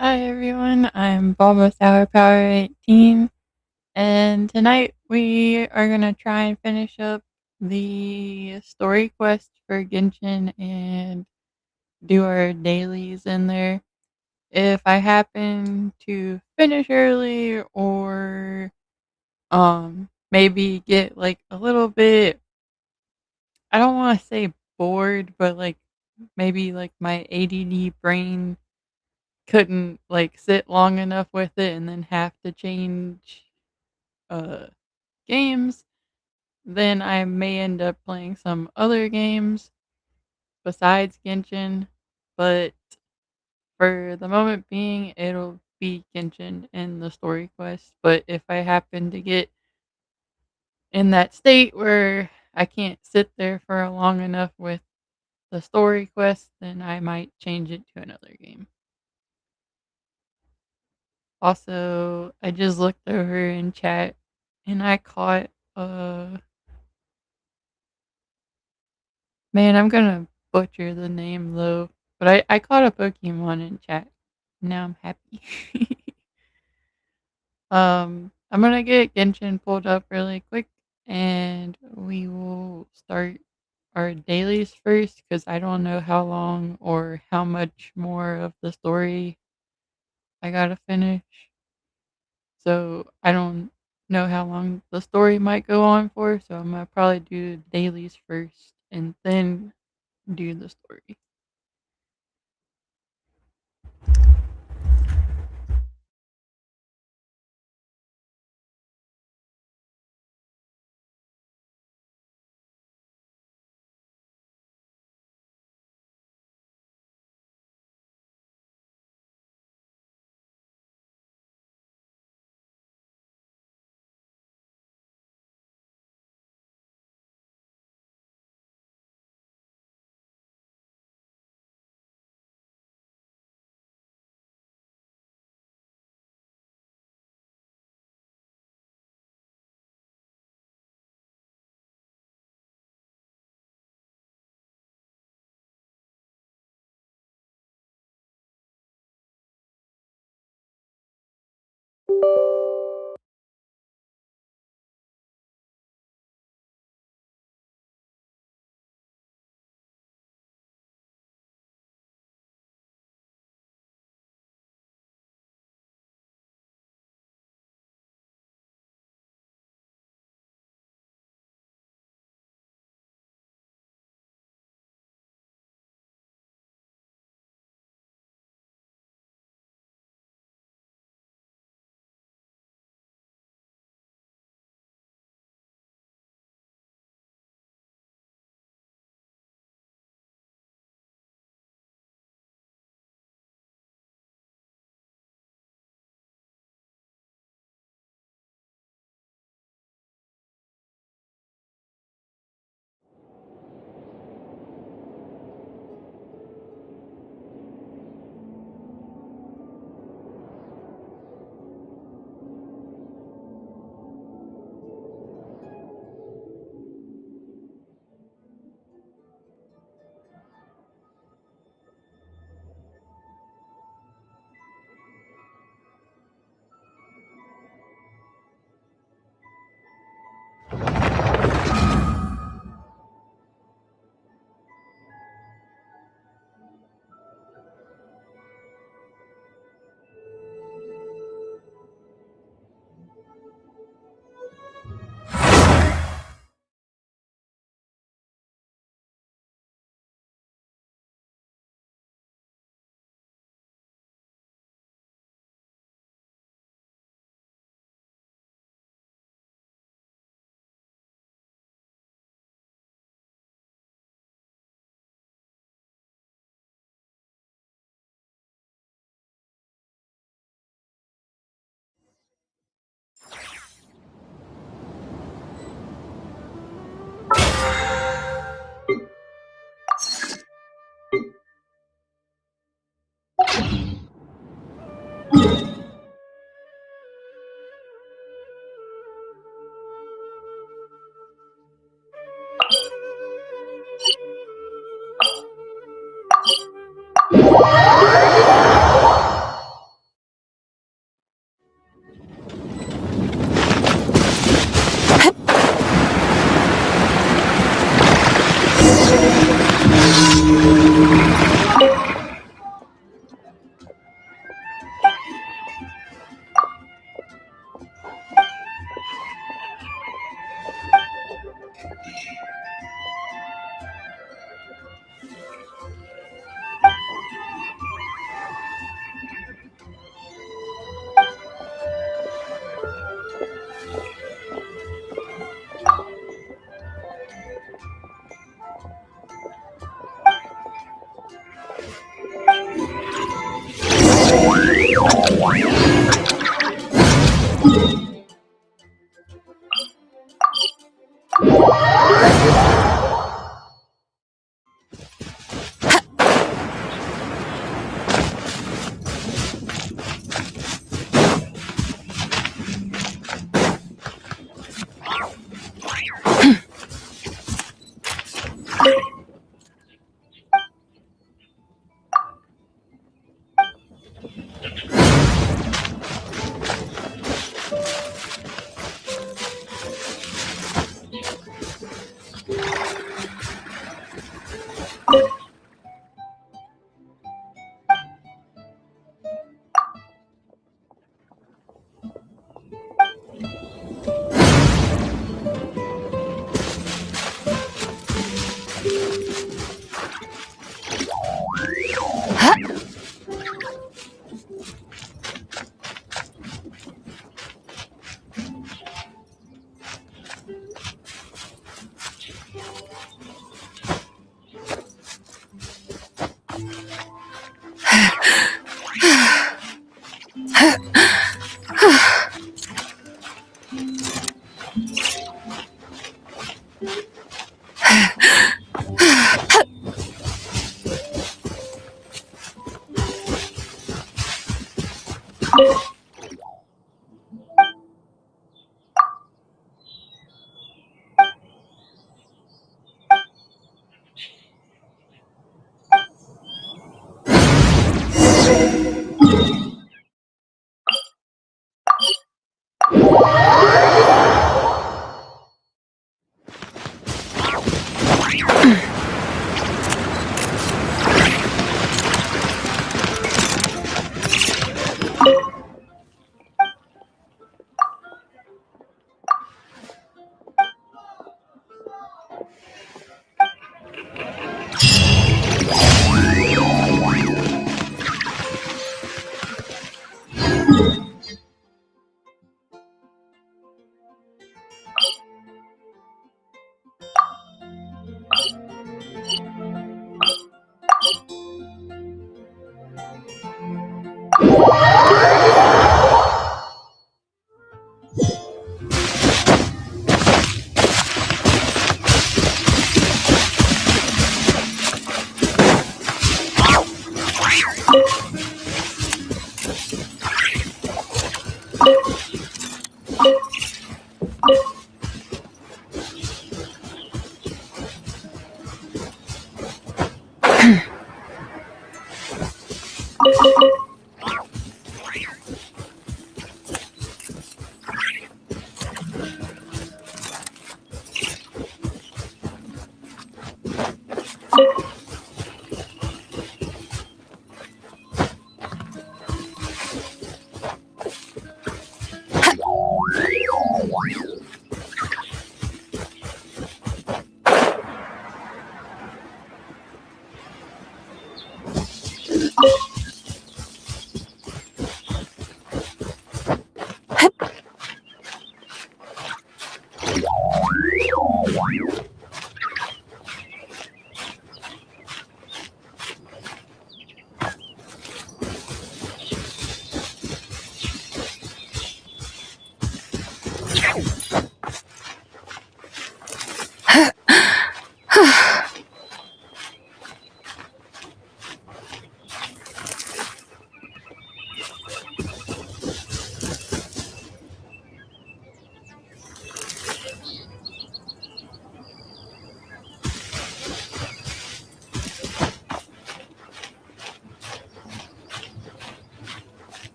Hi everyone, I'm Bulba Sour Power 18, and tonight we are gonna try and finish up the story quest for Genshin and do our dailies in there. If I happen to finish early or maybe get like a little bit, I don't want to say bored, but like maybe like my ADD brain couldn't like sit long enough with it and then have to change uh games, then I may end up playing some other games besides Genshin. But for the moment being, it'll be Genshin and the story quest. But if I happen to get in that state where I can't sit there for long enough with the story quest, then I might change it to another game. Also, I just looked over in chat and I caught man, I'm gonna butcher the name though. But I caught a Pokemon in chat. Now I'm happy. I'm gonna get Genshin pulled up really quick and we will start our dailies first because I don't know how long or how much more of the story I gotta finish. So I don't know how long the story might go on for, so I'm gonna probably do dailies first and then do the story.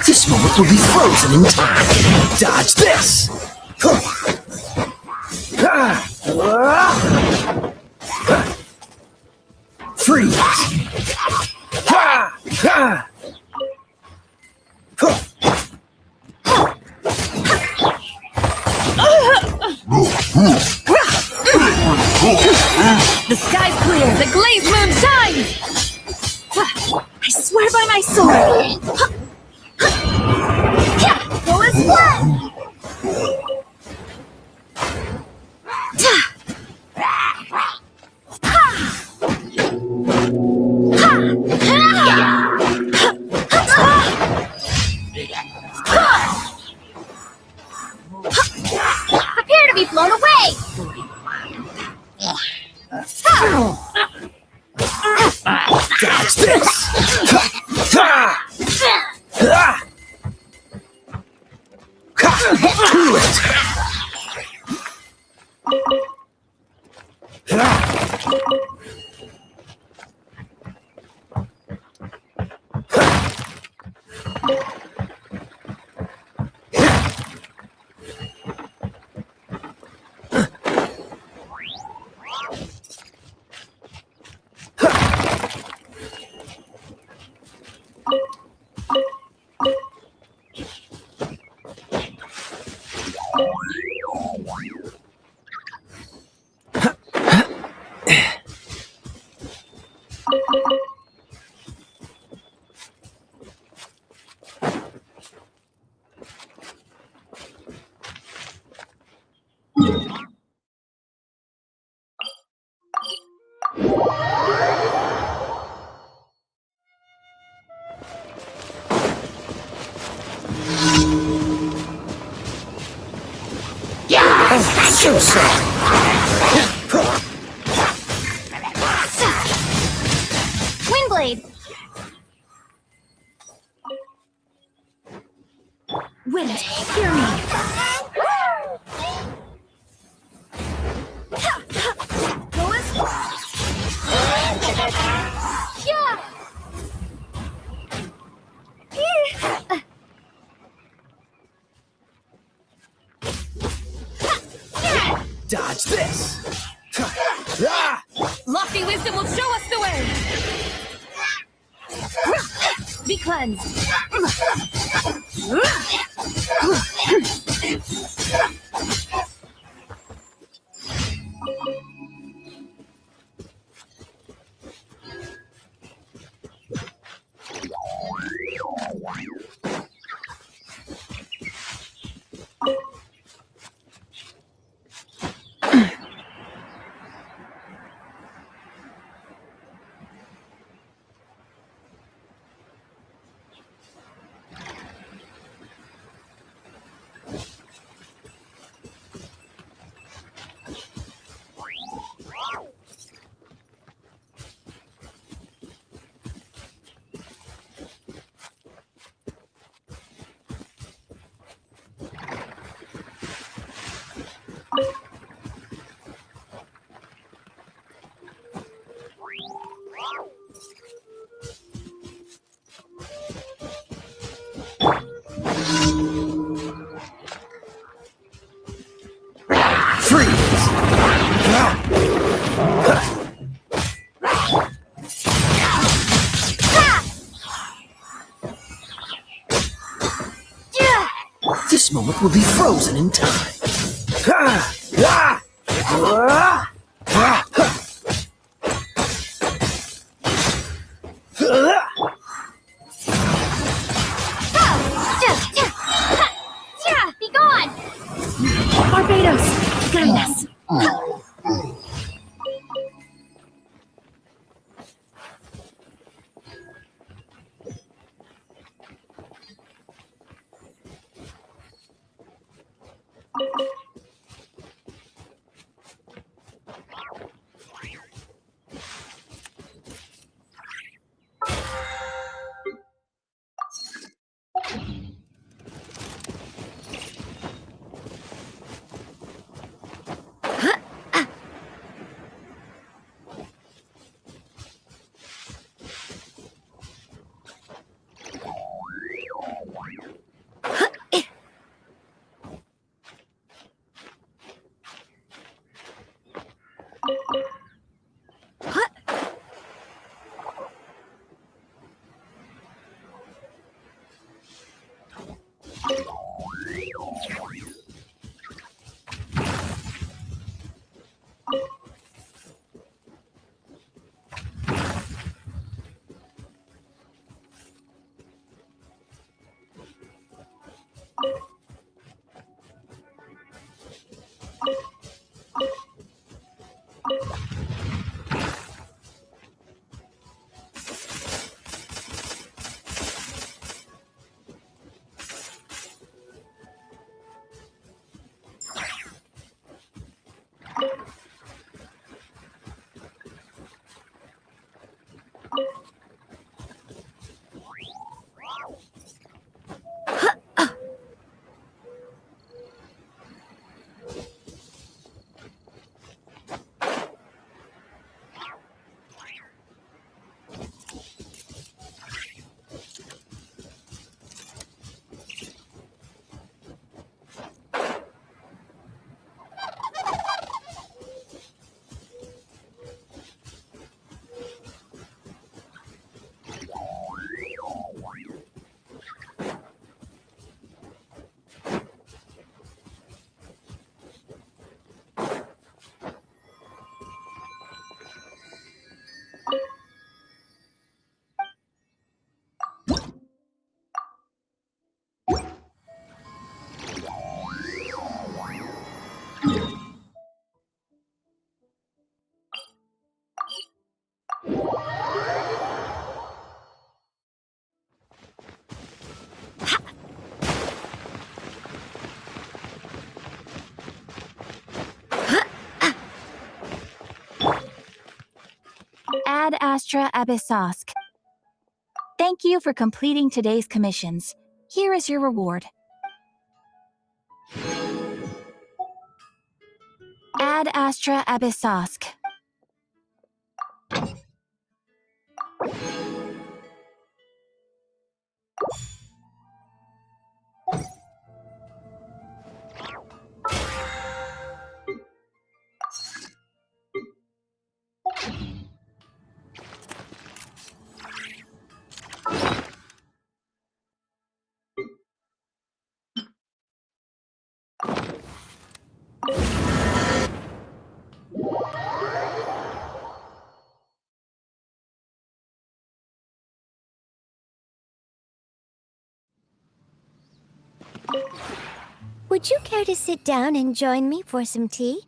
This moment will be frozen in time. Dodge this! Freeze! The sky's clear, the glazed moon shines! I swear by my sword! Go as one! Prepare to be blown away! Dodge this! Cool it! Too sorry. Windblade! Wind, hear me! Yeah! Dodge this. Lofty wisdom will show us the way! Be cleansed! Freeze. This moment will be frozen in time. Be gone! Barbados, guide us! Ad Astra Abyssosk. Thank you for completing today's commissions. Here is your reward. Ad Astra Abyssosk. Would you care to sit down and join me for some tea?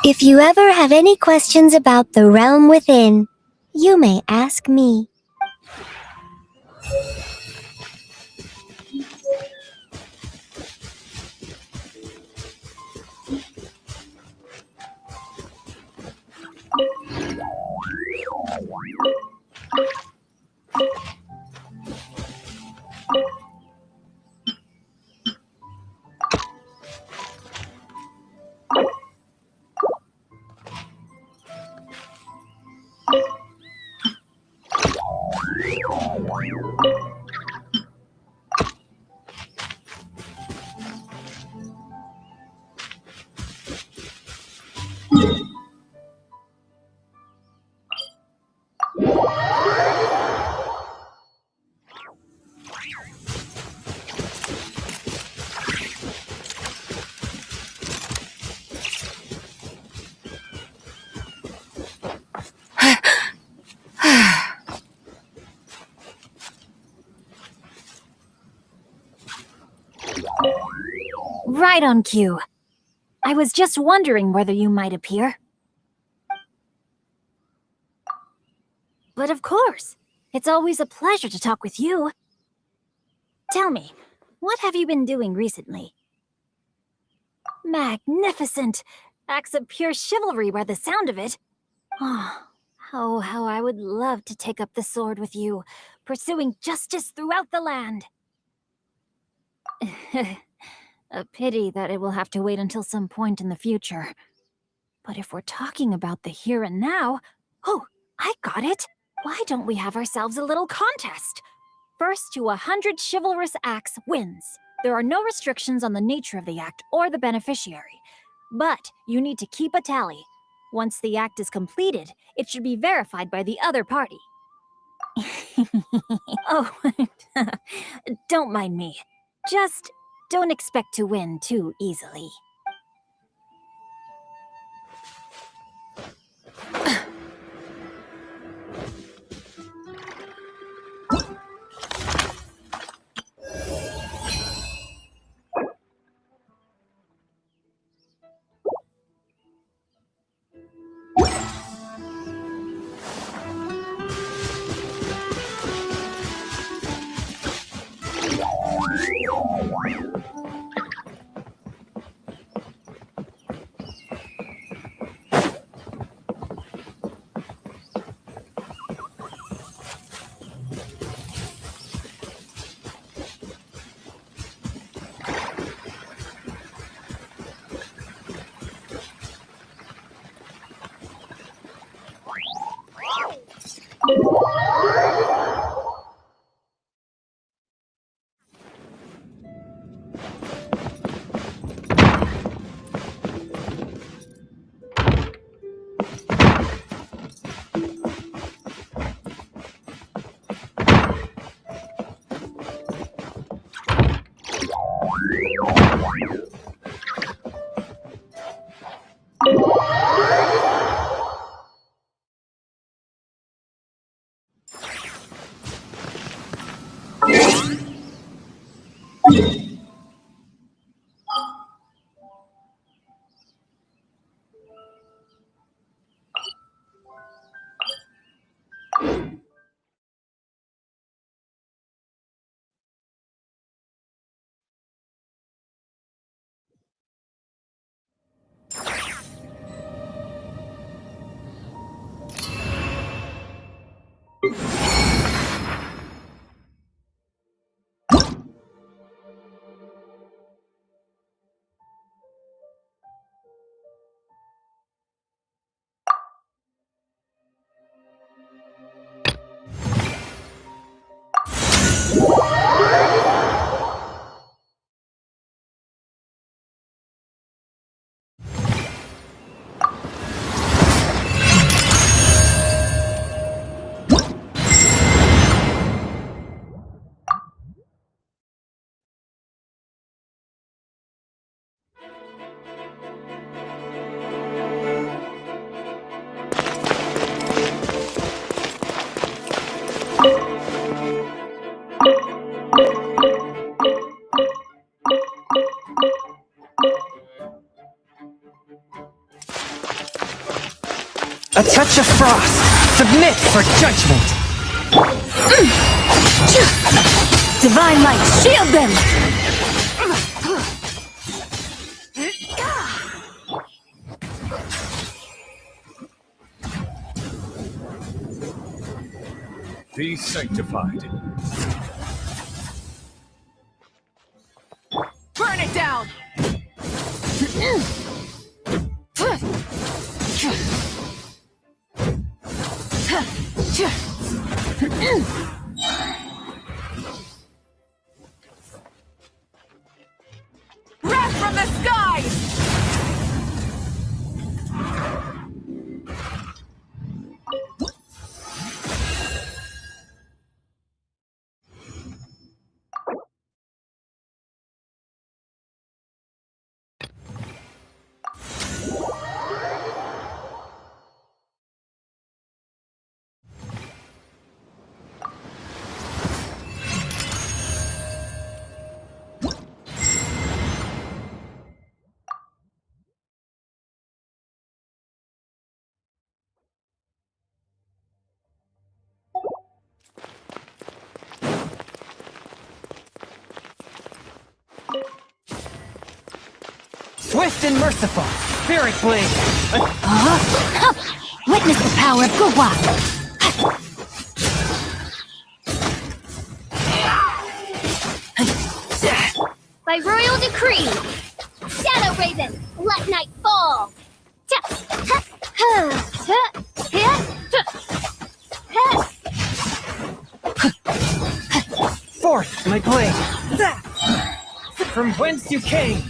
If you ever have any questions about the realm within, you may ask me. Right on cue. I was just wondering whether you might appear. But of course, it's always a pleasure to talk with you. Tell me, what have you been doing recently? Magnificent! Acts of pure chivalry by the sound of it. Oh, how I would love to take up the sword with you, pursuing justice throughout the land. A pity that it will have to wait until some point in the future. But if we're talking about the here and now... Oh, I got it! Why don't we have ourselves a little contest? First to 100 chivalrous acts wins. There are no restrictions on the nature of the act or the beneficiary, but you need to keep a tally. Once the act is completed, it should be verified by the other party. Oh, don't mind me. Just don't expect to win too easily. A touch of frost. Submit for judgment. Divine light, shield them! Be sanctified. Burn it down! Wrath from the skies! Swift and merciful. Spirit blade. Witness the power of Gurwa! By royal decree, Shadow Raven, let night fall. forth, my blade! From whence you came!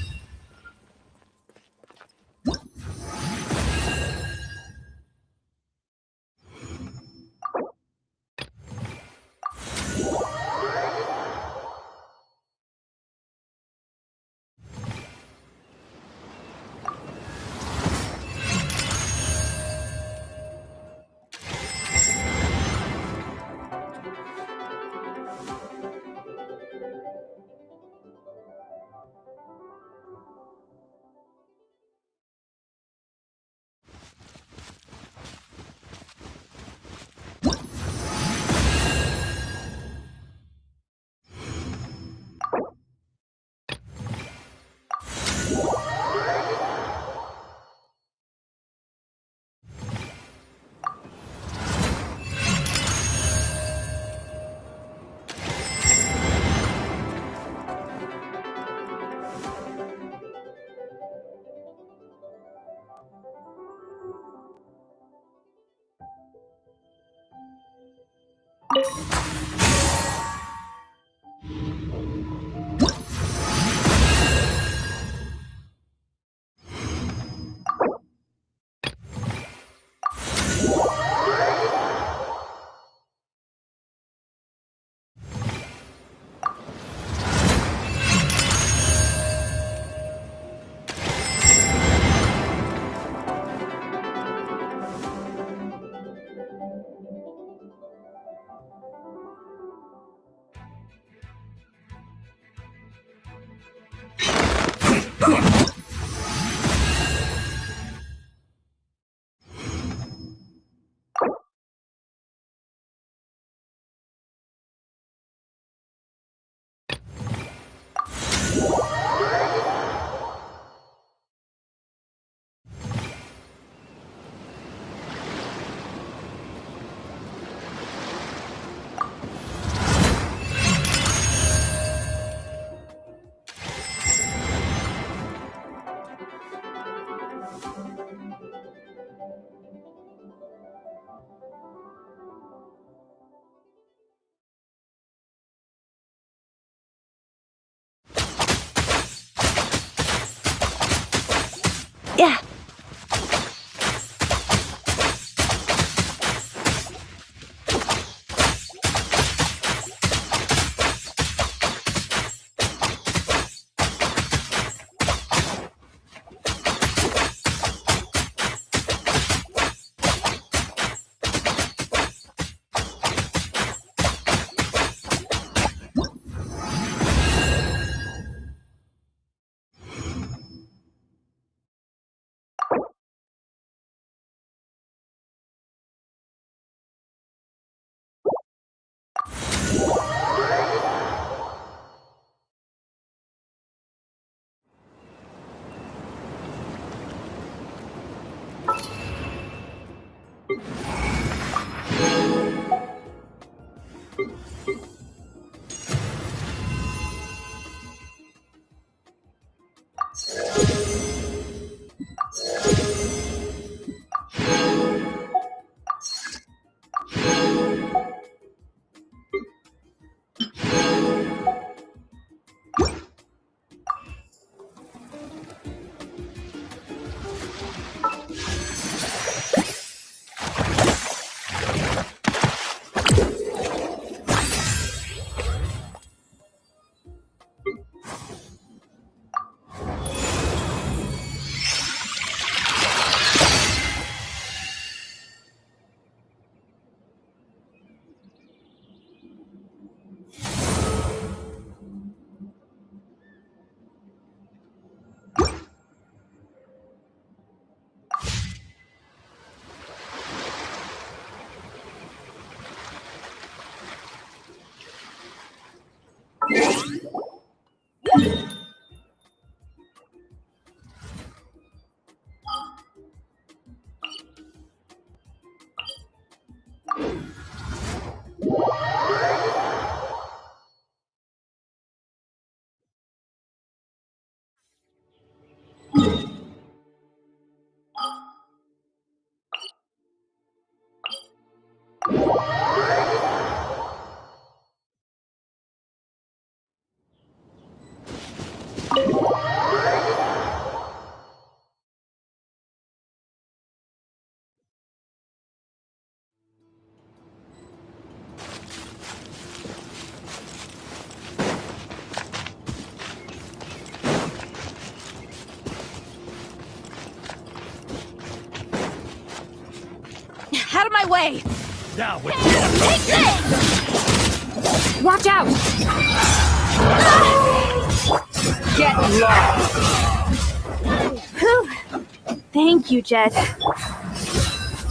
Yeah. of my way! Now with Take this! Watch out! Get lost! Whew. Thank you, Jet.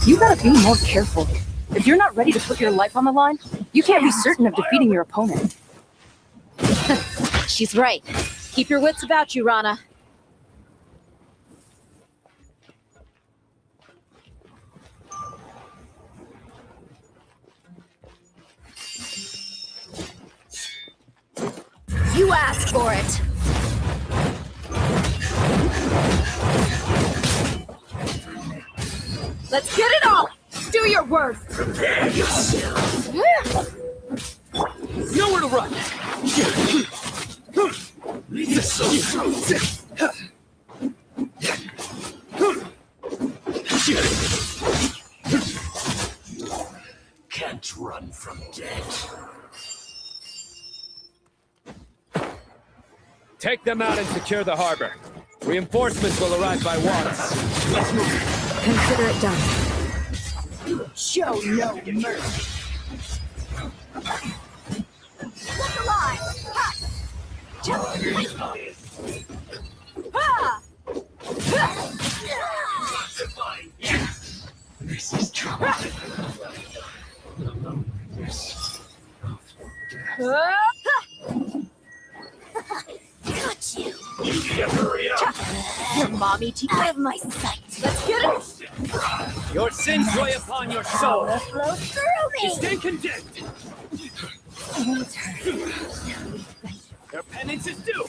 You gotta be more careful. If you're not ready to put your life on the line, you can't be certain of defeating your opponent. She's right. Keep your wits about you, Rana. You asked for it. Let's get it on! Do your worst! Prepare yourself. nowhere to run. Can't run from death. Take them out and secure the harbor. Reinforcements will arrive by once. Consider it done. Show no mercy. Look alive! Ha! This is trouble. Got you! You can hurry up. Your mommy to out of my sight. Let's get it! Your sins weigh upon your soul. Flow through me! Stay condemned. Their penance is due.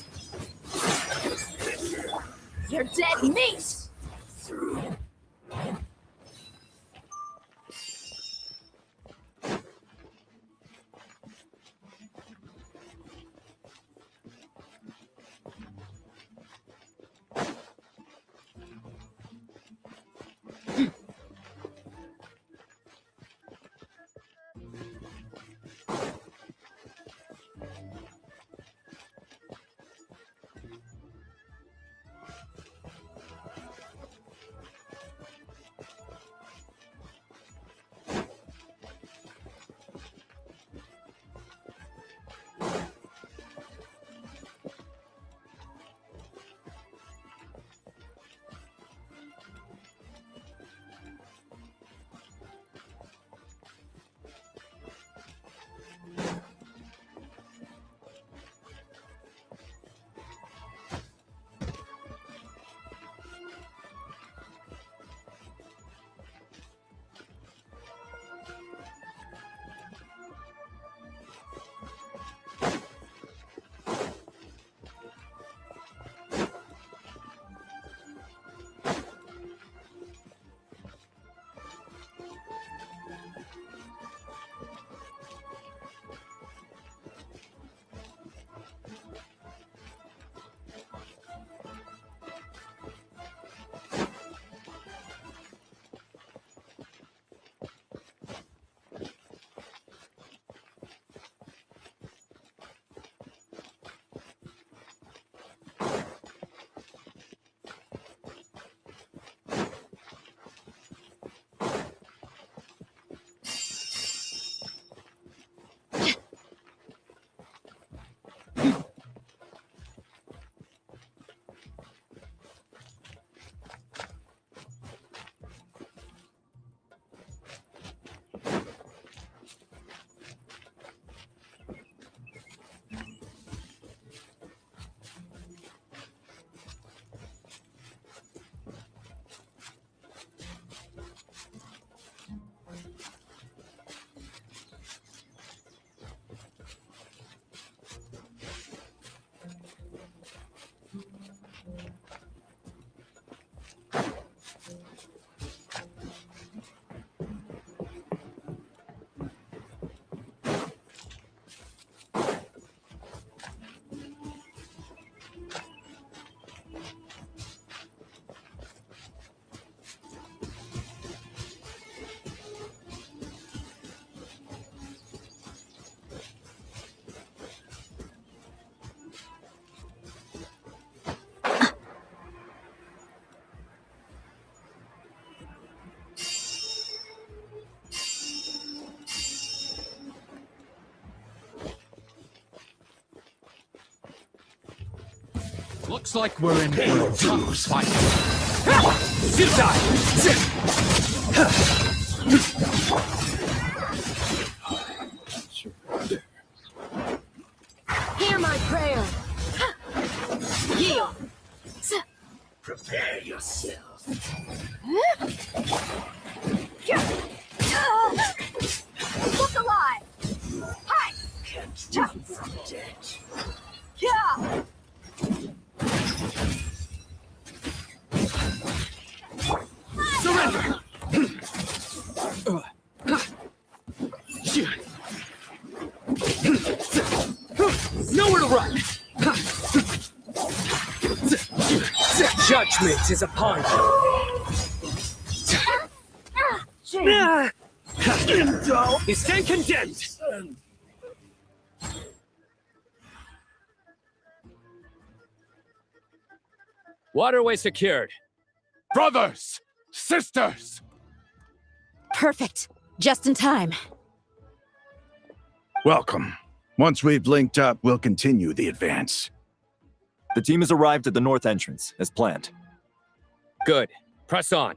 You're dead meat! Looks like we're in for a tough fight. Hear my prayer. Yield. Prepare yourself. Look alive. Hi. Can't run from death. Yeah. Surrender! Nowhere to run! Judgment is upon you. You stand condemned! Waterway secured. Brothers! Sisters! Perfect. Just in time. Welcome. Once we've linked up, we'll continue the advance. The team has arrived at the north entrance, as planned. Good. Press on.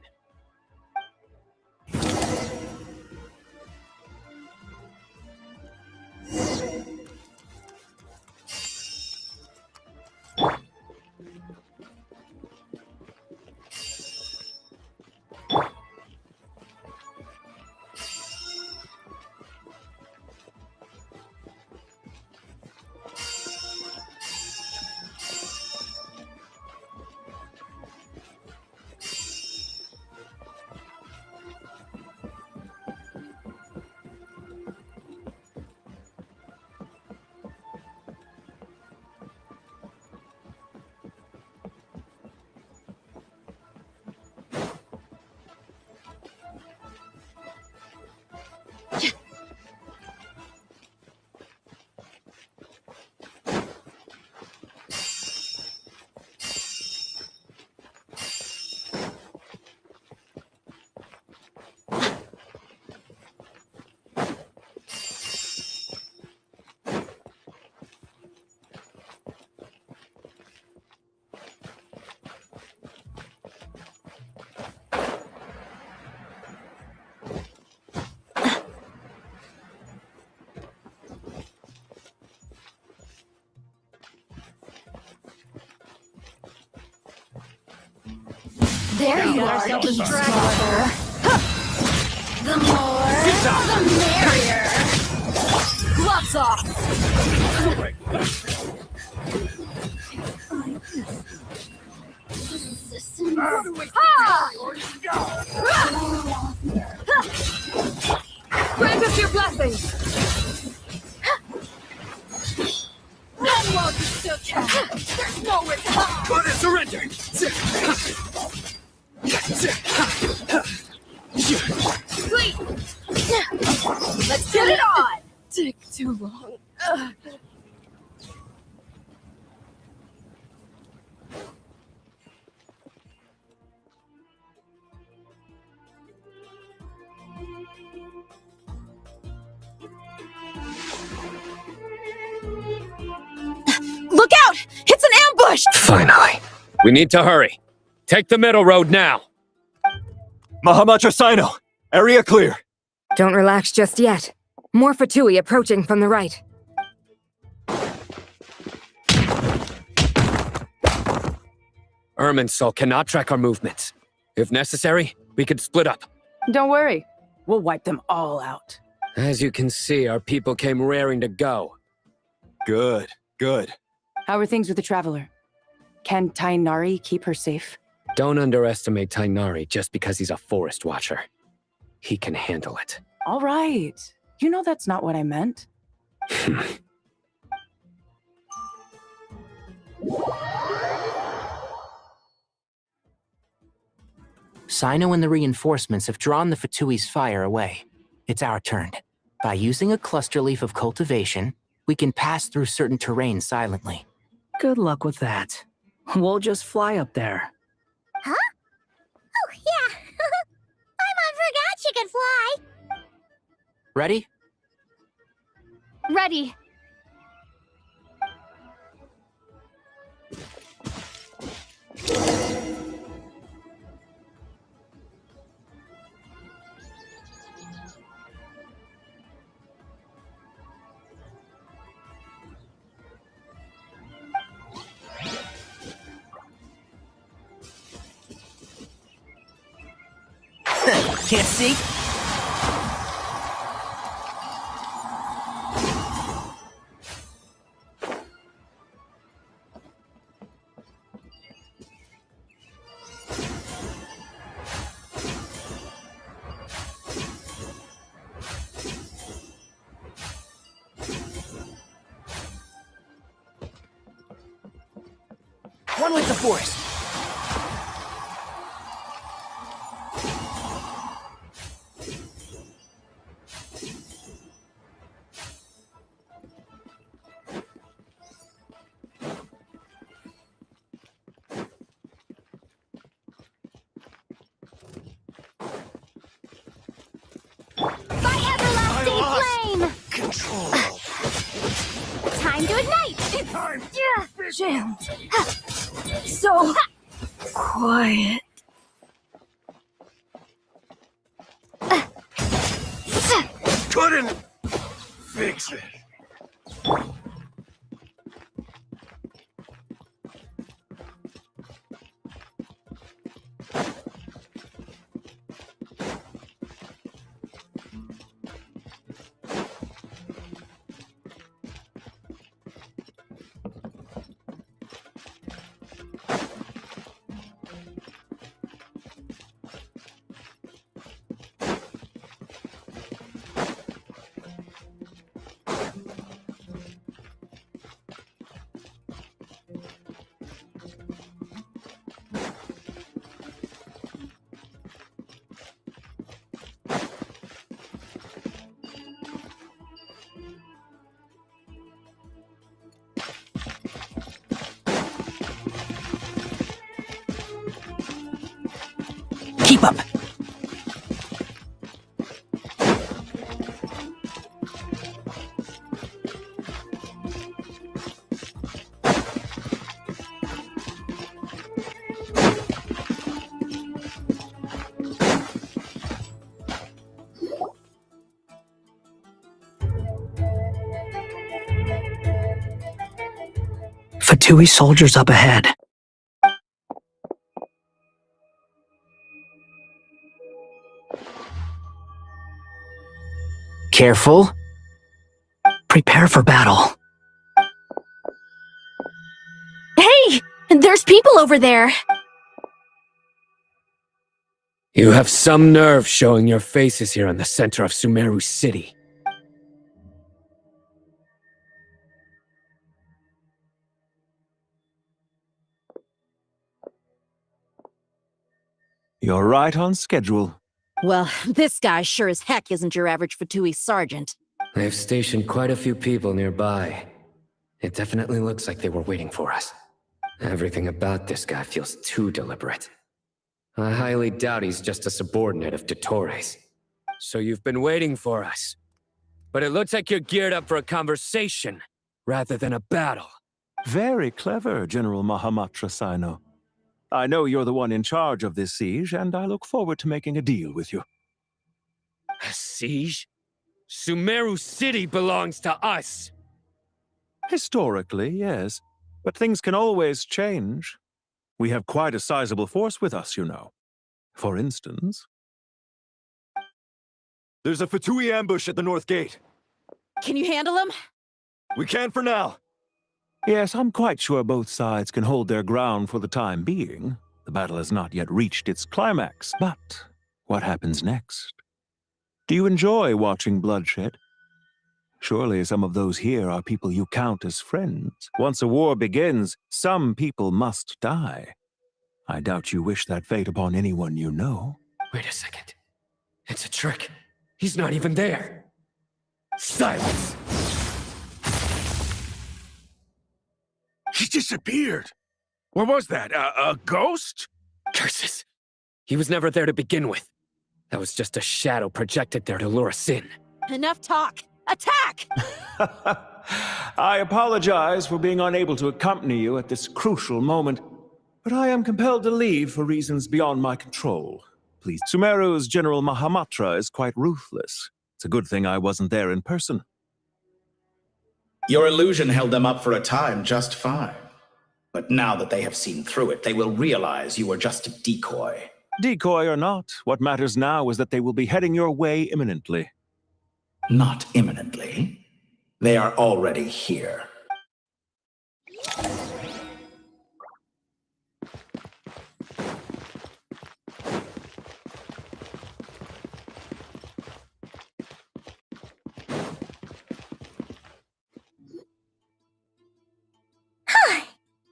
There you are, eavesdropper. The more, the merrier. Gloves off. Grant us your blessing. Run while you still can. There's nowhere to hide. Surrender! Sleep. Let's get it on. Take too long. Look out! It's an ambush! Finally. We need to hurry. Take the middle road now. Mahamacha Sino! Area clear! Don't relax just yet. More Fatui approaching from the right. Irminsul cannot track our movements. If necessary, we could split up. Don't worry. We'll wipe them all out. As you can see, our people came raring to go. Good, good. How are things with the Traveler? Can Tainari keep her safe? Don't underestimate Tainari just because he's a forest watcher. He can handle it. All right. You know that's not what I meant. Sino and the reinforcements have drawn the Fatui's fire away. It's our turn. By using a cluster leaf of cultivation, we can pass through certain terrain silently. Good luck with that. We'll just fly up there. Huh? Oh, yeah. I forgot she could fly. Ready? Ready. Can't see? One with the forest. By everlasting flame! Control. Time to ignite! Jammed. So quiet. Couldn't fix it. Keep up. Fatui soldiers up ahead. Careful. Prepare for battle. Hey! There's people over there! You have some nerve showing your faces here in the center of Sumeru City. You're right on schedule. Well, this guy sure as heck isn't your average Fatui sergeant. They've stationed quite a few people nearby. It definitely looks like they were waiting for us. Everything about this guy feels too deliberate. I highly doubt he's just a subordinate of Dottores. So you've been waiting for us. But it looks like you're geared up for a conversation, rather than a battle. Very clever, General Mahamatra Sino. I know you're the one in charge of this siege, and I look forward to making a deal with you. A siege? Sumeru City belongs to us! Historically, yes. But things can always change. We have quite a sizable force with us, you know. For instance... There's a Fatui ambush at the north gate. Can you handle him? We can for now. Yes, I'm quite sure both sides can hold their ground for the time being. The battle has not yet reached its climax, but what happens next? Do you enjoy watching bloodshed? Surely some of those here are people you count as friends. Once a war begins, some people must die. I doubt you wish that fate upon anyone you know. Wait a second. It's a trick. He's not even there. Silence! He disappeared. What was that? A ghost? Curses! He was never there to begin with. That was just a shadow projected there to lure us in. Enough talk! Attack! I apologize for being unable to accompany you at this crucial moment, but I am compelled to leave for reasons beyond my control. Please, Sumeru's General Mahamatra is quite ruthless. It's a good thing I wasn't there in person. Your illusion held them up for a time just fine. But now that they have seen through it, they will realize you were just a decoy. Decoy or not, what matters now is that they will be heading your way imminently. Not imminently. They are already here.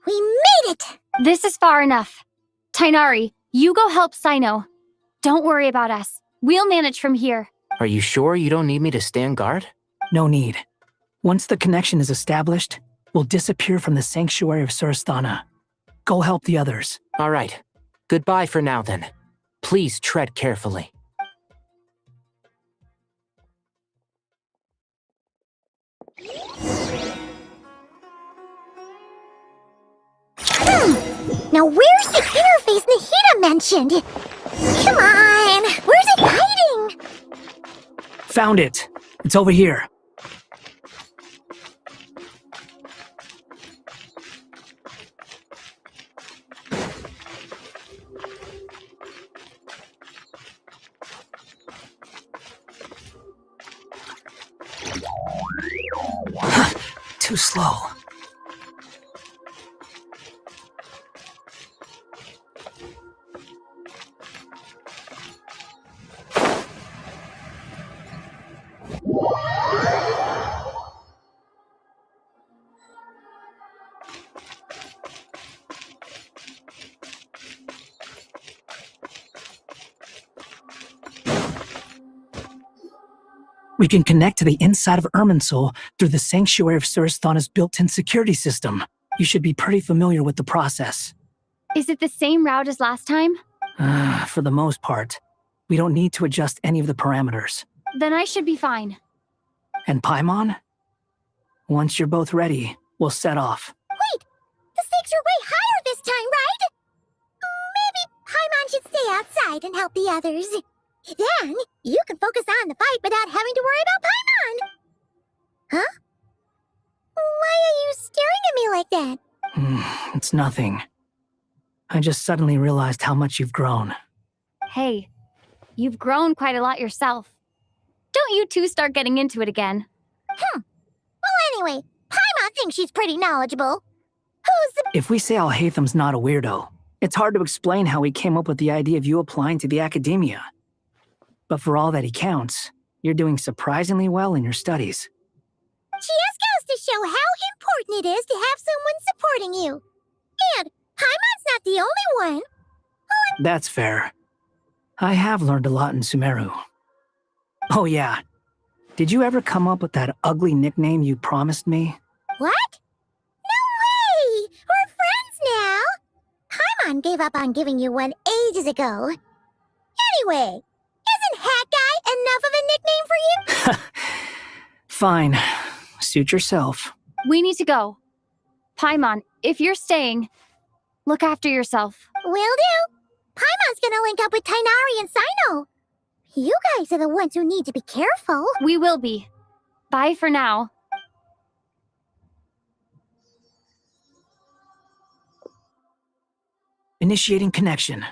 We made it! This is far enough. Tainari, you go help Sino. Don't worry about us. We'll manage from here. Are you sure you don't need me to stand guard? No need. Once the connection is established, we'll disappear from the sanctuary of Surasthana. Go help the others. All right. Goodbye for now, then. Please tread carefully. Now where's the interface Nahida mentioned? Come on! Where's it hiding? Found it. It's over here. Too slow. We can connect to the inside of Irminsul through the Sanctuary of Surasthana's built-in security system. You should be pretty familiar with the process. Is it the same route as last time? For the most part. We don't need to adjust any of the parameters. Then I should be fine. And Paimon? Once you're both ready, we'll set off. Wait! The stakes are way higher this time, right? Maybe Paimon should stay outside and help the others. Then, you can focus on the fight without having to worry about Paimon! Huh? Why are you staring at me like that? It's nothing. I just suddenly realized how much you've grown. Hey, you've grown quite a lot yourself. Don't you two start getting into it again. Well, anyway, Paimon thinks she's pretty knowledgeable. Who's the— If we say Alhatham's not a weirdo, it's hard to explain how he came up with the idea of you applying to the academia. But for all that he counts, you're doing surprisingly well in your studies. She just goes to show how important it is to have someone supporting you. And Paimon's not the only one. That's fair. I have learned a lot in Sumeru. Oh yeah. Did you ever come up with that ugly nickname you promised me? What? No way! We're friends now! Paimon gave up on giving you one ages ago. Anyway, isn't Hat Guy enough of a nickname for you? Fine. Suit yourself. We need to go. Paimon, if you're staying, look after yourself. Will do. Paimon's gonna link up with Tainari and Sino. You guys are the ones who need to be careful. We will be. Bye for now. Initiating connection.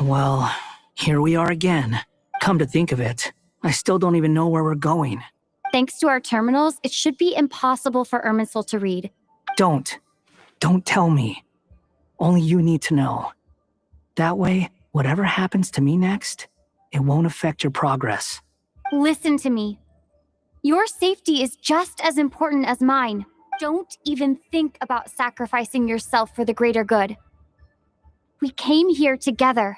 Well, here we are again. Come to think of it, I still don't even know where we're going. Thanks to our terminals, it should be impossible for Irminsul to read. Don't tell me. Only you need to know. That way, whatever happens to me next, it won't affect your progress. Listen to me. Your safety is just as important as mine. Don't even think about sacrificing yourself for the greater good. We came here together,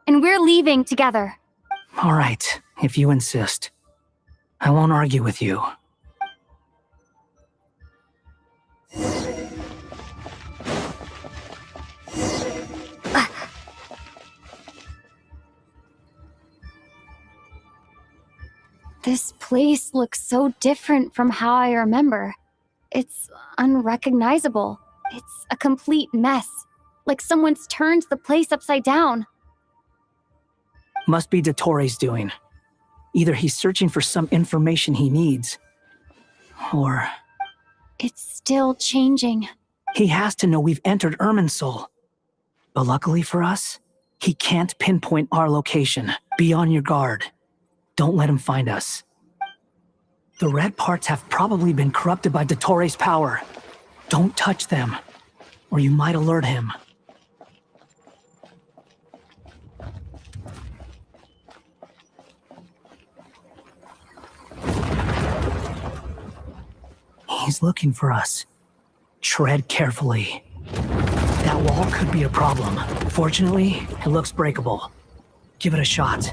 and we're leaving together. All right, if you insist. I won't argue with you. This place looks so different from how I remember. It's unrecognizable. It's a complete mess. Like someone's turned the place upside down. Must be Dottoro's doing. Either he's searching for some information he needs, or... It's still changing. He has to know we've entered Irminsul. But luckily for us, he can't pinpoint our location. Be on your guard. Don't let him find us. The red parts have probably been corrupted by Dottoro's power. Don't touch them, or you might alert him. He's looking for us. Tread carefully. That wall could be a problem. Fortunately, it looks breakable. Give it a shot.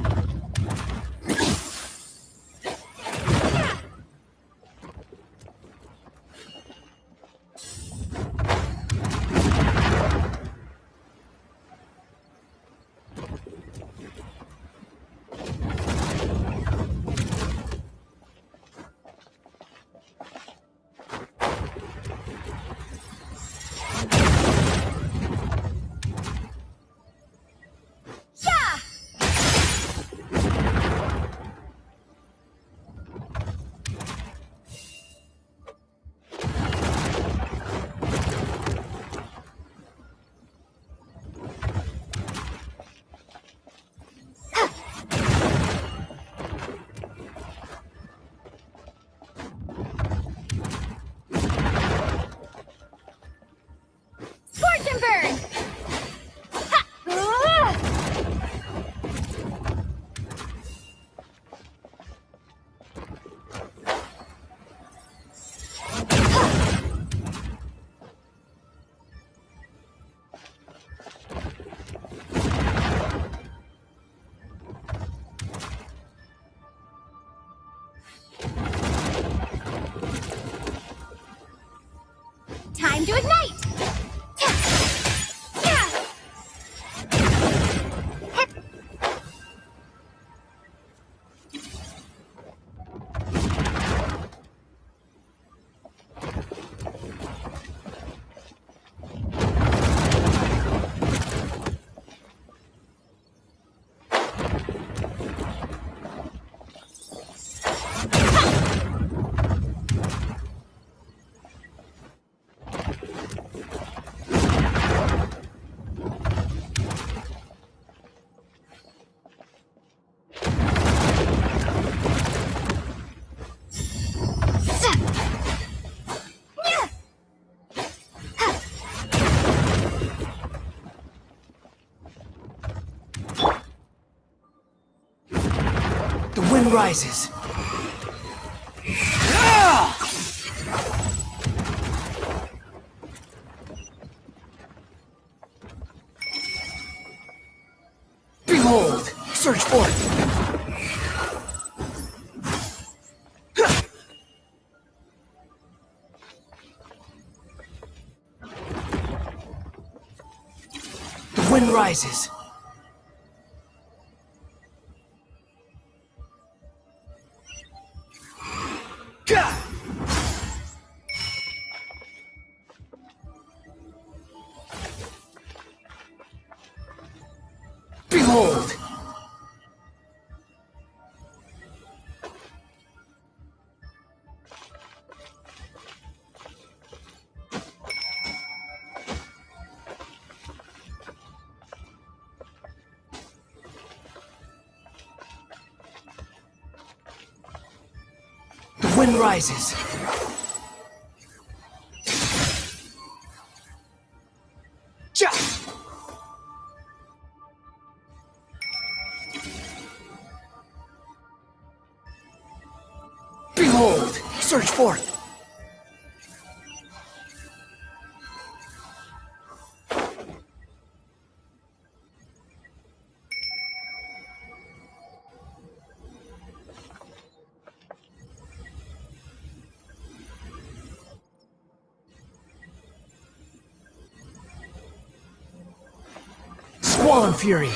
Scorch and burn! Ha! Time to ignite! The wind rises. Behold! Search for it! The wind rises. Behold! The wind rises. Behold! Search for it! Squall and Fury!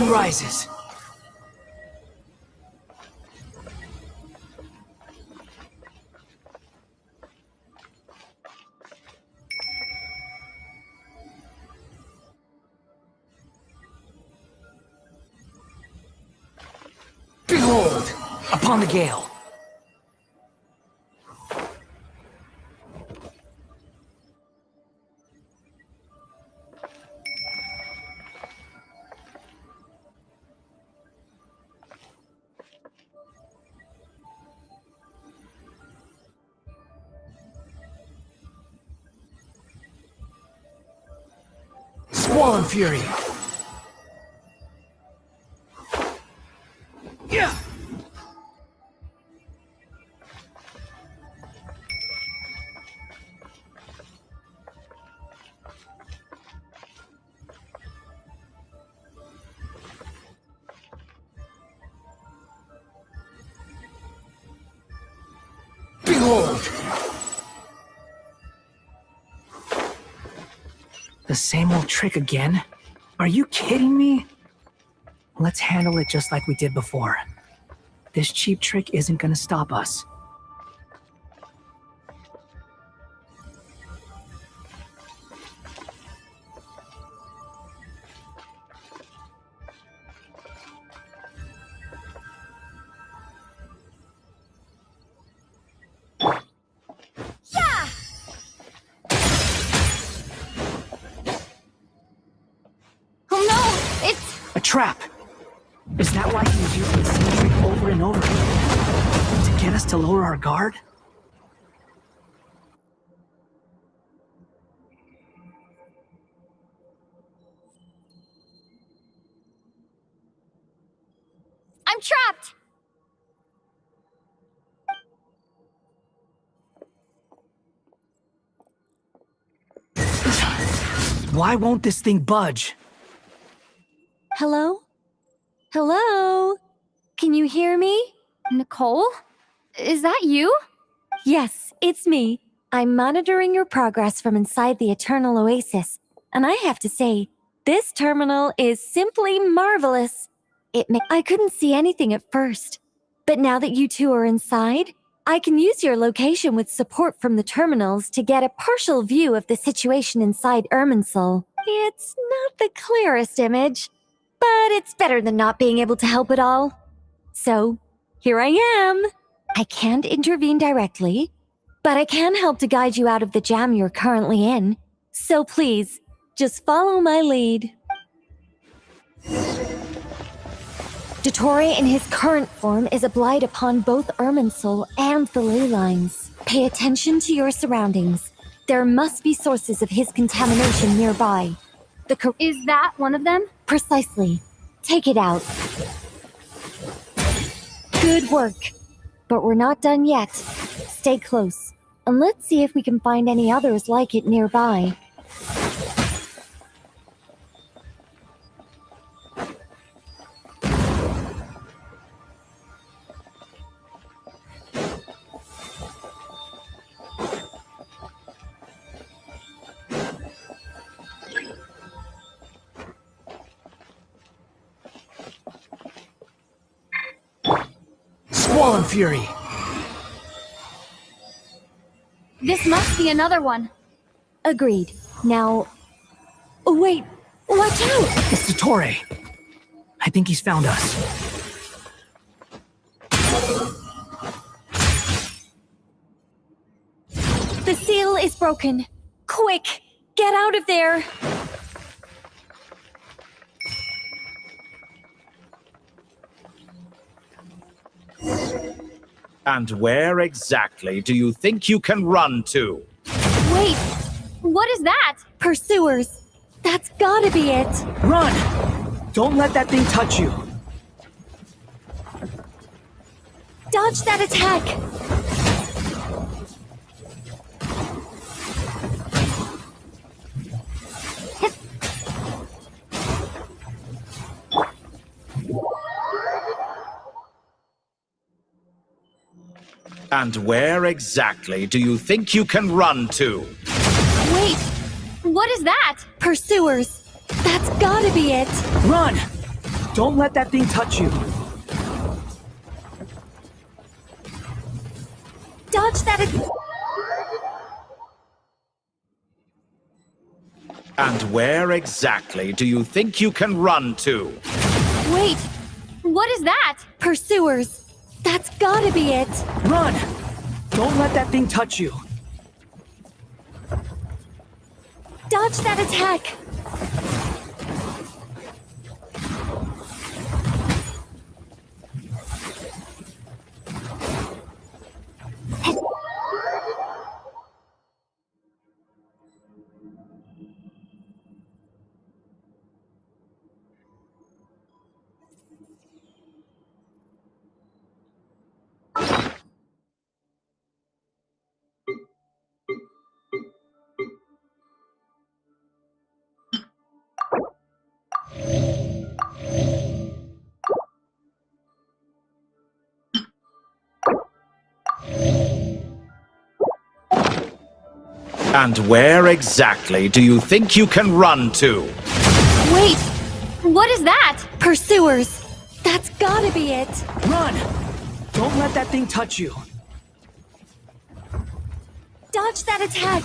sun rises. Behold, upon the gale. Swollen Fury. Yeah. Behold! The same old trick again? Are you kidding me? Let's handle it just like we did before. This cheap trick isn't gonna stop us. Oh no! It's... A trap! Is that why he was using the same trick over and over again? To get us to lower our guard? I'm trapped! Why won't this thing budge? Hello? Hello? Can you hear me? Nicole? Is that you? Yes, it's me. I'm monitoring your progress from inside the Eternal Oasis, and I have to say, this terminal is simply marvelous. I couldn't see anything at first, but now that you two are inside, I can use your location with support from the terminals to get a partial view of the situation inside Irminsul. It's not the clearest image, but it's better than not being able to help at all. So, here I am. I can't intervene directly, but I can help to guide you out of the jam you're currently in. So please, just follow my lead. Dottore in his current form is a blight upon both Irminsul and the ley lines. Pay attention to your surroundings. There must be sources of his contamination nearby. Is that one of them? Precisely. Take it out. Good work. But we're not done yet. Stay close, and let's see if we can find any others like it nearby. Swollen Fury! This must be another one. Agreed. Now... Oh, wait! Watch out! It's Dottore. I think he's found us. The seal is broken. Quick! Get out of there! And where exactly do you think you can run to? Wait, what is that? Pursuers. That's gotta be it. Run! Don't let that thing touch you. Dodge that attack! And where exactly do you think you can run to? Wait, what is that? Pursuers. That's gotta be it. Run! Don't let that thing touch you. Dodge that. And where exactly do you think you can run to? Wait, what is that? Pursuers. That's gotta be it. Run! Don't let that thing touch you. Dodge that attack. And where exactly do you think you can run to? Wait, what is that? Pursuers. That's gotta be it. Run! Don't let that thing touch you. Dodge that attack.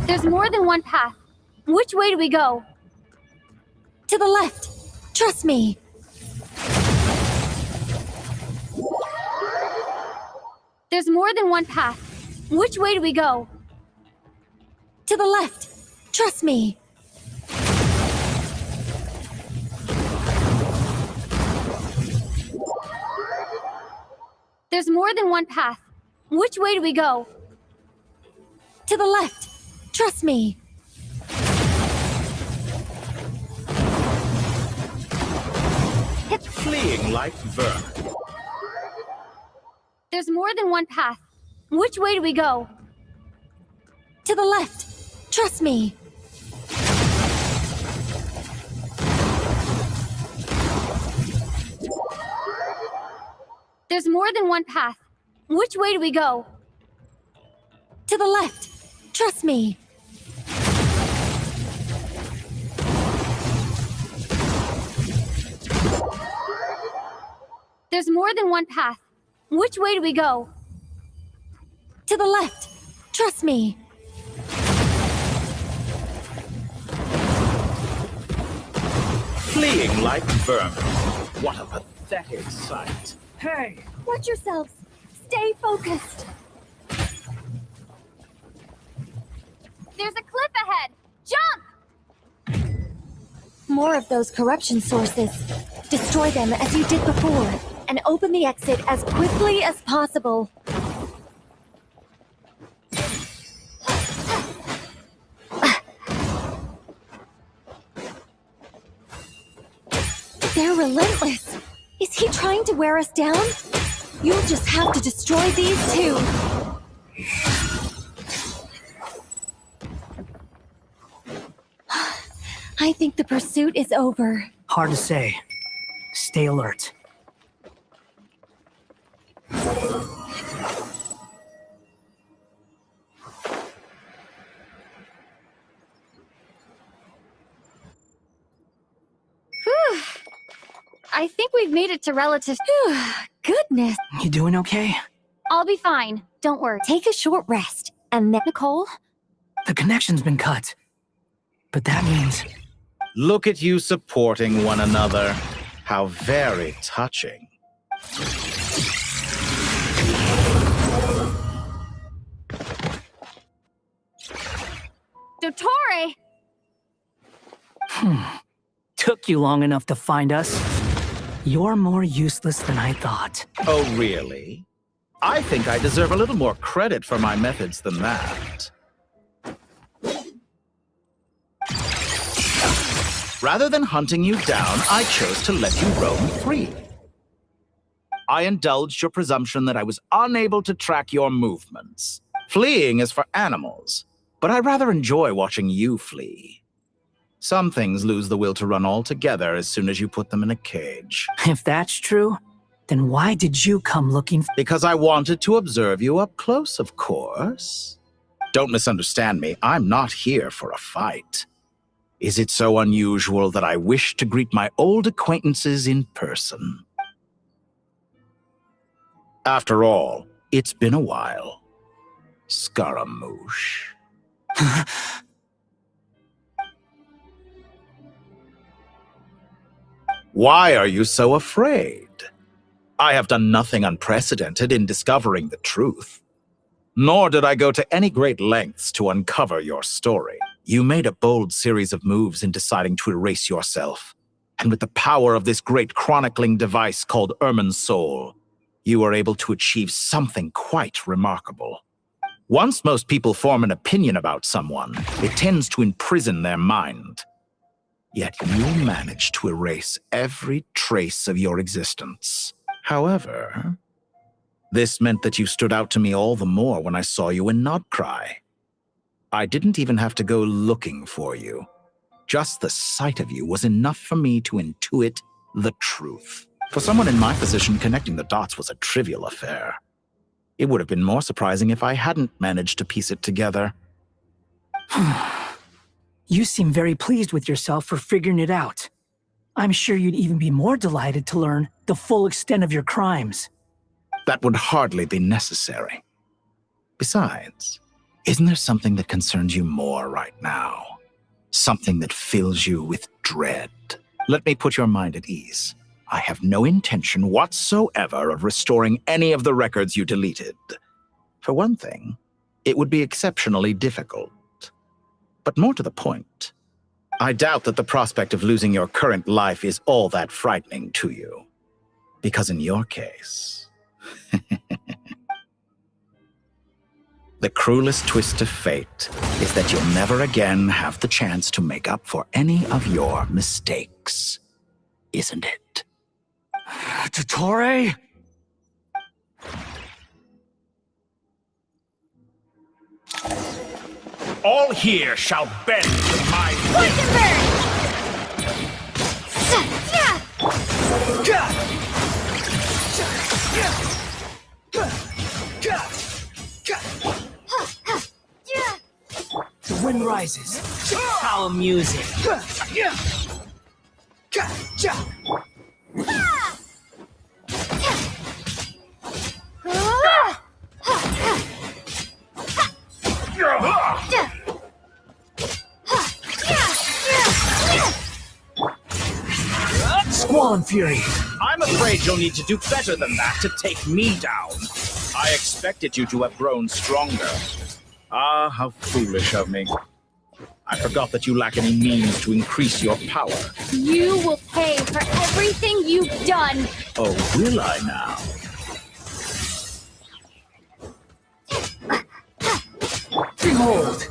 There's more than one path. Which way do we go? To the left. Trust me. There's more than one path. Which way do we go? To the left. Trust me. There's more than one path. Which way do we go? To the left. Trust me. Fleeing like vermin. There's more than one path. Which way do we go? To the left. Trust me. There's more than one path. Which way do we go? To the left. Trust me. There's more than one path. Which way do we go? To the left. Trust me. Fleeing like vermin. What a pathetic sight. Hey! Watch yourselves. Stay focused. There's a cliff ahead. Jump! More of those corruption sources. Destroy them as you did before, and open the exit as quickly as possible. They're relentless. Is he trying to wear us down? You'll just have to destroy these too. I think the pursuit is over. Hard to say. Stay alert. Whew. I think we've made it to relative. Goodness. You doing okay? I'll be fine. Don't worry. Take a short rest. And then, Nicole? The connection's been cut. But that means... Look at you supporting one another. How very touching. Dottore! Took you long enough to find us. You're more useless than I thought. Oh, really? I think I deserve a little more credit for my methods than that. Rather than hunting you down, I chose to let you roam free. I indulged your presumption that I was unable to track your movements. Fleeing is for animals, but I rather enjoy watching you flee. Some things lose the will to run altogether as soon as you put them in a cage. If that's true, then why did you come looking Because I wanted to observe you up close, of course. Don't misunderstand me. I'm not here for a fight. Is it so unusual that I wish to greet my old acquaintances in person? After all, it's been a while. Scaramouche. Why are you so afraid? I have done nothing unprecedented in discovering the truth. Nor did I go to any great lengths to uncover your story. You made a bold series of moves in deciding to erase yourself. And with the power of this great chronicling device called Ermin's Soul, you were able to achieve something quite remarkable. Once most people form an opinion about someone, it tends to imprison their mind. Yet you managed to erase every trace of your existence. However, this meant that you stood out to me all the more when I saw you in Nodcry. I didn't even have to go looking for you. Just the sight of you was enough for me to intuit the truth. For someone in my position, connecting the dots was a trivial affair. It would have been more surprising if I hadn't managed to piece it together. You seem very pleased with yourself for figuring it out. I'm sure you'd even be more delighted to learn the full extent of your crimes. That would hardly be necessary. Besides, isn't there something that concerns you more right now? Something that fills you with dread? Let me put your mind at ease. I have no intention whatsoever of restoring any of the records you deleted. For one thing, it would be exceptionally difficult. But more to the point, I doubt that the prospect of losing your current life is all that frightening to you. Because in your case, the cruelest twist of fate is that you'll never again have the chance to make up for any of your mistakes. Isn't it? Dottore? All here shall bend to my will. The wind rises. How amusing. Squall Fury. I'm afraid you'll need to do better than that to take me down. I expected you to have grown stronger. Ah, how foolish of me. I forgot that you lack any means to increase your power. You will pay for everything you've done. Oh, will I now? Behold.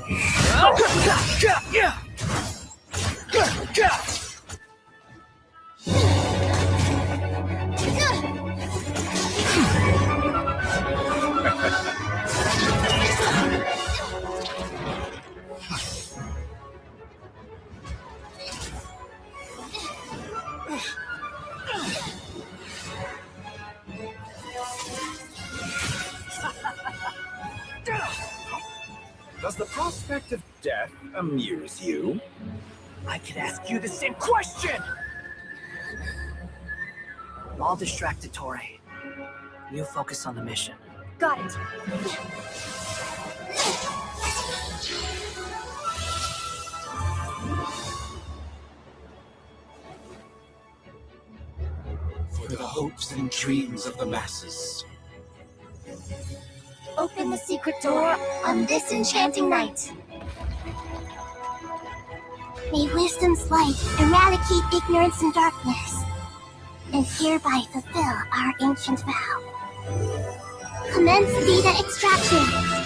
Does the prospect of death amuse you? I could ask you the same question! I'll distract Dottore. You focus on the mission. Got it. For the hopes and dreams of the masses. Open the secret door on this enchanting night. May wisdom's light eradicate ignorance and darkness, and hereby fulfill our ancient vow. Commence data extraction.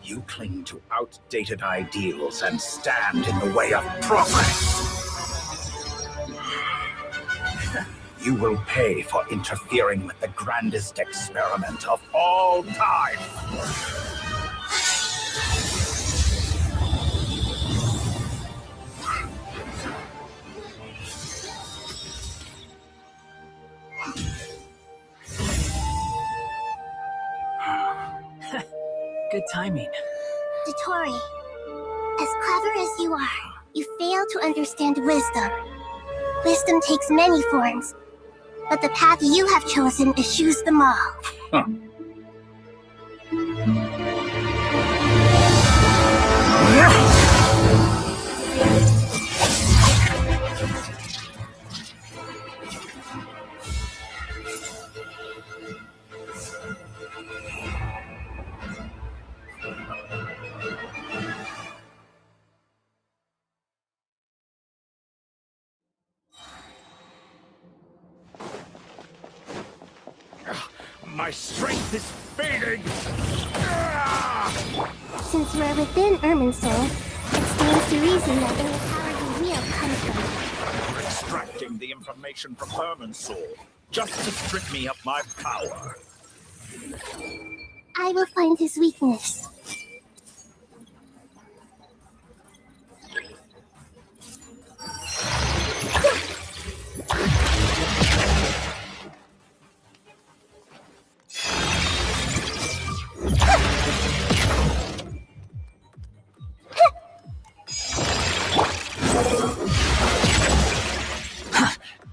You cling to outdated ideals and stand in the way of progress. You will pay for interfering with the grandest experiment of all time. Good timing. Dotori, as clever as you are, you fail to understand wisdom. Wisdom takes many forms, but the path you have chosen eschews them all. Huh. My strength is fading! Since we're within Irminsul, it stands to reason that any power you wield comes from it. You're extracting the information from Irminsul just to strip me of my power. I will find his weakness.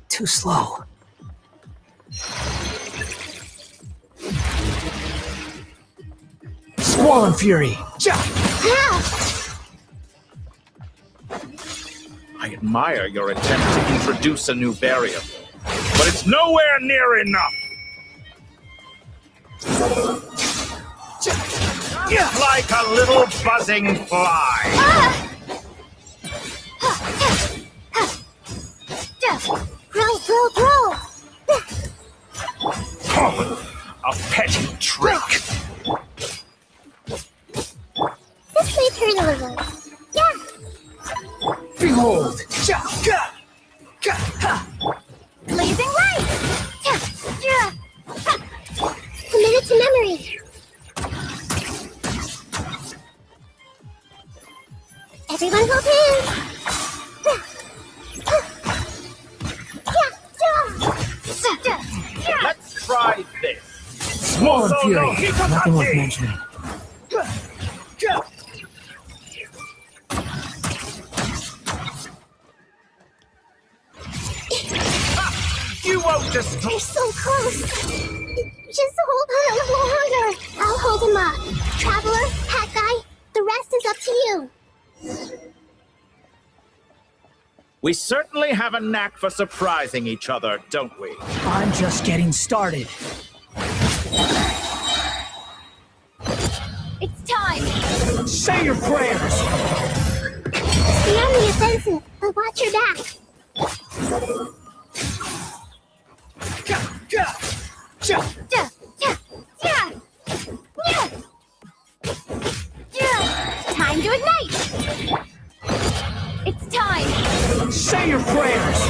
Too slow. Squall and Fury! I admire your attempt to introduce a new variable, but it's nowhere near enough! Like a little buzzing fly! Roll! A petty trick! This may hurt a little. Yeah! Behold! Blazing light! Commit it to memory. Everyone hold hands! Let's try this! Squall and Fury! Nothing worth mentioning. You won't destroy. They're so close. Just hold on a little longer. I'll hold him up. Traveler, Hat Guy, the rest is up to you. We certainly have a knack for surprising each other, don't we? I'm just getting started. It's time! Say your prayers! Stay on the offensive, but watch your back. Time to ignite! It's time! Say your prayers!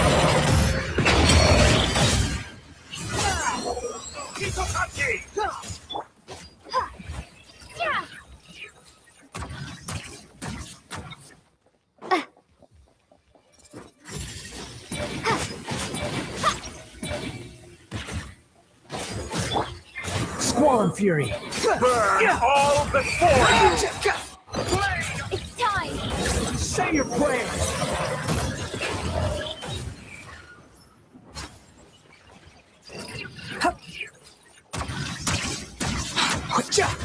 Squall and Fury! Burn all before you! It's time! Say your prayers!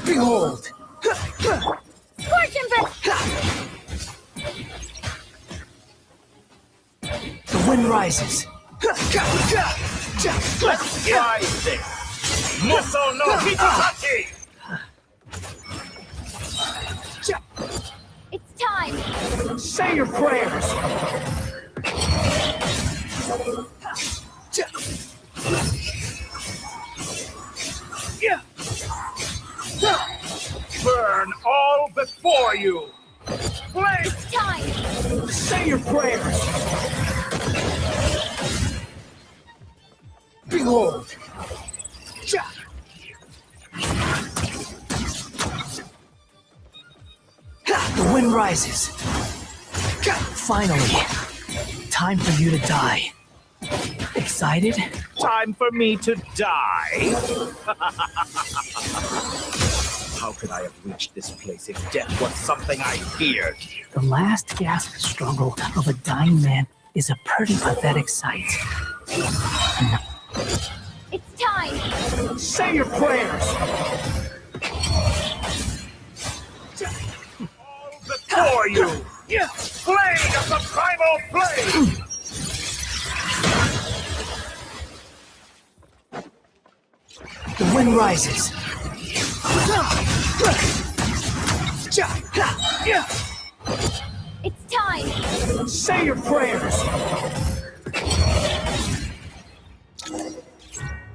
Behold! Scorching breath! The wind rises. Let's try this! Muso no Hitotaki! It's time! Say your prayers! Burn all you! Flame! Time! Say your prayers! Behold! The wind rises. Finally, time for you to die. Excited? Time for me to die? How could I have reached this place if death was something I feared? The last gasp struggle of a dying man is a pretty pathetic sight. It's time! Say your prayers! Before you! Blade of the primal flame! The wind rises. It's time! Say your prayers!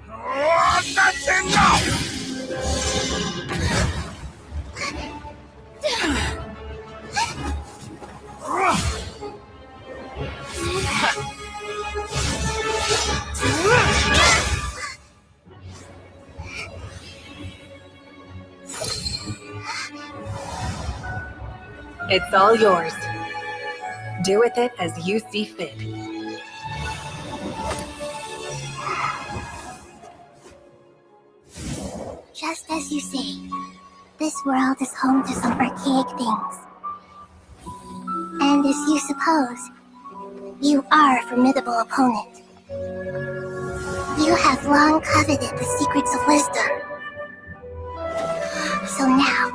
Oh, that's enough! It's all yours. Do with it as you see fit. Just as you say, this world is home to some archaic things. And as you suppose, you are a formidable opponent. You have long coveted the secrets of wisdom. So now,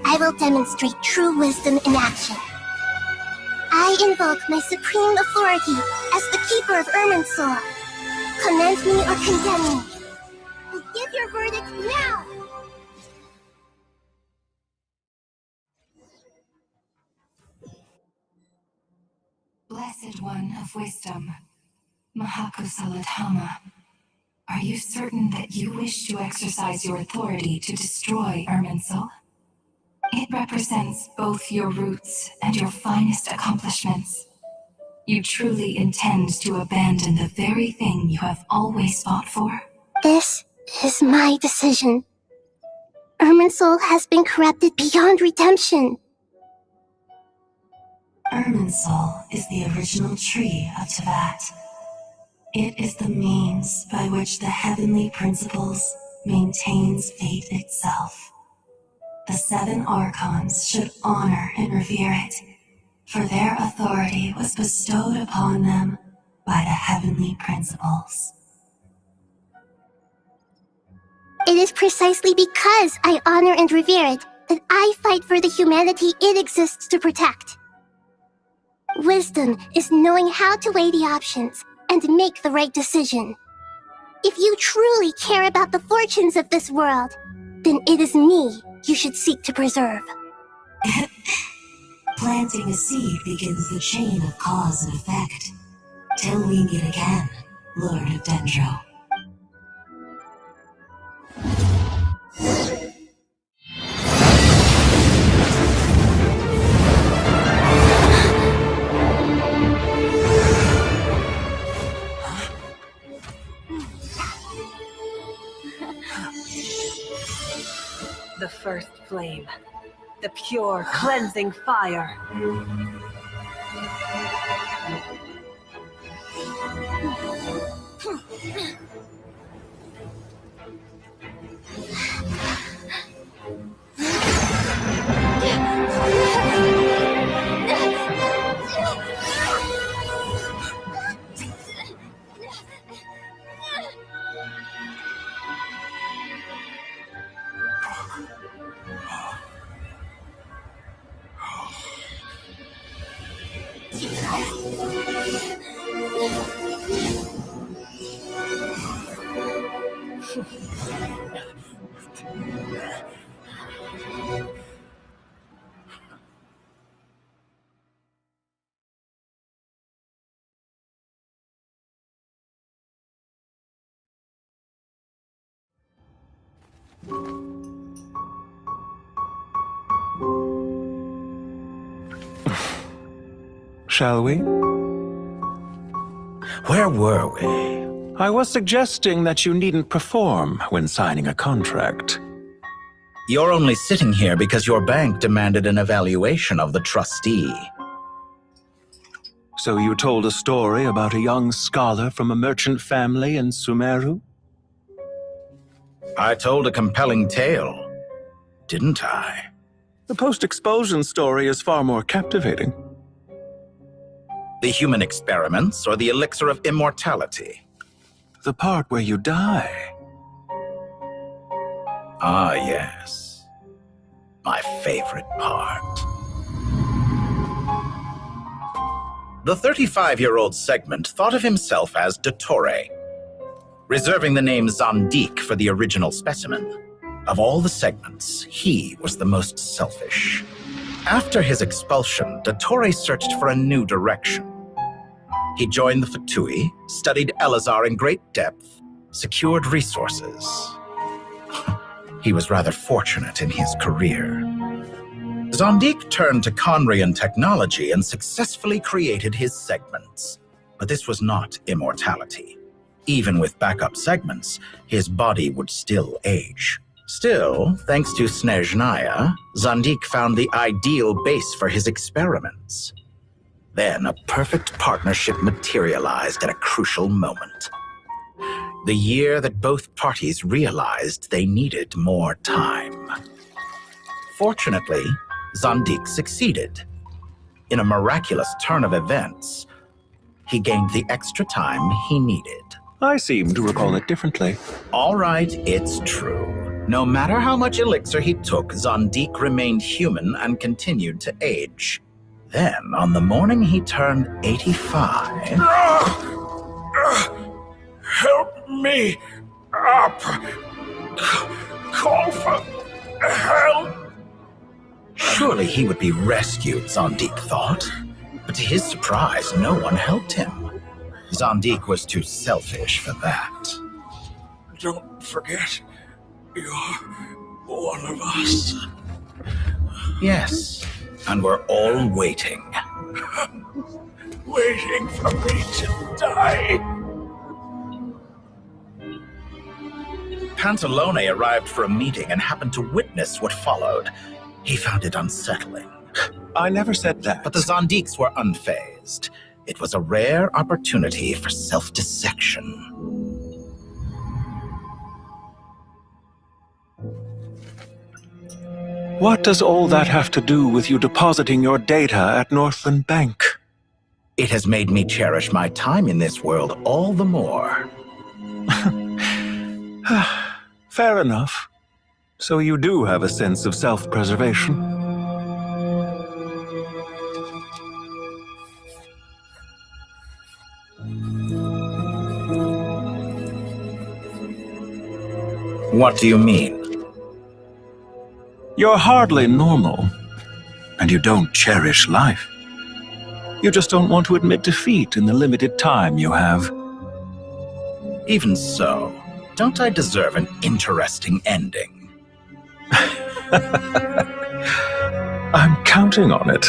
I will demonstrate true wisdom in action. I invoke my supreme authority as the keeper of Irminsul. Commend me or condemn me. Give your verdict now! Blessed One of Wisdom, Mahakusaladhama, are you certain that you wish to exercise your authority to destroy Irminsul? It represents both your roots and your finest accomplishments. You truly intend to abandon the very thing you have always fought for? This is my decision. Irminsul has been corrupted beyond redemption. Irminsul is the original tree of Tevat. It is the means by which the heavenly principles maintains fate itself. The seven archons should honor and revere it, for their authority was bestowed upon them by the heavenly principles. It is precisely because I honor and revere it that I fight for the humanity it exists to protect. Wisdom is knowing how to weigh the options and make the right decision. If you truly care about the fortunes of this world, then it is me you should seek to preserve. Planting a seed begins the chain of cause and effect. Till we meet again, Lord of Dendro. The first flame. The pure, cleansing fire. shall we? Where were we? I was suggesting that you needn't perform when signing a contract. You're only sitting here because your bank demanded an evaluation of the trustee. So you told a story about a young scholar from a merchant family in Sumeru? I told a compelling tale, didn't I? The post-expulsion story is far more captivating. The human experiments or the elixir of immortality? The part where you die. Ah, yes. My favorite part. The 35-year-old Segment thought of himself as Dottore, reserving the name Zandik for the original specimen. Of all the Segments, he was the most selfish. After his expulsion, Dottore searched for a new direction. He joined the Fatui, studied Elazar in great depth, secured resources. He was rather fortunate in his career. Zandik turned to Conrian technology and successfully created his segments. But this was not immortality. Even with backup segments, his body would still age. Still, thanks to Snezhnaya, Zandik found the ideal base for his experiments. Then a perfect partnership materialized at a crucial moment. The year that both parties realized they needed more time. Fortunately, Zandik succeeded. In a miraculous turn of events, he gained the extra time he needed. I seem to recall it differently. All right, it's true. No matter how much elixir he took, Zandik remained human and continued to age. Then, on the morning he turned 85... Help me up! Call for help! Surely he would be rescued, Zandik thought. But to his surprise, no one helped him. Zandik was too selfish for that. Don't forget, you're one of us. Yes, and we're all waiting. Waiting for me to die. Pantalone arrived for a meeting and happened to witness what followed. He found it unsettling. I never said that. But the Zandiks were unfazed. It was a rare opportunity for self-dissection. What does all that have to do with you depositing your data at Northland Bank? It has made me cherish my time in this world all the more. Fair enough. So you do have a sense of self-preservation. What do you mean? You're hardly normal, and you don't cherish life. You just don't want to admit defeat in the limited time you have. Even so, don't I deserve an interesting ending? I'm counting on it.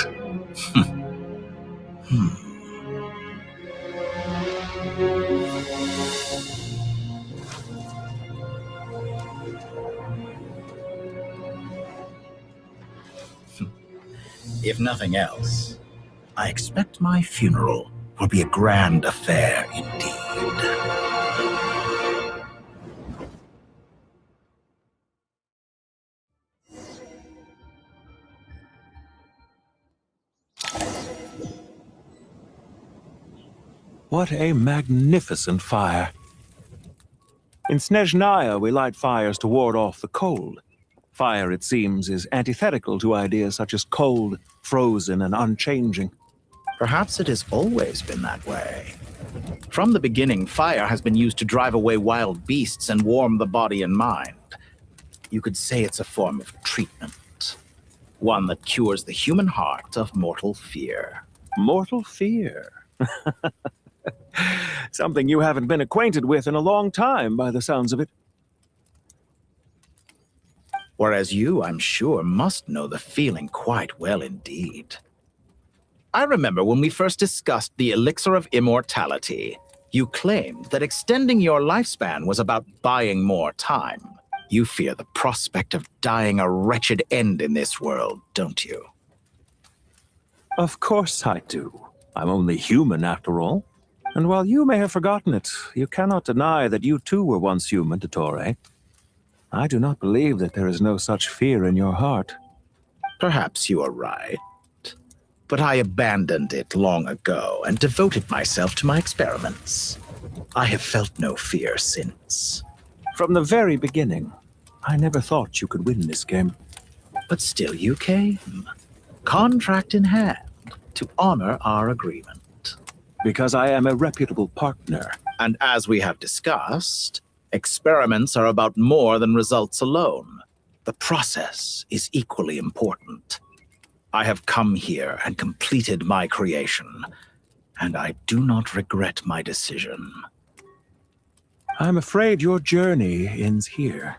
If nothing else, I expect my funeral will be a grand affair indeed. What a magnificent fire. In Snezhnaya, we light fires to ward off the cold. Fire, it seems, is antithetical to ideas such as cold, frozen, and unchanging. Perhaps it has always been that way. From the beginning, fire has been used to drive away wild beasts and warm the body and mind. You could say it's a form of treatment. One that cures the human heart of mortal fear. Mortal fear? Something you haven't been acquainted with in a long time, by the sounds of it. Whereas you, I'm sure, must know the feeling quite well indeed. I remember when we first discussed the elixir of immortality. You claimed that extending your lifespan was about buying more time. You fear the prospect of dying a wretched end in this world, don't you? Of course I do. I'm only human after all. And while you may have forgotten it, you cannot deny that you too were once human, Dottore. I do not believe that there is no such fear in your heart. Perhaps you are right. But I abandoned it long ago and devoted myself to my experiments. I have felt no fear since. From the very beginning, I never thought you could win this game. But still you came, contract in hand, to honor our agreement. Because I am a reputable partner. And as we have discussed, experiments are about more than results alone. The process is equally important. I have come here and completed my creation, and I do not regret my decision. I'm afraid your journey ends here.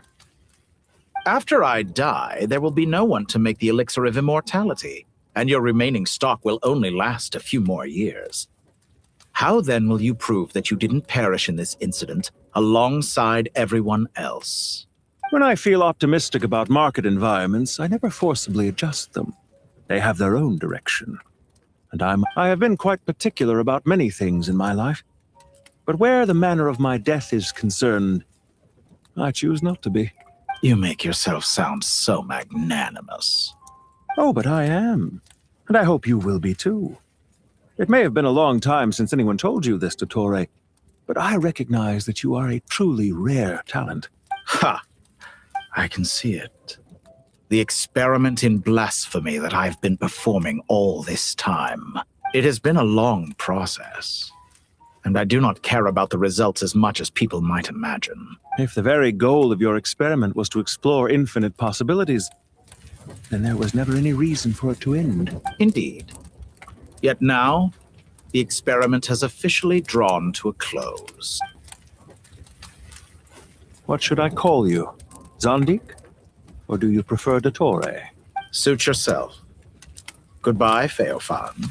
After I die, there will be no one to make the elixir of immortality, and your remaining stock will only last a few more years. How then will you prove that you didn't perish in this incident alongside everyone else? When I feel optimistic about market environments, I never forcibly adjust them. They have their own direction. And I have been quite particular about many things in my life. But where the manner of my death is concerned, I choose not to be. You make yourself sound so magnanimous. Oh, but I am. And I hope you will be too. It may have been a long time since anyone told you this, Dottore, but I recognize that you are a truly rare talent. Ha! I can see it. The experiment in blasphemy that I've been performing all this time. It has been a long process, and I do not care about the results as much as people might imagine. If the very goal of your experiment was to explore infinite possibilities, then there was never any reason for it to end. Indeed. Yet now, the experiment has officially drawn to a close. What should I call you? Zandik? Or do you prefer Dottore? Suit yourself. Goodbye, Feofan.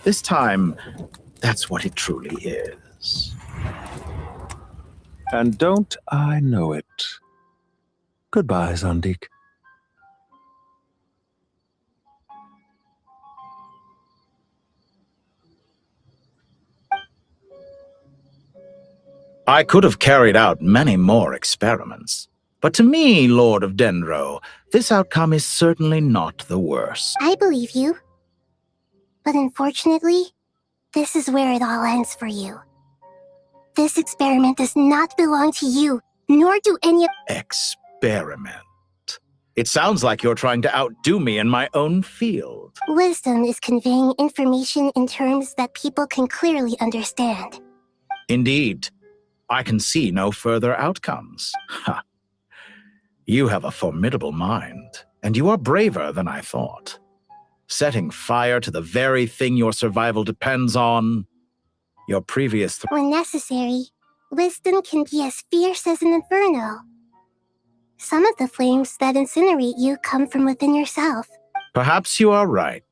This time, that's what it truly is. And don't I know it? Goodbye, Zandik. I could have carried out many more experiments. But to me, Lord of Dendro, this outcome is certainly not the worst. I believe you. But unfortunately, this is where it all ends for you. This experiment does not belong to you, nor do any of— Experiment. It sounds like you're trying to outdo me in my own field. Wisdom is conveying information in terms that people can clearly understand. Indeed. I can see no further outcomes. Ha. You have a formidable mind, and you are braver than I thought. Setting fire to the very thing your survival depends on. Your previous— When necessary, wisdom can be as fierce as an inferno. Some of the flames that incinerate you come from within yourself. Perhaps you are right.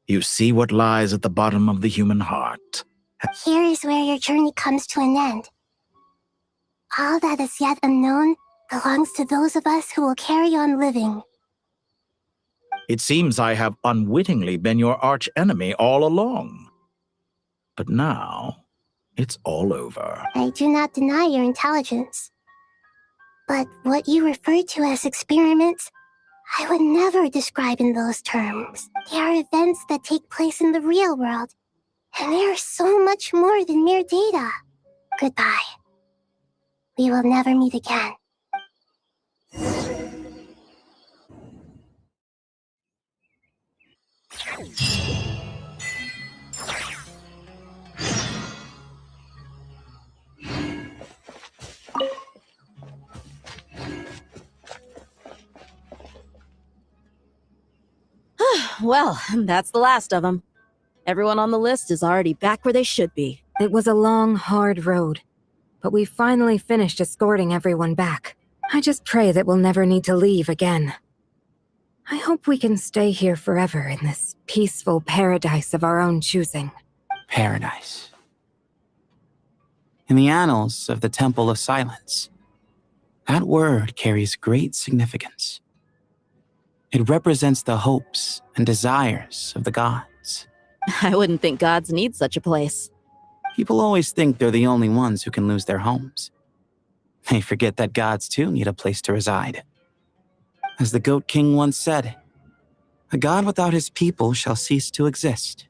You see what lies at the bottom of the human heart. Here is where your journey comes to an end. All that is yet unknown belongs to those of us who will carry on living. It seems I have unwittingly been your arch-enemy all along. But now, it's all over. I do not deny your intelligence. But what you refer to as experiments, I would never describe in those terms. They are events that take place in the real world, and they are so much more than mere data. Goodbye. We will never meet again. Well, that's the last of them. Everyone on the list is already back where they should be. It was a long, hard road, but we finally finished escorting everyone back. I just pray that we'll never need to leave again. I hope we can stay here forever in this peaceful paradise of our own choosing. Paradise. In the annals of the Temple of Silence, that word carries great significance. It represents the hopes and desires of the gods. I wouldn't think gods need such a place. People always think they're the only ones who can lose their homes. They forget that gods too need a place to reside. As the Goat King once said, a god without his people shall cease to exist.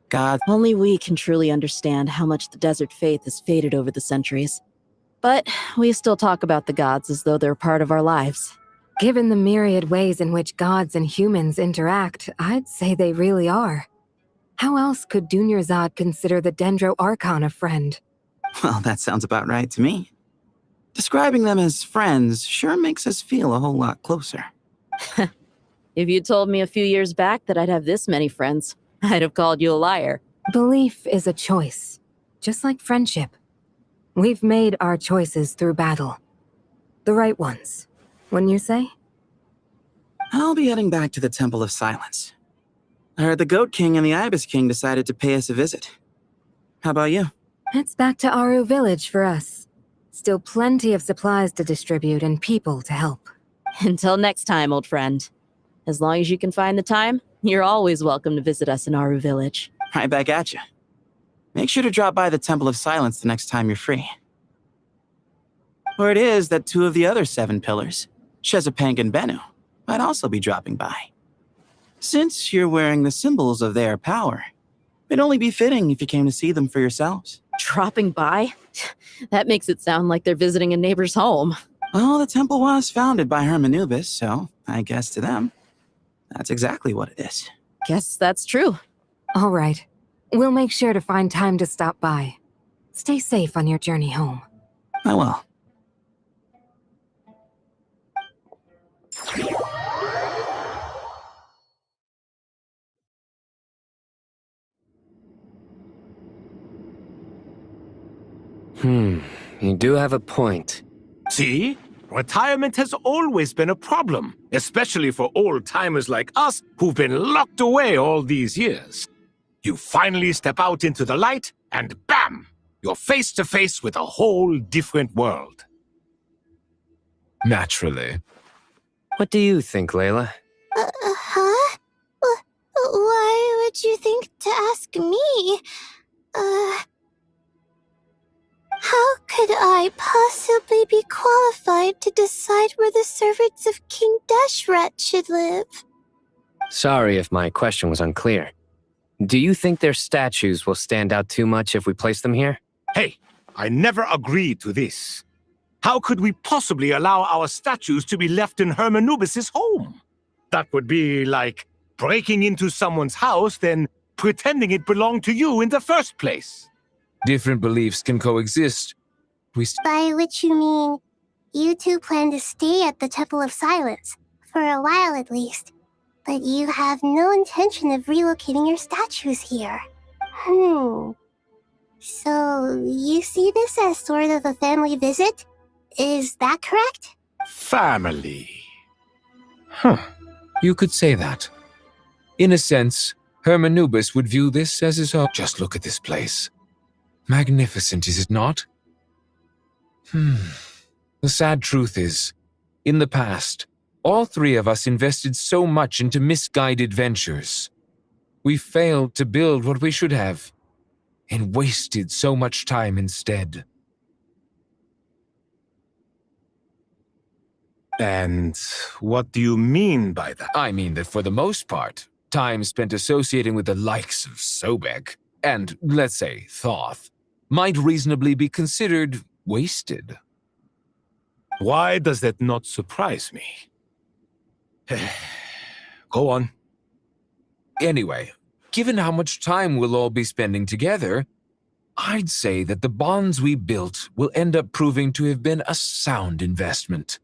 God. Only we can truly understand how much the desert faith has faded over the centuries. But we still talk about the gods as though they're part of our lives. Given the myriad ways in which gods and humans interact, I'd say they really are. How else could Dunyarzad consider the Dendro Archon a friend? Well, that sounds about right to me. Describing them as friends sure makes us feel a whole lot closer. If you told me a few years back that I'd have this many friends, I'd have called you a liar. Belief is a choice, just like friendship. We've made our choices through battle. The right ones, wouldn't you say? I'll be heading back to the Temple of Silence. I heard the Goat King and the Ibis King decided to pay us a visit. How about you? It's back to Aru Village for us. Still plenty of supplies to distribute and people to help. Until next time, old friend. As long as you can find the time, you're always welcome to visit us in Aru Village. Right back at you. Make sure to drop by the Temple of Silence the next time you're free. Or it is that two of the other 7 pillars, Shezapang and Bennu, might also be dropping by. Since you're wearing the symbols of their power, it'd only be fitting if you came to see them for yourselves. Dropping by? That makes it sound like they're visiting a neighbor's home. Well, the temple was founded by Hermanubis, so I guess to them, that's exactly what it is. Guess that's true. All right. We'll make sure to find time to stop by. Stay safe on your journey home. I will. You do have a point. See? Retirement has always been a problem, especially for old-timers like us who've been locked away all these years. You finally step out into the light, and bam! You're face to face with a whole different world. Naturally. What do you think, Layla? Huh? Why would you think to ask me? How could I possibly be qualified to decide where the servants of King Deshret should live? Sorry if my question was unclear. Do you think their statues will stand out too much if we place them here? Hey, I never agreed to this. How could we possibly allow our statues to be left in Hermanubis' home? That would be like breaking into someone's house, then pretending it belonged to you in the first place. Different beliefs can coexist. By which you mean, you two plan to stay at the Temple of Silence, for a while at least, but you have no intention of relocating your statues here. So, you see this as sort of a family visit? Is that correct? Family. You could say that. In a sense, Hermanubis would view this as his own. Just look at this place. Magnificent, is it not? The sad truth is, in the past, all 3 of us invested so much into misguided ventures. We failed to build what we should have, and wasted so much time instead. And what do you mean by that? I mean that for the most part, time spent associating with the likes of Sobek, and, let's say, Thoth, might reasonably be considered wasted. Why does that not surprise me? Go on. Anyway, given how much time we'll all be spending together, I'd say that the bonds we built will end up proving to have been a sound investment.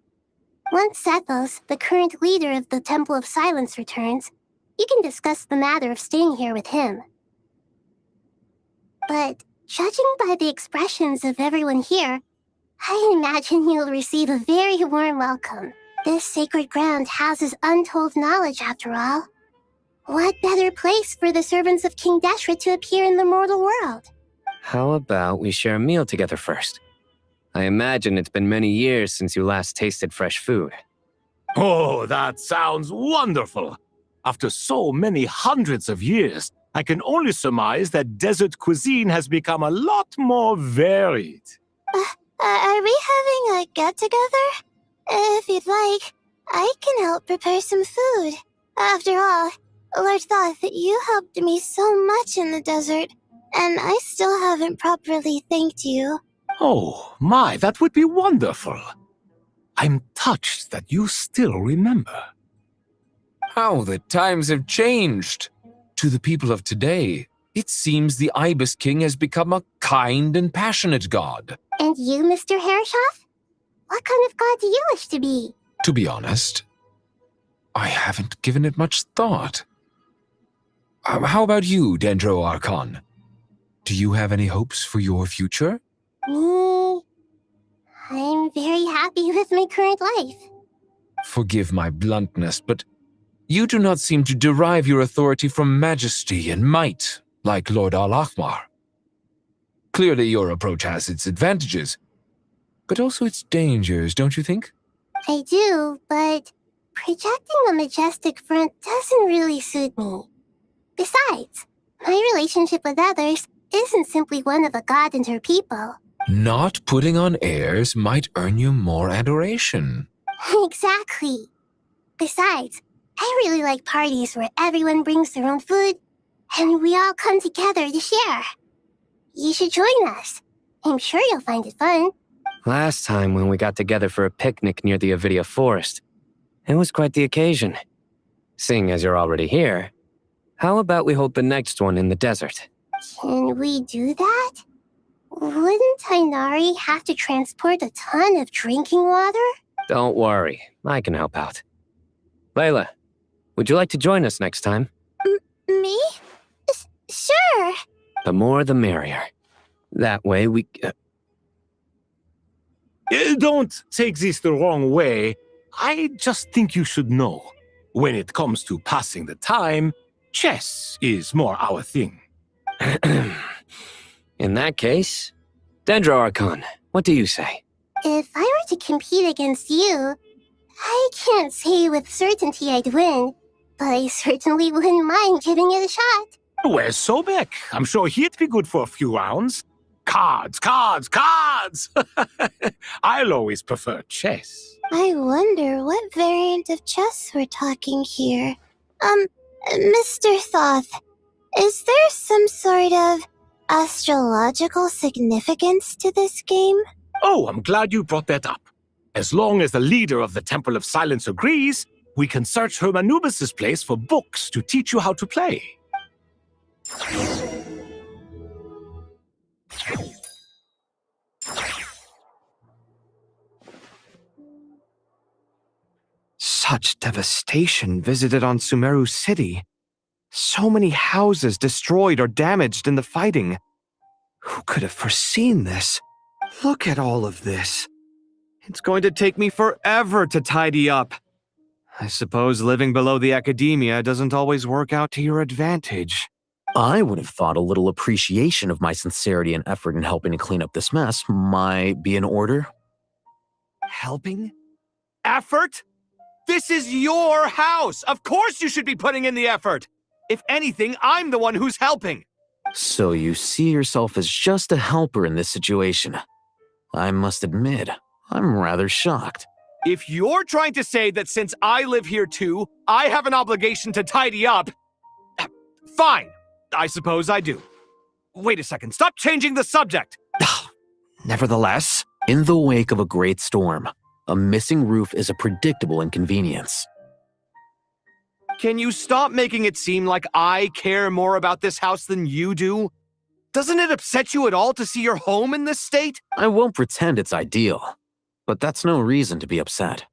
Once Sethos, the current leader of the Temple of Silence, returns, you can discuss the matter of staying here with him. But judging by the expressions of everyone here, I imagine you'll receive a very warm welcome. This sacred ground houses untold knowledge, after all. What better place for the servants of King Deshret to appear in the mortal world? How about we share a meal together first? I imagine it's been many years since you last tasted fresh food. Oh, that sounds wonderful. After so many hundreds of years, I can only surmise that desert cuisine has become a lot more varied. Are we having a get-together? If you'd like, I can help prepare some food. After all, Lord Thoth, you helped me so much in the desert, and I still haven't properly thanked you. Oh, my, that would be wonderful. I'm touched that you still remember. How the times have changed. To the people of today, it seems the Ibis King has become a kind and passionate god. And you, Mr. Herreshoff? What kind of god do you wish to be? To be honest, I haven't given it much thought. How about you, Dendro Archon? Do you have any hopes for your future? Me? I'm very happy with my current life. Forgive my bluntness, but you do not seem to derive your authority from majesty and might, like Lord Al-Ahmar. Clearly your approach has its advantages, but also its dangers, don't you think? I do, but projecting a majestic front doesn't really suit me. Besides, my relationship with others isn't simply one of a god and her people. Not putting on airs might earn you more adoration. Exactly. Besides, I really like parties where everyone brings their own food, and we all come together to share. You should join us. I'm sure you'll find it fun. Last time when we got together for a picnic near the Avidia Forest, it was quite the occasion. Seeing as you're already here, how about we hold the next one in the desert? Can we do that? Wouldn't Tainari have to transport a ton of drinking water? Don't worry, I can help out. Layla, would you like to join us next time? Me? Sure. The more the merrier. That way we... Don't take this the wrong way. I just think you should know. When it comes to passing the time, chess is more our thing. In that case, Dendro Archon, what do you say? If I were to compete against you, I can't say with certainty I'd win, but I certainly wouldn't mind giving it a shot. Where's Sobek? I'm sure he'd be good for a few rounds. Cards, cards, cards! I'll always prefer chess. I wonder what variant of chess we're talking here. Mr. Thoth, is there some sort of astrological significance to this game? Oh, I'm glad you brought that up. As long as the leader of the Temple of Silence agrees, we can search Hermanubis' place for books to teach you how to play. Such devastation visited on Sumeru City. So many houses destroyed or damaged in the fighting. Who could have foreseen this? Look at all of this. It's going to take me forever to tidy up. I suppose living below the academia doesn't always work out to your advantage. I would have thought a little appreciation of my sincerity and effort in helping to clean up this mess might be in order. Helping? Effort? This is your house! Of course you should be putting in the effort! If anything, I'm the one who's helping! So you see yourself as just a helper in this situation. I must admit, I'm rather shocked. If you're trying to say that since I live here too, I have an obligation to tidy up, fine. I suppose I do. Wait a second, stop changing the subject! Nevertheless, in the wake of a great storm, a missing roof is a predictable inconvenience. Can you stop making it seem like I care more about this house than you do? Doesn't it upset you at all to see your home in this state? I won't pretend it's ideal, but that's no reason to be upset.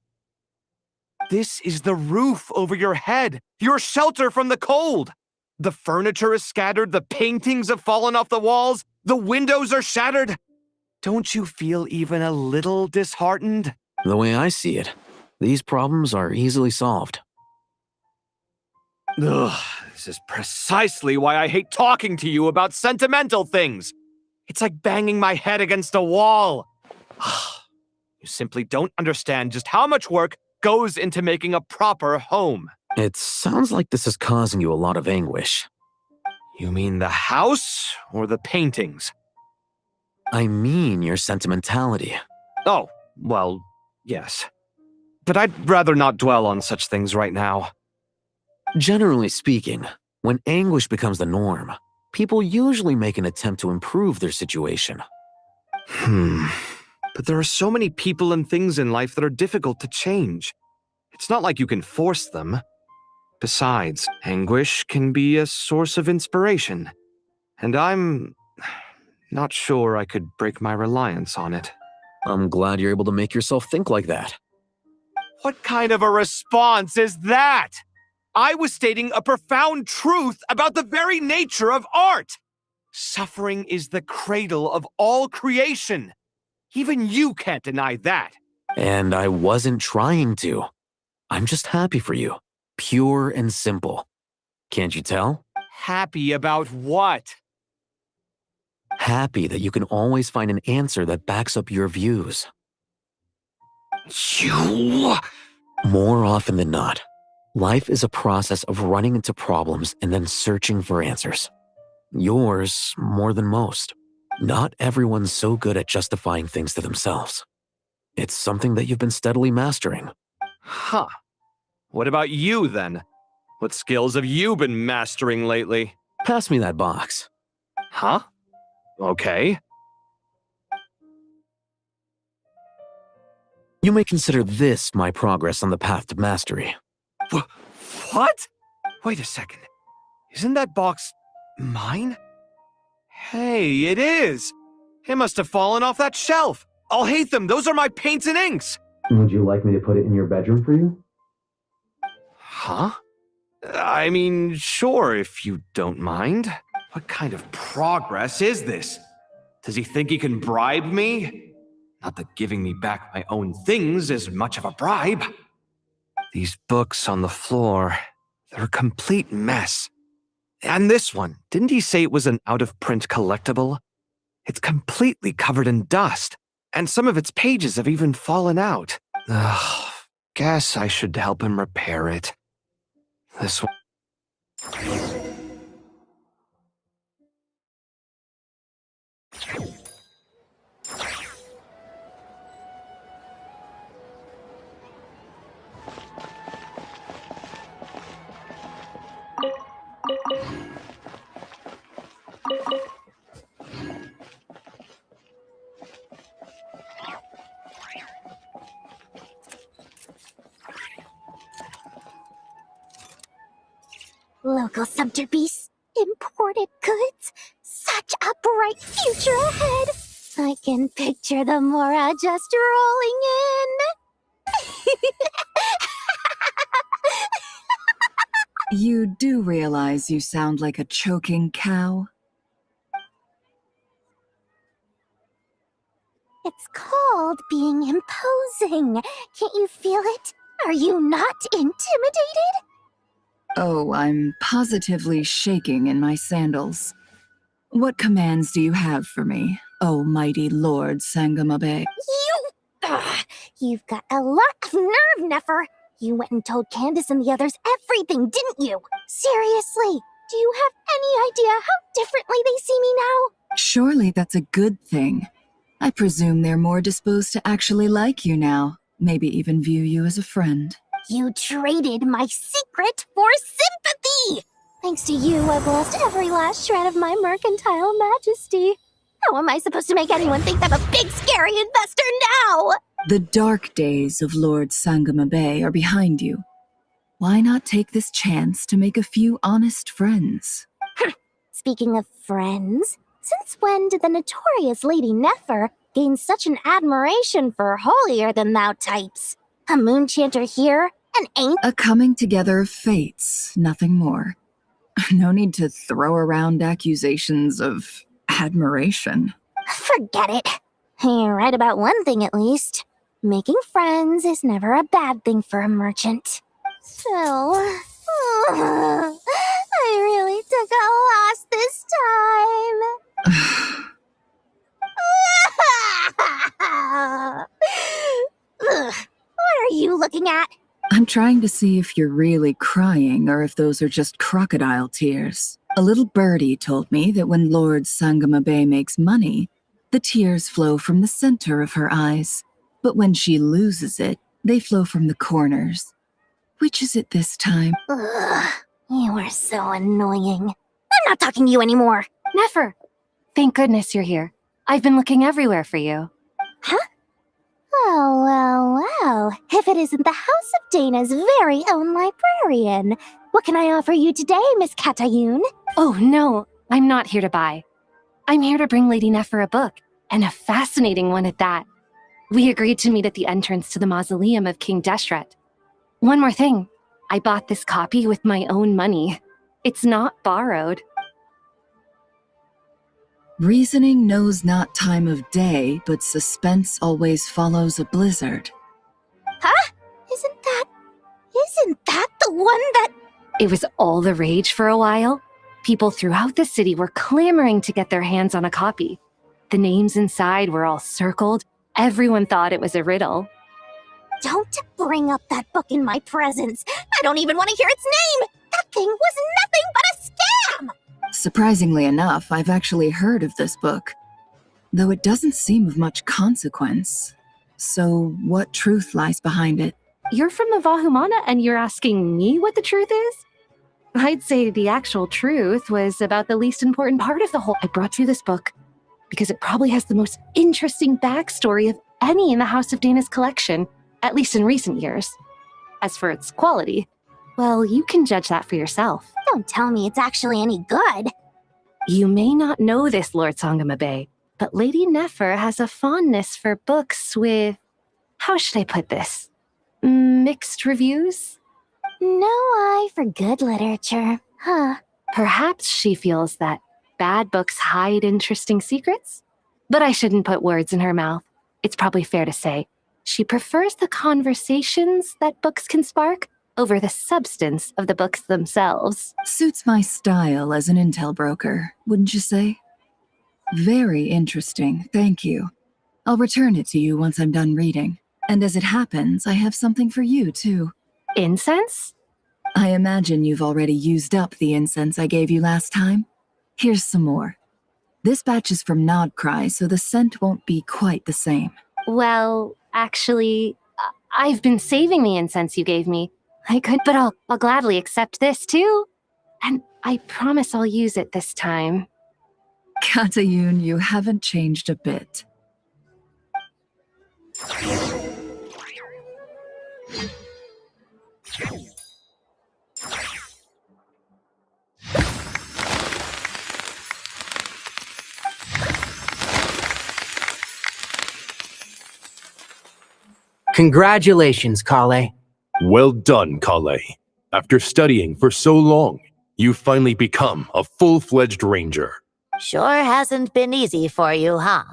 This is the roof over your head, your shelter from the cold. The furniture is scattered, the paintings have fallen off the walls, the windows are shattered. Don't you feel even a little disheartened? The way I see it, These problems are easily solved. Ugh, this is precisely why I hate talking to you about sentimental things. It's like banging my head against a wall. You simply don't understand just how much work goes into making a proper home. It sounds like this is causing you a lot of anguish. You mean the house or the paintings? I mean your sentimentality. Oh, well, yes. But I'd rather not dwell on such things right now. Generally speaking, when anguish becomes the norm, people usually make an attempt to improve their situation. But there are so many people and things in life that are difficult to change. It's not like you can force them. Besides, anguish can be a source of inspiration. And I'm not sure I could break my reliance on it. I'm glad you're able to make yourself think like that. What kind of a response is that? I was stating a profound truth about the very nature of art. Suffering is the cradle of all creation. Even you can't deny that. And I wasn't trying to. I'm just happy for you. Pure and simple. Can't you tell? Happy about what? Happy that you can always find an answer that backs up your views. You... More often than not, life is a process of running into problems and then searching for answers. Yours more than most. Not everyone's so good at justifying things to themselves. It's something that you've been steadily mastering. Huh. What about you, then? What skills have you been mastering lately? Pass me that box. Huh? Okay. You may consider this my progress on the path to mastery. What? Wait a second. Isn't that box mine? Hey, it is! It must have fallen off that shelf. I'll hate them. Those are my paints and inks. Would you like me to put it in your bedroom for you? Huh? I mean, sure, if you don't mind. What kind of progress is this? Does he think he can bribe me? Not that giving me back my own things is much of a bribe. These books on the floor, they're a complete mess. And this one, didn't he say it was an out-of-print collectible? It's completely covered in dust, and some of its pages have even fallen out. Ugh, guess I should help him repair it. This one... Local subterbeast, imported goods, such a bright future ahead. I can picture the Mora just rolling in. You do realize you sound like a choking cow? It's called being imposing. Can't you feel it? Are you not intimidated? Oh, I'm positively shaking in my sandals. What commands do you have for me, oh mighty Lord Sangamabe? You've got a lot of nerve, Nefer. You went and told Candace and the others everything, didn't you? Seriously, do you have any idea how differently they see me now? Surely that's a good thing. I presume they're more disposed to actually like you now, maybe even view you as a friend. You traded my secret for sympathy! Thanks to you, I've lost every last shred of my mercantile majesty. How am I supposed to make anyone think I'm a big, scary investor now? The dark days of Lord Sangamabe are behind you. Why not take this chance to make a few honest friends? Speaking of friends, since when did the notorious Lady Nefer gain such an admiration for holier-than-thou types? A moon chanter here, an ain't— A coming together of fates, nothing more. No need to throw around accusations of admiration. Forget it. You're right about one thing at least. Making friends is never a bad thing for a merchant. So, I really took a loss this time. What are you looking at? I'm trying to see if you're really crying or if those are just crocodile tears. A little birdie told me that when Lord Sangamabe makes money, the tears flow from the center of her eyes. But when she loses it, they flow from the corners. Which is it this time? Ugh, you are so annoying. I'm not talking to you anymore. Nefer, thank goodness you're here. I've been looking everywhere for you. Huh? Well. If it isn't the House of Dana's very own librarian. What can I offer you today, Miss Katayun? Oh, no, I'm not here to buy. I'm here to bring Lady Nefer a book, and a fascinating one at that. We agreed to meet at the entrance to the mausoleum of King Deshret. One more thing, I bought this copy with my own money. It's not borrowed. Reasoning knows not time of day, but suspense always follows a blizzard. Huh? Isn't that the one that... It was all the rage for a while. People throughout the city were clamoring to get their hands on a copy. The names inside were all circled. Everyone thought it was a riddle. Don't bring up that book in my presence. I don't even want to hear its name. That thing was nothing but a scam. Surprisingly enough, I've actually heard of this book, though it doesn't seem of much consequence. So what truth lies behind it? You're from the Vahumana and you're asking me what the truth is? I'd say the actual truth was about the least important part of the whole. I brought you this book because it probably has the most interesting backstory of any in the House of Dana's collection, at least in recent years. As for its quality, well, you can judge that for yourself. Don't tell me it's actually any good. You may not know this, Lord Sangamabe, but Lady Nefer has a fondness for books with, how should I put this, mixed reviews? No eye for good literature, huh? Perhaps she feels that bad books hide interesting secrets? But I shouldn't put words in her mouth. It's probably fair to say she prefers the conversations that books can spark over the substance of the books themselves. Suits my style as an intel broker, wouldn't you say? Very interesting, thank you. I'll return it to you once I'm done reading. And as it happens, I have something for you, too. Incense? I imagine you've already used up the incense I gave you last time. Here's some more. This batch is from Nodcry, so the scent won't be quite the same. Well, actually, I've been saving the incense you gave me. I could, but I'll gladly accept this, too. And I promise I'll use it this time. Katayun, you haven't changed a bit. Congratulations, Kale. Well done, Kale. After studying for so long, you've finally become a full-fledged ranger. Sure hasn't been easy for you, huh?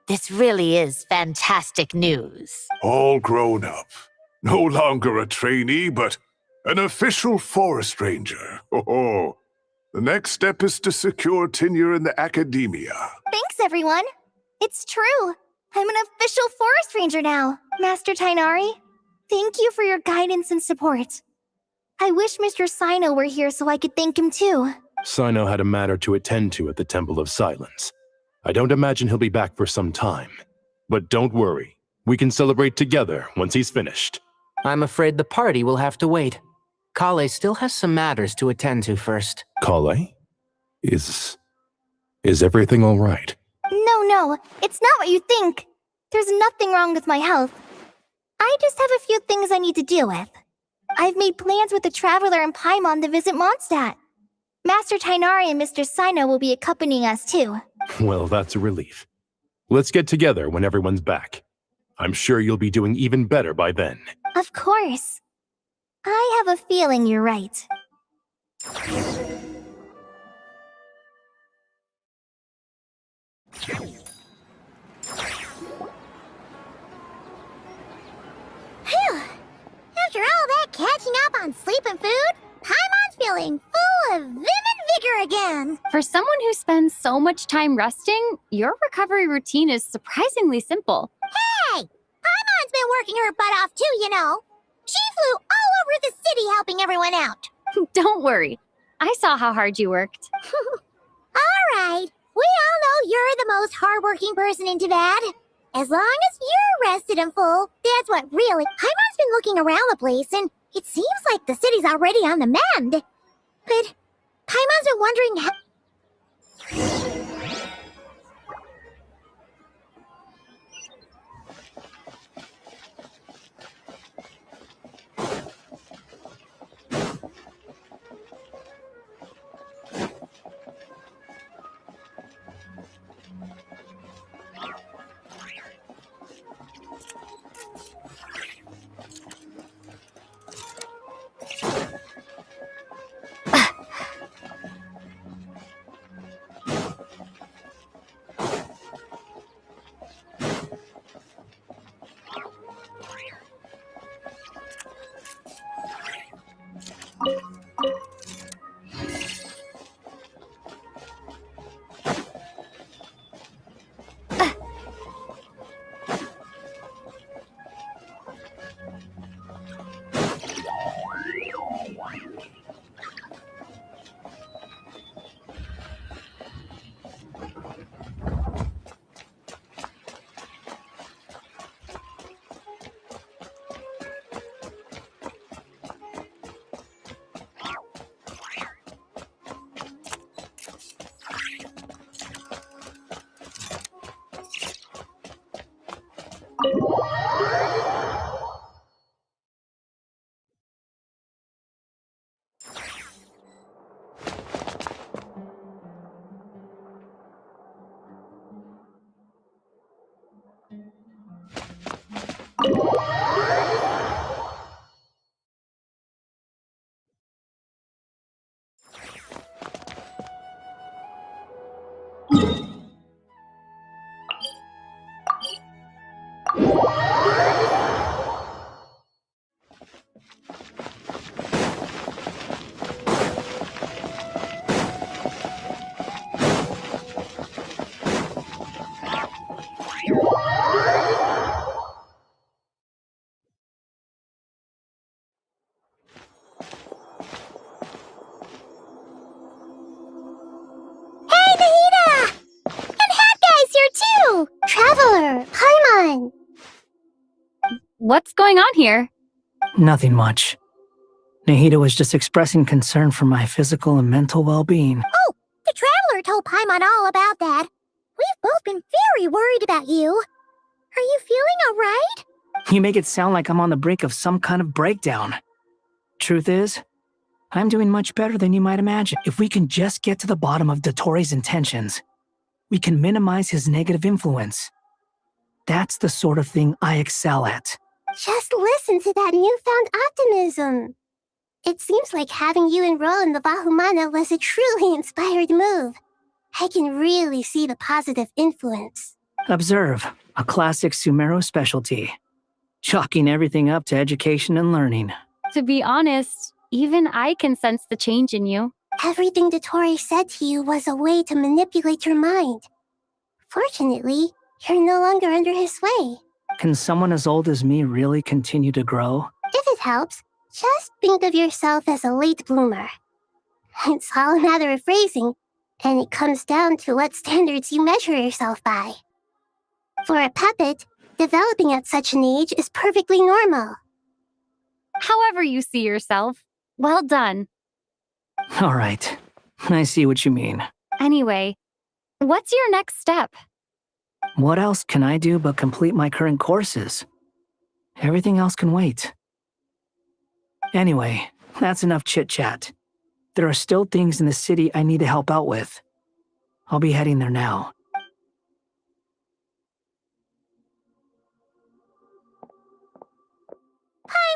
This really is fantastic news. All grown up. No longer a trainee, but an official forest ranger. Oh, the next step is to secure tenure in the academia. Thanks, everyone. It's true. I'm an official forest ranger now. Master Tainari, thank you for your guidance and support. I wish Mr. Sino were here so I could thank him too. Sino had a matter to attend to at the Temple of Silence. I don't imagine he'll be back for some time. But don't worry, we can celebrate together once he's finished. I'm afraid the party will have to wait. Kale still has some matters to attend to first. Kale? Is everything all right? No, it's not what you think. There's nothing wrong with my health. I just have a few things I need to deal with. I've made plans with the Traveler and Paimon to visit Mondstadt. Master Tainari and Mr. Sino will be accompanying us too. Well, that's a relief. Let's get together when everyone's back. I'm sure you'll be doing even better by then. Of course. I have a feeling you're right. Paimon's sleeping food. Paimon's feeling full of vim and vigor again. For someone who spends so much time resting, your recovery routine is surprisingly simple. Hey! Paimon's been working her butt off too, you know. She flew all over the city helping everyone out. Don't worry. I saw how hard you worked. All right. We all know you're the most hardworking person in Tavad. As long as you're rested and full, that's what really... Paimon's been looking around the place, and it seems like the city's already on the mend. But Paimon's been wondering how... Traveler, Paimon! What's going on here? Nothing much. Nahida was just expressing concern for my physical and mental well-being. Oh, the Traveler told Paimon all about that. We've both been very worried about you. Are you feeling alright? You make it sound like I'm on the brink of some kind of breakdown. Truth is, I'm doing much better than you might imagine. If we can just get to the bottom of Dottoro's intentions, we can minimize his negative influence. That's the sort of thing I excel at. Just listen to that newfound optimism. It seems like having you enroll in the Bahumana was a truly inspired move. I can really see the positive influence. Observe, a classic Sumeru specialty. Chalking everything up to education and learning. To be honest, even I can sense the change in you. Everything Dottori said to you was a way to manipulate your mind. Fortunately, you're no longer under his sway. Can someone as old as me really continue to grow? If it helps, just think of yourself as a late bloomer. It's all a matter of phrasing, and it comes down to what standards you measure yourself by. For a puppet, developing at such an age is perfectly normal. However you see yourself, well done. All right, I see what you mean. Anyway, what's your next step? What else can I do but complete my current courses? Everything else can wait. Anyway, that's enough chit-chat. There are still things in the city I need to help out with. I'll be heading there now.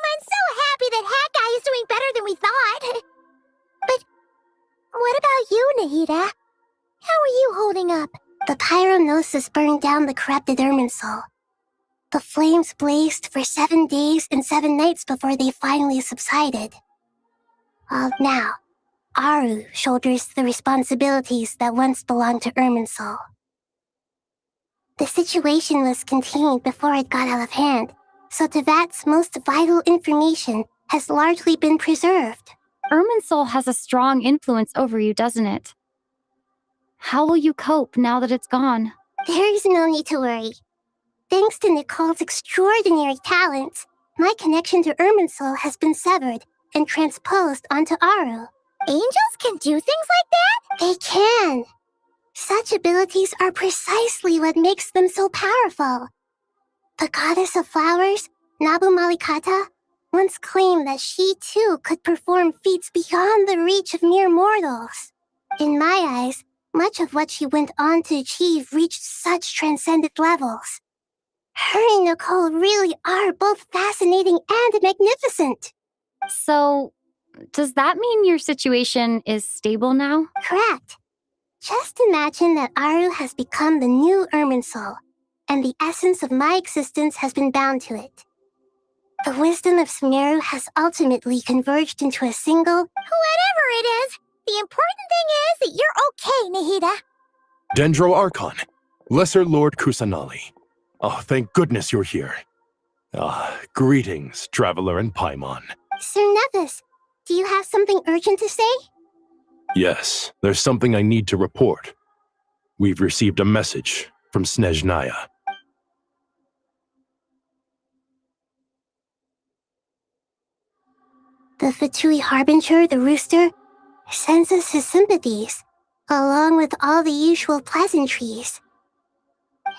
I'm so happy that Hat Guy is doing better than we thought. But what about you, Nahida? How are you holding up? The pyronosis burned down the corrupted Irminsul. The flames blazed for 7 days and 7 nights before they finally subsided. Now, Aru shoulders the responsibilities that once belonged to Irminsul. The situation was contained before it got out of hand, so Tevat's most vital information has largely been preserved. Irminsul has a strong influence over you, doesn't it? How will you cope now that it's gone? There is no need to worry. Thanks to Nicole's extraordinary talents, my connection to Irminsul has been severed and transposed onto Aru. Angels can do things like that? They can. Such abilities are precisely what makes them so powerful. The goddess of flowers, Nabu Malikata, once claimed that she too could perform feats beyond the reach of mere mortals. In my eyes, much of what she went on to achieve reached such transcendent levels. Her and Nicole really are both fascinating and magnificent. So, does that mean your situation is stable now? Correct. Just imagine that Aru has become the new Irminsul, and the essence of my existence has been bound to it. The wisdom of Sumeru has ultimately converged into a single... Whatever it is, the important thing is that you're okay, Nahida. Dendro Archon, Lesser Lord Kusanali. Oh, thank goodness you're here. Greetings, Traveler and Paimon. Sir Nevis, do you have something urgent to say? Yes, there's something I need to report. We've received a message from Snezhnaya. The Fatui Harbinger, the rooster, sends us his sympathies, along with all the usual pleasantries.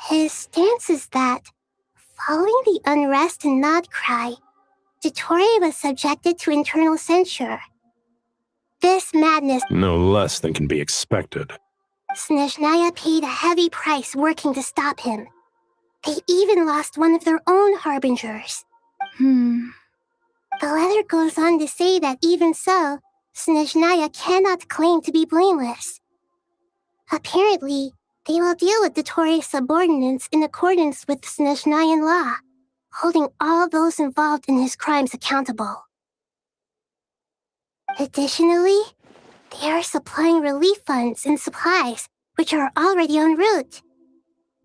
His stance is that, following the unrest and Nod Cry, Dottore was subjected to internal censure. This madness... No less than can be expected. Snezhnaya paid a heavy price working to stop him. They even lost one of their own harbingers. The letter goes on to say that even so, Snezhnaya cannot claim to be blameless. Apparently, they will deal with Dottore's subordinates in accordance with Snezhnayan law, holding all those involved in his crimes accountable. Additionally, they are supplying relief funds and supplies, which are already en route.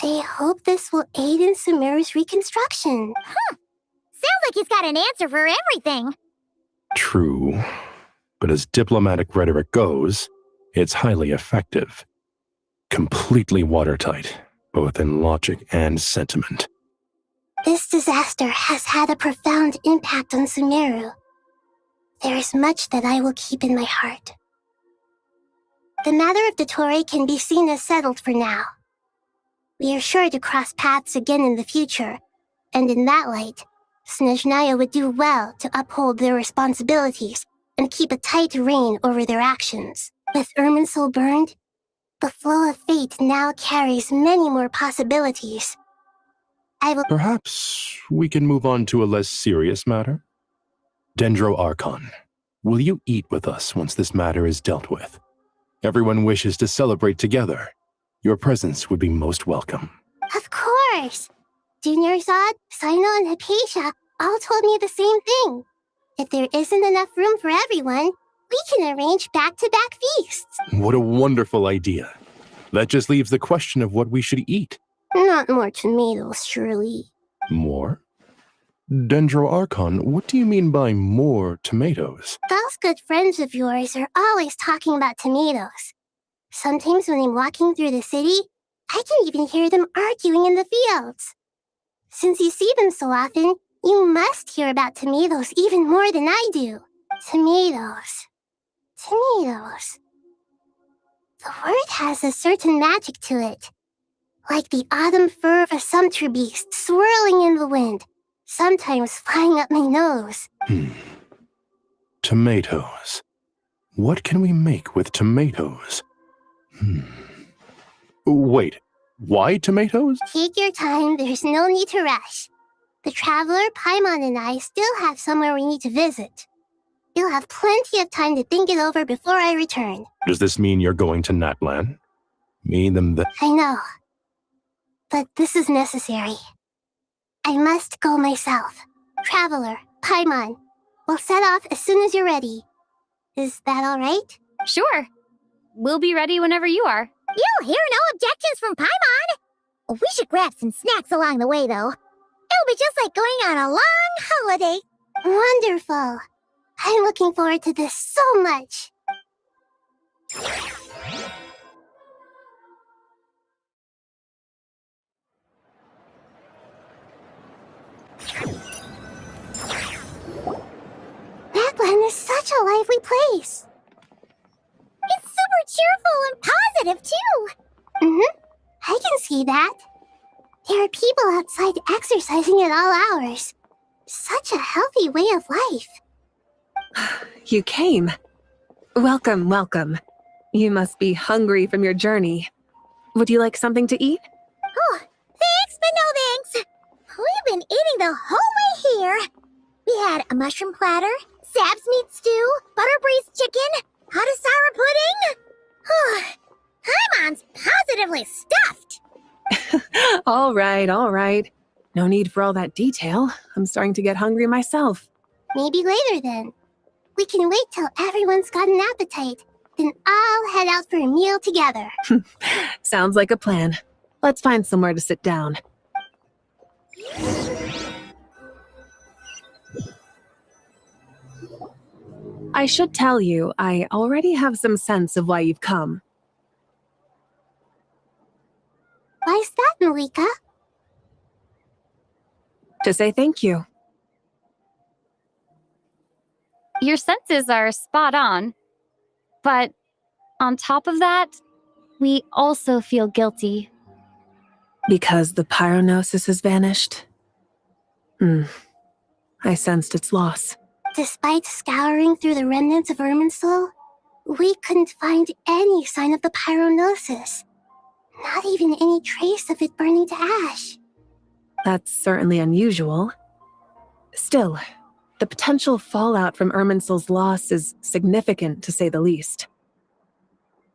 They hope this will aid in Sumeru's reconstruction. Sounds like he's got an answer for everything. True, but as diplomatic rhetoric goes, it's highly effective. Completely watertight, both in logic and sentiment. This disaster has had a profound impact on Sumeru. There is much that I will keep in my heart. The matter of Dottore can be seen as settled for now. We are sure to cross paths again in the future, and in that light, Snezhnaya would do well to uphold their responsibilities and keep a tight rein over their actions. With Irminsul burned, the flow of fate now carries many more possibilities. Perhaps we can move on to a less serious matter? Dendro Archon, will you eat with us once this matter is dealt with? Everyone wishes to celebrate together. Your presence would be most welcome. Of course! Junior Zod, Sino, and Hypatia all told me the same thing. If there isn't enough room for everyone, we can arrange back-to-back feasts. What a wonderful idea. That just leaves the question of what we should eat. Not more tomatoes, surely. More? Dendro Archon, what do you mean by more tomatoes? Those good friends of yours are always talking about tomatoes. Sometimes when I'm walking through the city, I can even hear them arguing in the fields. Since you see them so often, you must hear about tomatoes even more than I do. Tomatoes. Tomatoes. The word has a certain magic to it. Like the autumn fur of a sumpter beast swirling in the wind, sometimes flying up my nose. Tomatoes. What can we make with tomatoes? Wait, why tomatoes? Take your time, there's no need to rush. The Traveler, Paimon, and I still have somewhere we need to visit. You'll have plenty of time to think it over before I return. Does this mean you're going to Natlan? I know. But this is necessary. I must go myself. Traveler, Paimon, we'll set off as soon as you're ready. Is that alright? Sure. We'll be ready whenever you are. You'll hear no objections from Paimon! We should grab some snacks along the way, though. It'll be just like going on a long holiday. Wonderful. I'm looking forward to this so much. Badland is such a lively place. It's super cheerful and positive, too. I can see that. There are people outside exercising at all hours. Such a healthy way of life. You came. Welcome, welcome. You must be hungry from your journey. Would you like something to eat? Oh, thanks, but no thanks. We've been eating the whole way here. We had a mushroom platter, Sab's meat stew, butter braised chicken, hot sour pudding. Paimon's positively stuffed. All right, all right. No need for all that detail. I'm starting to get hungry myself. Maybe later then. We can wait till everyone's got an appetite. Then I'll head out for a meal together. Sounds like a plan. Let's find somewhere to sit down. I should tell you, I already have some sense of why you've come. Why's that, Malika? To say thank you. Your senses are spot on. But on top of that, we also feel guilty. Because the pyronosis has vanished? I sensed its loss. Despite scouring through the remnants of Irminsul, we couldn't find any sign of the pyronosis. Not even any trace of it burning to ash. That's certainly unusual. Still, the potential fallout from Irminsul's loss is significant, to say the least.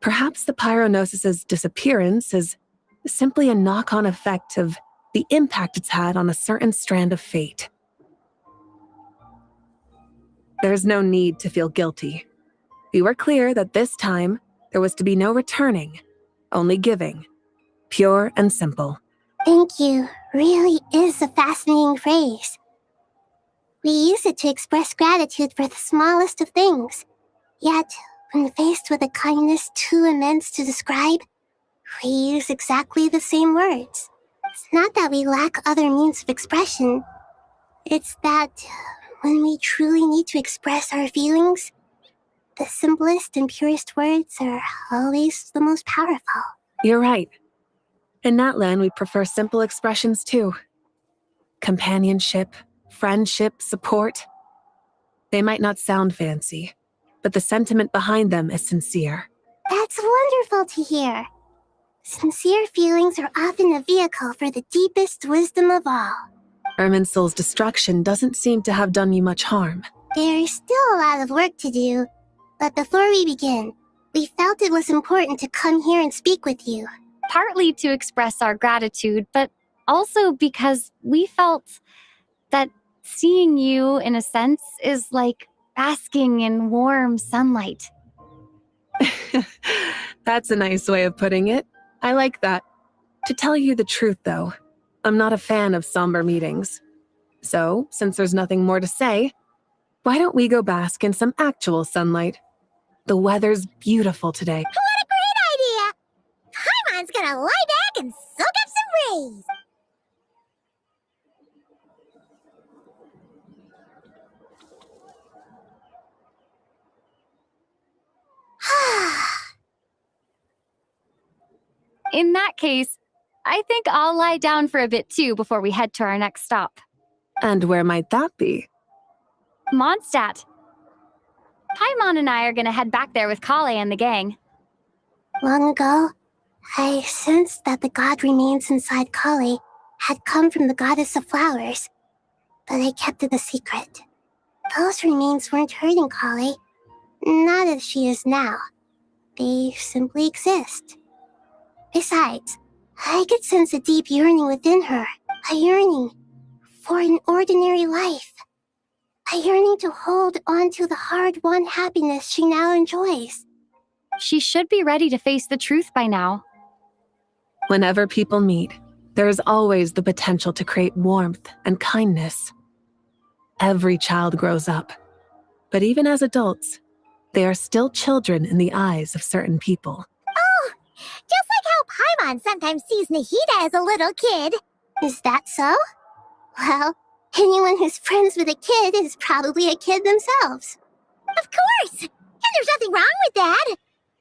Perhaps the pyronosis's disappearance is simply a knock-on effect of the impact it's had on a certain strand of fate. There's no need to feel guilty. We were clear that this time there was to be no returning, only giving. Pure and simple. Thank you really is a fascinating phrase. We use it to express gratitude for the smallest of things. Yet, when faced with a kindness too immense to describe, we use exactly the same words. It's not that we lack other means of expression. It's that when we truly need to express our feelings, the simplest and purest words are always the most powerful. You're right. In Natlan, we prefer simple expressions too. Companionship, friendship, support. They might not sound fancy, but the sentiment behind them is sincere. That's wonderful to hear. Sincere feelings are often a vehicle for the deepest wisdom of all. Irminsul's destruction doesn't seem to have done you much harm. There's still a lot of work to do, but before we begin, we felt it was important to come here and speak with you. Partly to express our gratitude, but also because we felt that seeing you, in a sense, is like basking in warm sunlight. That's a nice way of putting it. I like that. To tell you the truth, though, I'm not a fan of somber meetings. So, since there's nothing more to say, why don't we go bask in some actual sunlight? The weather's beautiful today. What a great idea! Paimon's gonna lie back and soak up some rays. In that case, I think I'll lie down for a bit too before we head to our next stop. And where might that be? Mondstadt. Paimon and I are gonna head back there with Kale and the gang. Long ago, I sensed that the god remains inside Kali had come from the goddess of flowers, but I kept it a secret. Those remains weren't hurting Kali, not as she is now. They simply exist. Besides, I could sense a deep yearning within her, a yearning for an ordinary life. a yearning to hold on to the hard-won happiness she now enjoys. She should be ready to face the truth by now. Whenever people meet, there is always the potential to create warmth and kindness. Every child grows up, but even as adults, they are still children in the eyes of certain people. Oh, just like how Paimon sometimes sees Nahida as a little kid. Is that so? Well, anyone who's friends with a kid is probably a kid themselves. Of course! And there's nothing wrong with that.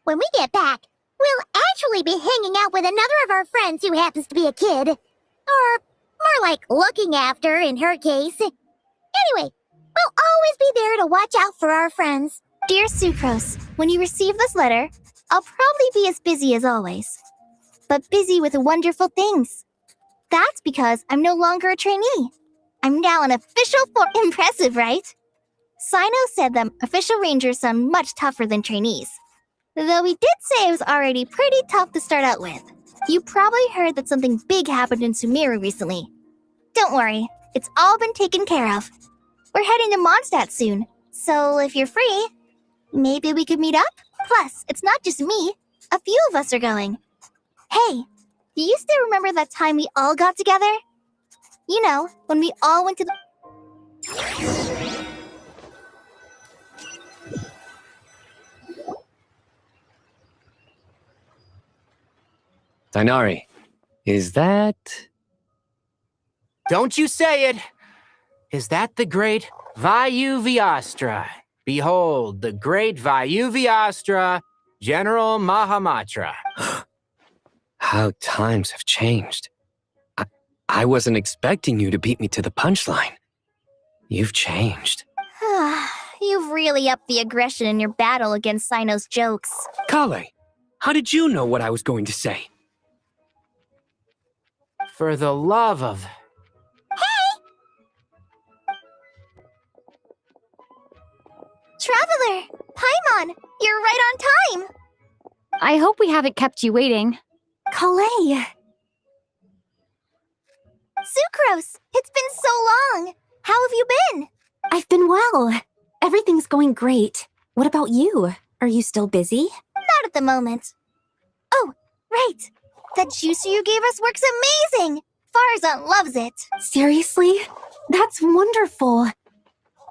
When we get back, we'll actually be hanging out with another of our friends who happens to be a kid. Or more like looking after, in her case. Anyway, we'll always be there to watch out for our friends. Dear Sucrose, when you receive this letter, I'll probably be as busy as always. But busy with wonderful things. That's because I'm no longer a trainee. I'm now an official Impressive, right? Sino said that official rangers sound much tougher than trainees. Though he did say it was already pretty tough to start out with. You probably heard that something big happened in Sumeru recently. Don't worry, it's all been taken care of. We're heading to Mondstadt soon, so if you're free, maybe we could meet up? Plus, it's not just me. A few of us are going. Hey, do you still remember that time we all got together? You know, when we all went to the... Dainari, is that... Don't you say it! Is that the great Vayuvyastra? Behold, the great Vayuvyastra, General Mahamatra. How times have changed. I wasn't expecting you to beat me to the punchline. You've changed. You've really upped the aggression in your battle against Sino's jokes. Kale, how did you know what I was going to say? For the love of... Traveler! Paimon! You're right on time! I hope we haven't kept you waiting. Kalei! Sucrose! It's been so long! How have you been? I've been well. Everything's going great. What about you? Are you still busy? Not at the moment. Oh, right! That juicer you gave us works amazing! Farzan loves it! Seriously? That's wonderful.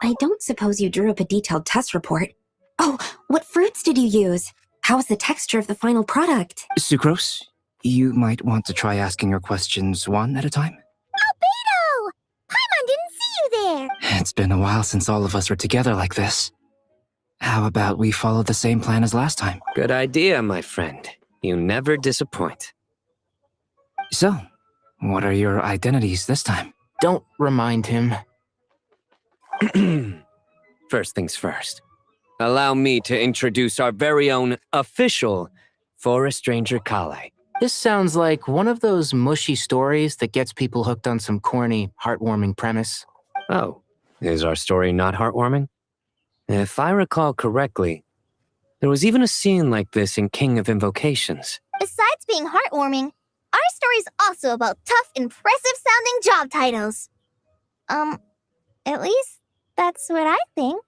I don't suppose you drew up a detailed test report. Oh, what fruits did you use? How's the texture of the final product? Sucrose, you might want to try asking your questions one at a time. Albedo! Paimon didn't see you there! It's been a while since all of us were together like this. How about we follow the same plan as last time? Good idea, my friend. You never disappoint. So, what are your identities this time? Don't remind him. First things first. Allow me to introduce our very own official Forest Ranger Kale. This sounds like one of those mushy stories that gets people hooked on some corny, heartwarming premise. Oh, is our story not heartwarming? If I recall correctly, there was even a scene like this in King of Invocations. Besides being heartwarming, our story's also about tough, impressive-sounding job titles. At least that's what I think.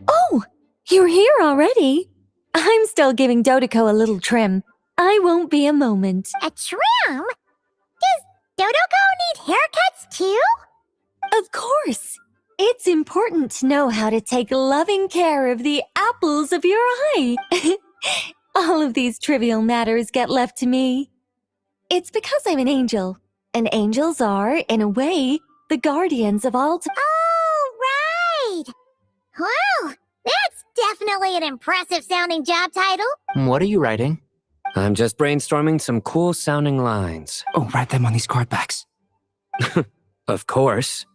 Oh, you're here already? I'm still giving Dodoko a little trim. I won't be a moment. A trim? Does Dodoko need haircuts too? Of course. It's important to know how to take loving care of the apples of your eye. All of these trivial matters get left to me. It's because I'm an angel, and angels are, in a way, the guardians of all. Oh, right! Wow, that's definitely an impressive-sounding job title. What are you writing? I'm just brainstorming some cool-sounding lines. Oh, write them on these card backs. Of course.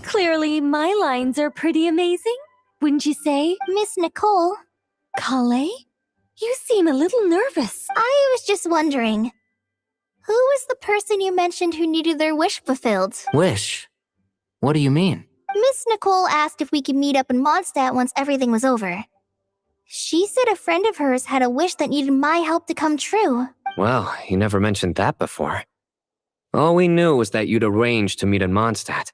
Clearly, my lines are pretty amazing, wouldn't you say? Miss Nicole? Kale? You seem a little nervous. I was just wondering, who was the person you mentioned who needed their wish fulfilled? Wish? What do you mean? Miss Nicole asked if we could meet up in Mondstadt once everything was over. She said a friend of hers had a wish that needed my help to come true. Well, you never mentioned that before. All we knew was that you'd arranged to meet in Mondstadt.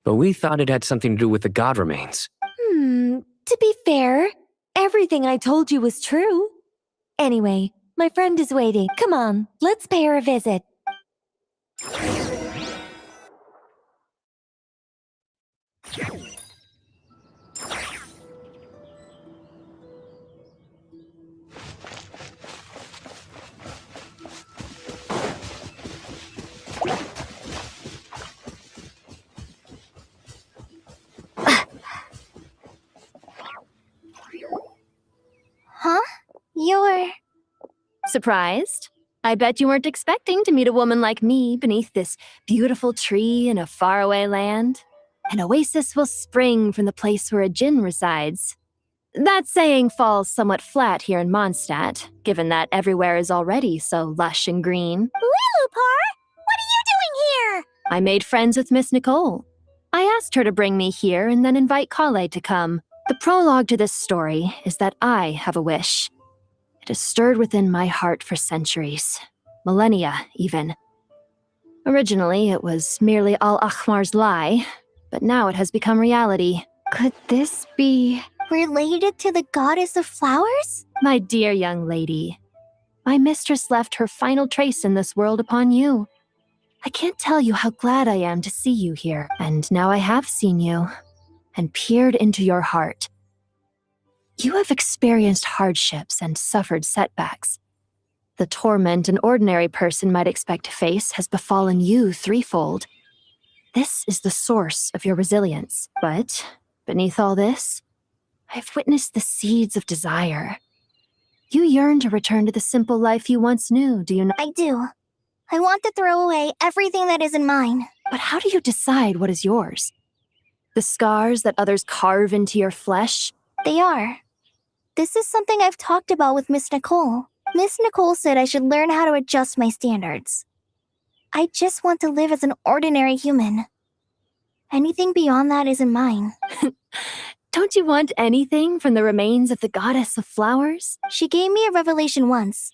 But we thought it had something to do with the god remains. To be fair, everything I told you was true. Anyway, my friend is waiting. Come on, let's pay her a visit. Huh? You're... Surprised? I bet you weren't expecting to meet a woman like me beneath this beautiful tree in a faraway land. An oasis will spring from the place where a djinn resides. That saying falls somewhat flat here in Mondstadt, given that everywhere is already so lush and green. Lilupar, what are you doing here? I made friends with Miss Nicole. I asked her to bring me here and then invite Kale to come. The prologue to this story is that I have a wish. It has stirred within my heart for centuries, millennia even. Originally, it was merely Al-Akhmar's lie, but now it has become reality. Could this be related to the goddess of flowers? My dear young lady, my mistress left her final trace in this world upon you. I can't tell you how glad I am to see you here, and now I have seen you, and peered into your heart. You have experienced hardships and suffered setbacks. The torment an ordinary person might expect to face has befallen you threefold. This is the source of your resilience. But beneath all this, I've witnessed the seeds of desire. You yearn to return to the simple life you once knew, do you not? I do. I want to throw away everything that isn't mine. But how do you decide what is yours? The scars that others carve into your flesh? They are. This is something I've talked about with Miss Nicole. Miss Nicole said I should learn how to adjust my standards. I just want to live as an ordinary human. Anything beyond that isn't mine. Don't you want anything from the remains of the goddess of flowers? She gave me a revelation once.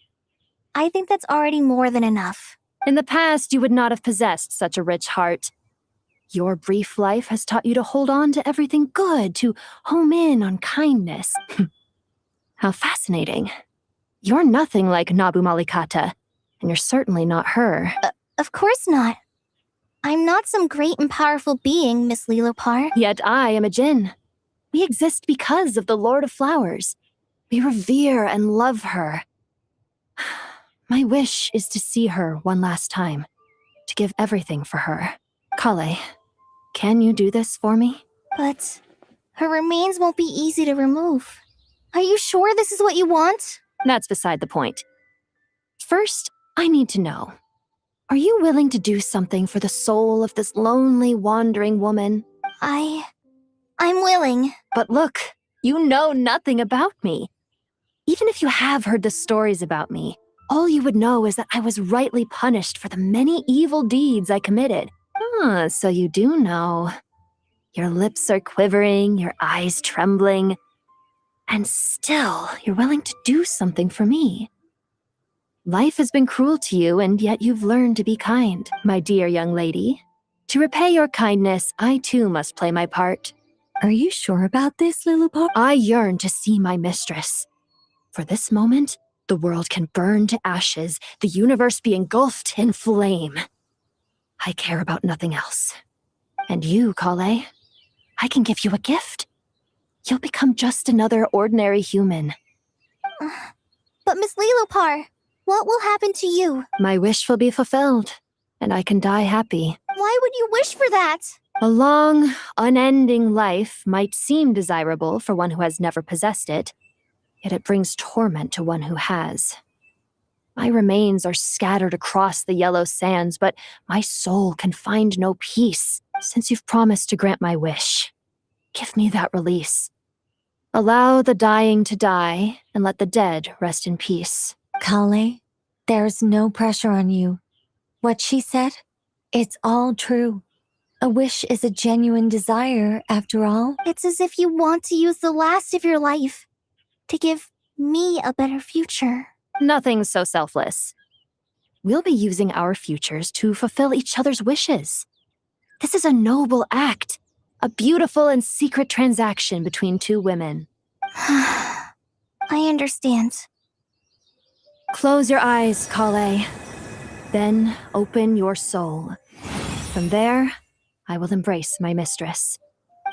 I think that's already more than enough. In the past, you would not have possessed such a rich heart. Your brief life has taught you to hold on to everything good, to home in on kindness. How fascinating. You're nothing like Nabu Malikata, and you're certainly not her. Of course not. I'm not some great and powerful being, Miss Lilupar. Yet I am a djinn. We exist because of the Lord of Flowers. We revere and love her. My wish is to see her one last time, to give everything for her. Kale, can you do this for me? But her remains won't be easy to remove. Are you sure this is what you want? That's beside the point. First, I need to know. Are you willing to do something for the soul of this lonely, wandering woman? I'm willing. But look, you know nothing about me. Even if you have heard the stories about me, all you would know is that I was rightly punished for the many evil deeds I committed. Ah, so you do know. Your lips are quivering, your eyes trembling, and still you're willing to do something for me. Life has been cruel to you, and yet you've learned to be kind, my dear young lady. To repay your kindness, I too must play my part. Are you sure about this, Lilupar? I yearn to see my mistress. For this moment, the world can burn to ashes, the universe be engulfed in flame. I care about nothing else. And you, Kale, I can give you a gift. You'll become just another ordinary human. But Miss Lilupar, what will happen to you? My wish will be fulfilled, and I can die happy. Why would you wish for that? A long, unending life might seem desirable for one who has never possessed it, yet it brings torment to one who has. My remains are scattered across the yellow sands, but my soul can find no peace. Since you've promised to grant my wish, give me that release. Allow the dying to die, and let the dead rest in peace. Kale, there's no pressure on you. What she said, it's all true. A wish is a genuine desire, after all. It's as if you want to use the last of your life to give me a better future. Nothing's so selfless. We'll be using our futures to fulfill each other's wishes. This is a noble act, a beautiful and secret transaction between two women. I understand. Close your eyes, Kale. Then open your soul. From there, I will embrace my mistress.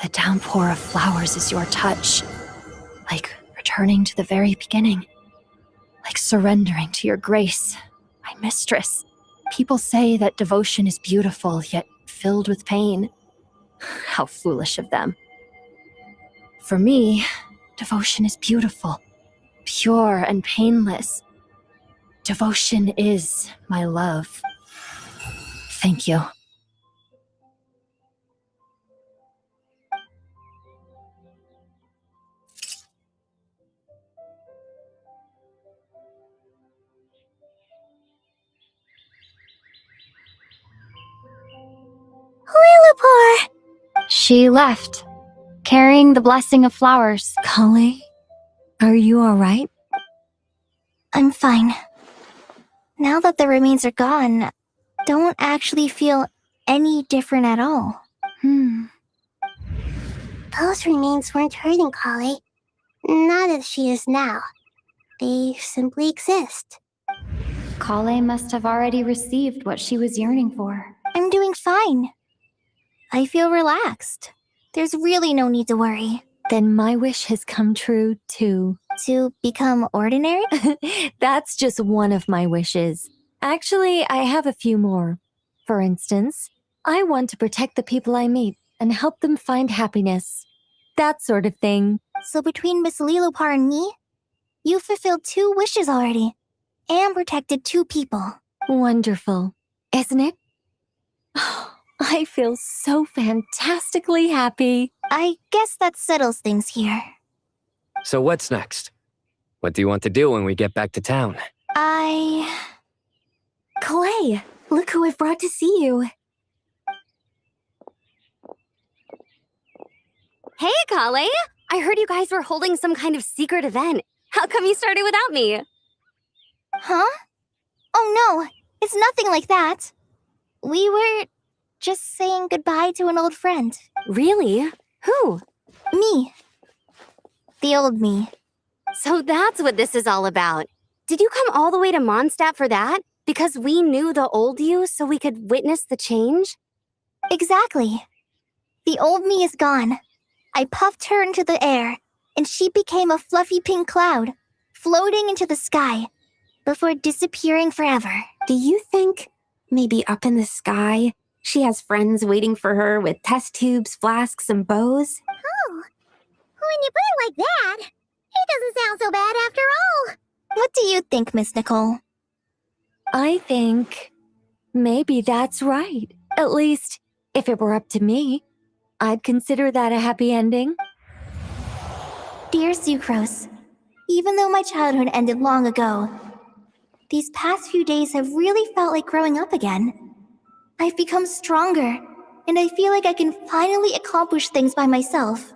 The downpour of flowers is your touch. Like returning to the very beginning. Like surrendering to your grace, my mistress. People say that devotion is beautiful, yet filled with pain. How foolish of them. For me, devotion is beautiful, pure and painless. Devotion is my love. Thank you. Lillipore! She left, carrying the blessing of flowers. Kale, are you alright? I'm fine. Now that the remains are gone, don't actually feel any different at all. Those remains weren't hurting Kale. Not as she is now. They simply exist. Kale must have already received what she was yearning for. I'm doing fine. I feel relaxed. There's really no need to worry. Then my wish has come true, too. To become ordinary? That's just one of my wishes. Actually, I have a few more. For instance, I want to protect the people I meet and help them find happiness. That sort of thing. So between Miss Lillipore and me, you fulfilled 2 wishes already. And protected 2 people. Wonderful, isn't it? I feel so fantastically happy. I guess that settles things here. So what's next? What do you want to do when we get back to town? Clay, look who I've brought to see you. Hey, Kale! I heard you guys were holding some kind of secret event. How come you started without me? Huh? Oh no, it's nothing like that. We were just saying goodbye to an old friend. Really? Who? Me. The old me. So that's what this is all about. Did you come all the way to Mondstadt for that? Because we knew the old you so we could witness the change? Exactly. The old me is gone. I puffed her into the air, and she became a fluffy pink cloud, floating into the sky, before disappearing forever. Do you think, maybe up in the sky, she has friends waiting for her with test tubes, flasks, and bows? Oh, when you put it like that, it doesn't sound so bad after all. What do you think, Miss Nicole? I think maybe that's right. At least, if it were up to me, I'd consider that a happy ending. Dear Sucrose, even though my childhood ended long ago, these past few days have really felt like growing up again. I've become stronger, and I feel like I can finally accomplish things by myself.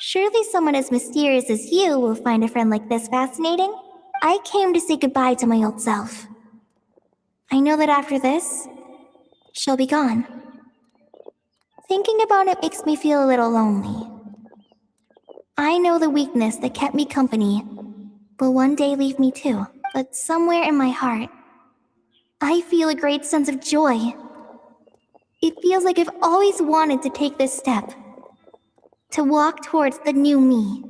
Surely someone as mysterious as you will find a friend like this fascinating. I came to say goodbye to my old self. I know that after this, she'll be gone. Thinking about it makes me feel a little lonely. I know the weakness that kept me company will one day leave me too. But somewhere in my heart, I feel a great sense of joy. It feels like I've always wanted to take this step. To walk towards the new me.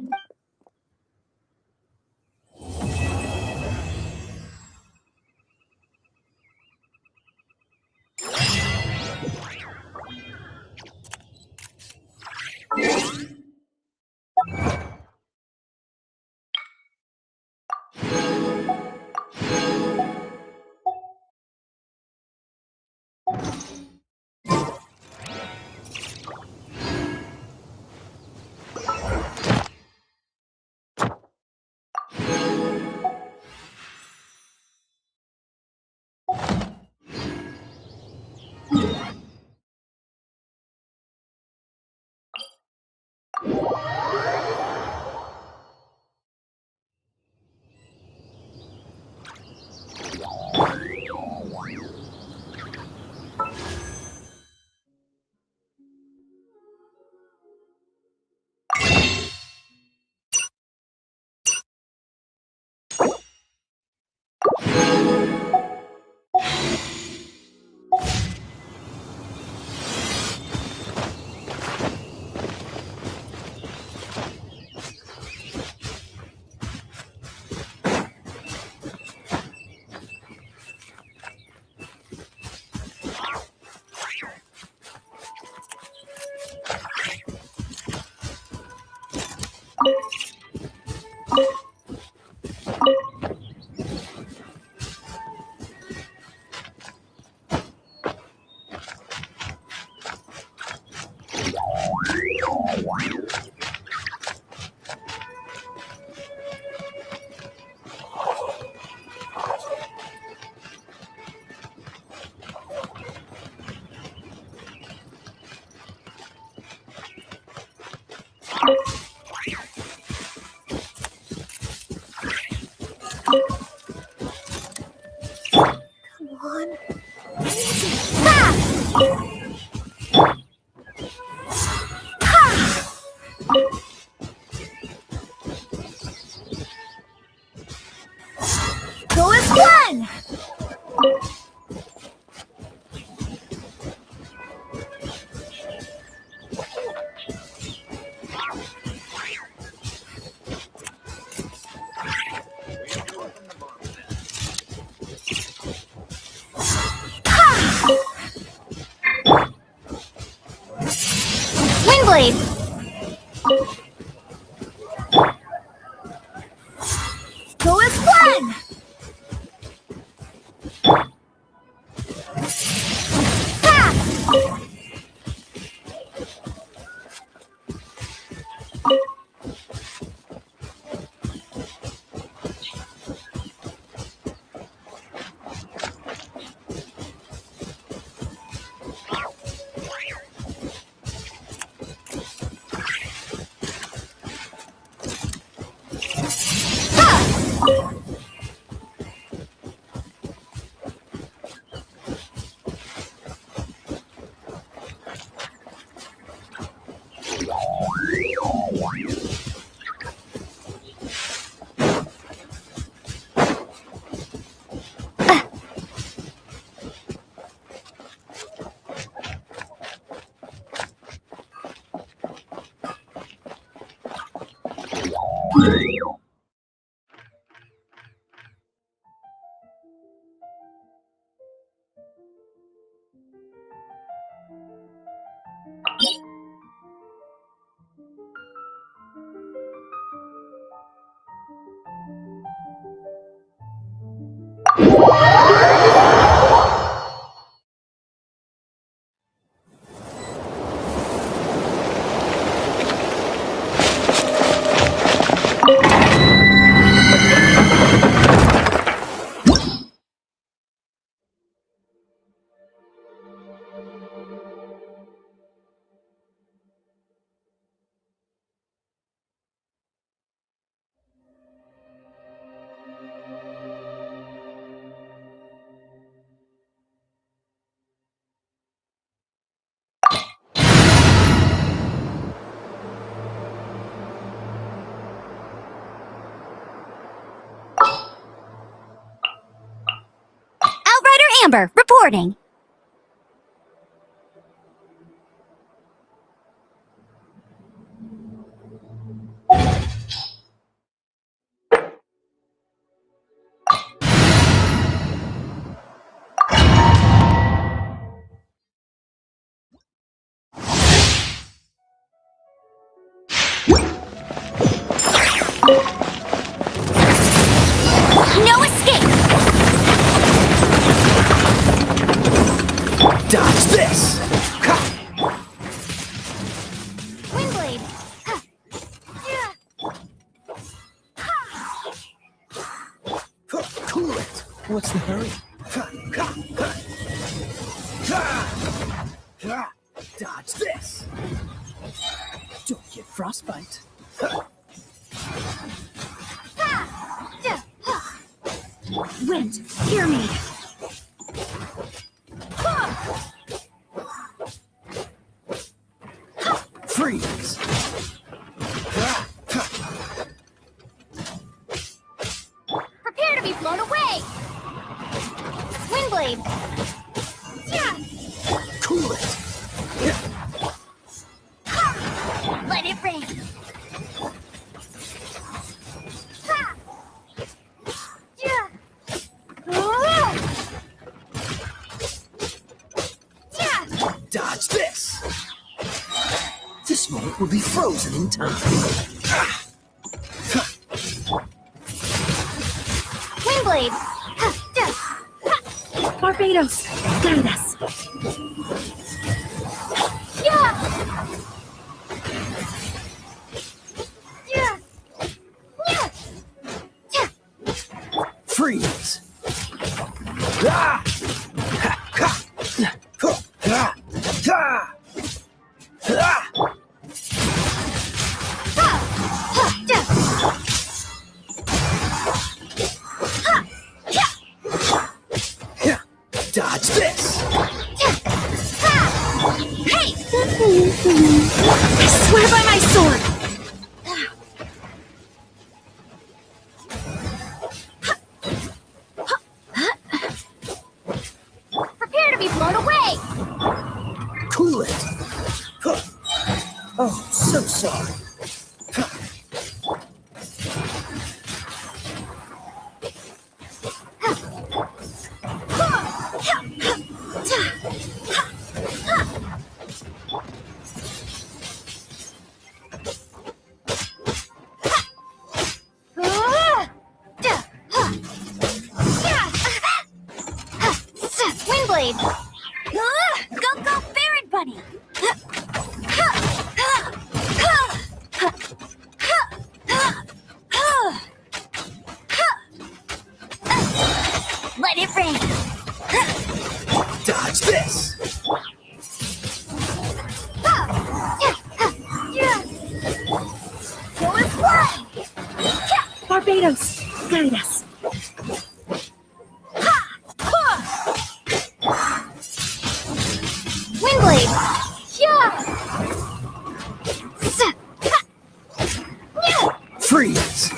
one! Windblade! Go as one! Outrider Amber, reporting. No escape! Dodge this! Windblade! Cool it! What's the hurry? Dodge this! Don't get frostbite. Wind, hear me! Freeze! Prepare to be blown away! Windblade! Cool it! Let it rain! Dodge this! This moment will be frozen in time. Windblade! Barbados, clear this. Freeze! Dodge this! Hey! I swear by my sword! so sorry. Windblade! Go, go, Baron Bunny! Let it rain! Dodge this! Go and fly! Barbados, guide us. Windblade! Freeze!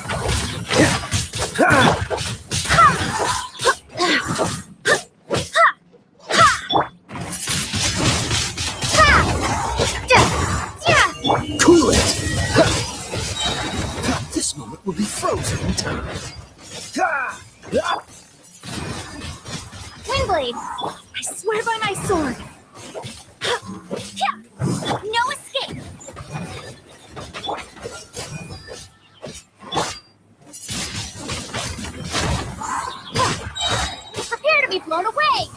Cool it! This moment will be frozen in time. Windblade! I swear by my sword. No escape! Prepare to be blown away!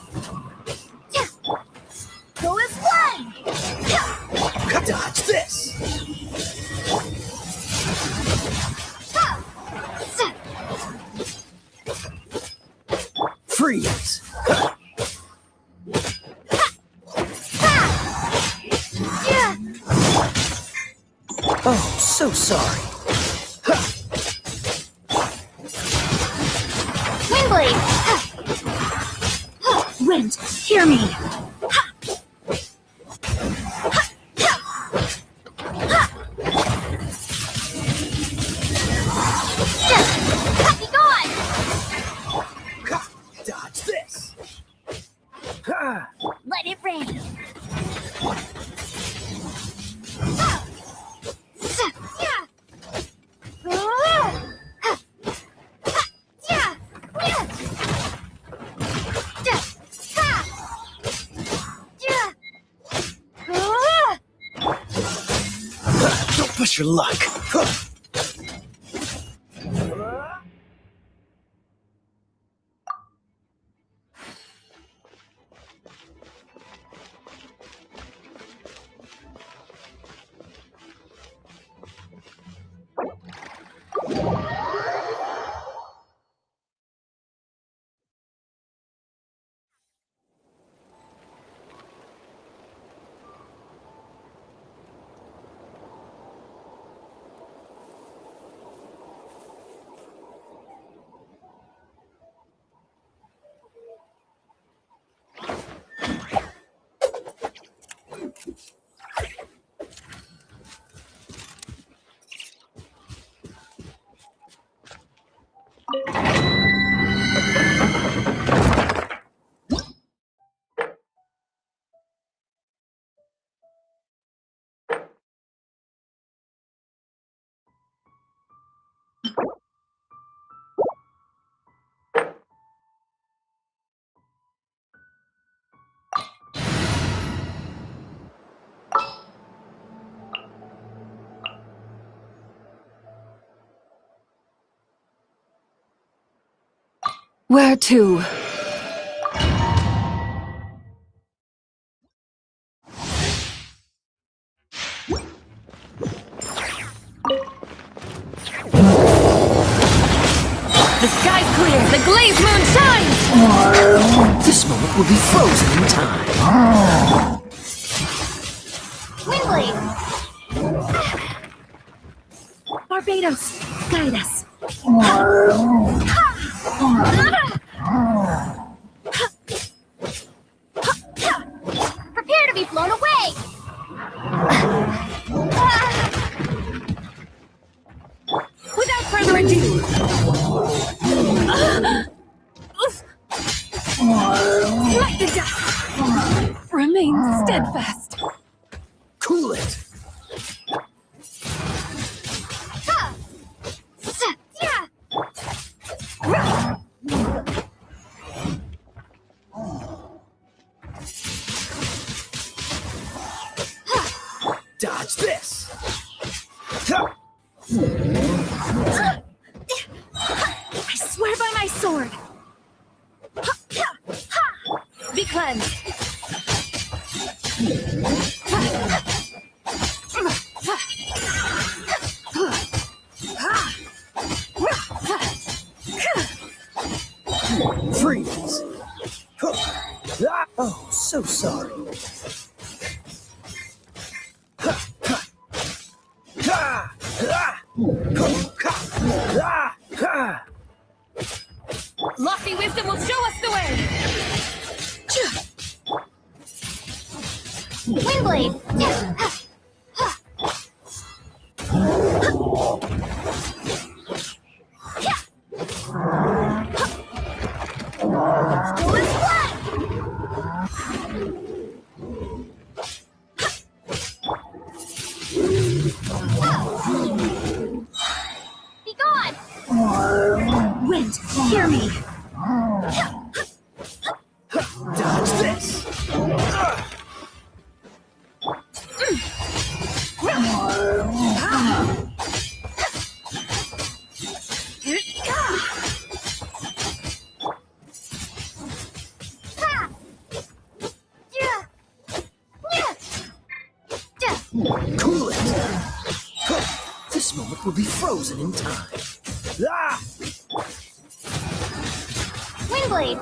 Go as one! Dodge this! Freeze! Oh, so sorry. Windblade! Wind, hear me. Be gone! Dodge this! Let it rain! Don't push your luck. Where to? The sky's clear! The glazed moon shines! This moment will be frozen in time. Windblade! Barbados, guide us. Prepare to be blown away! Without further ado. Smite the dust. Remain steadfast. Cool it! sword. Be cleansed. Freeze! Oh, so sorry. Lofty wisdom will show us the way! Windblade! Be gone! Wind, hear me! Dodge this! Cool it! This moment will be frozen in time. Ah! Windblade!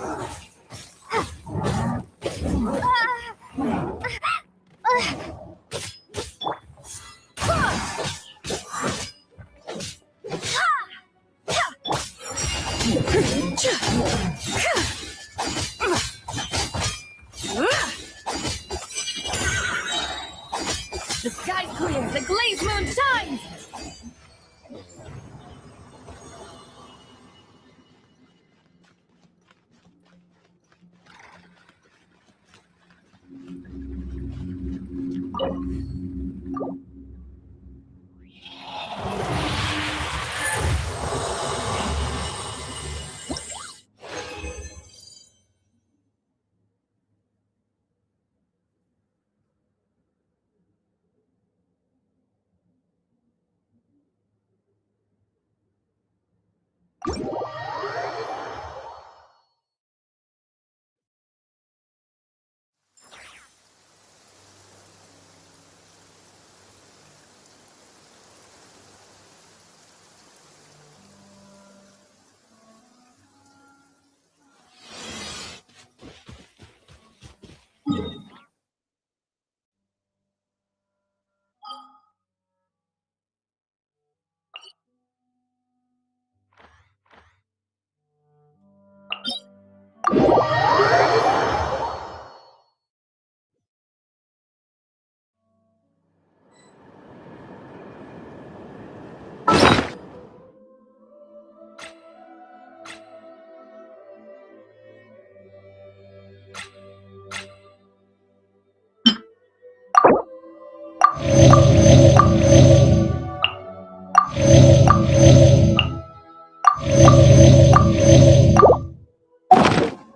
The sky's clear, the glazed moon shines!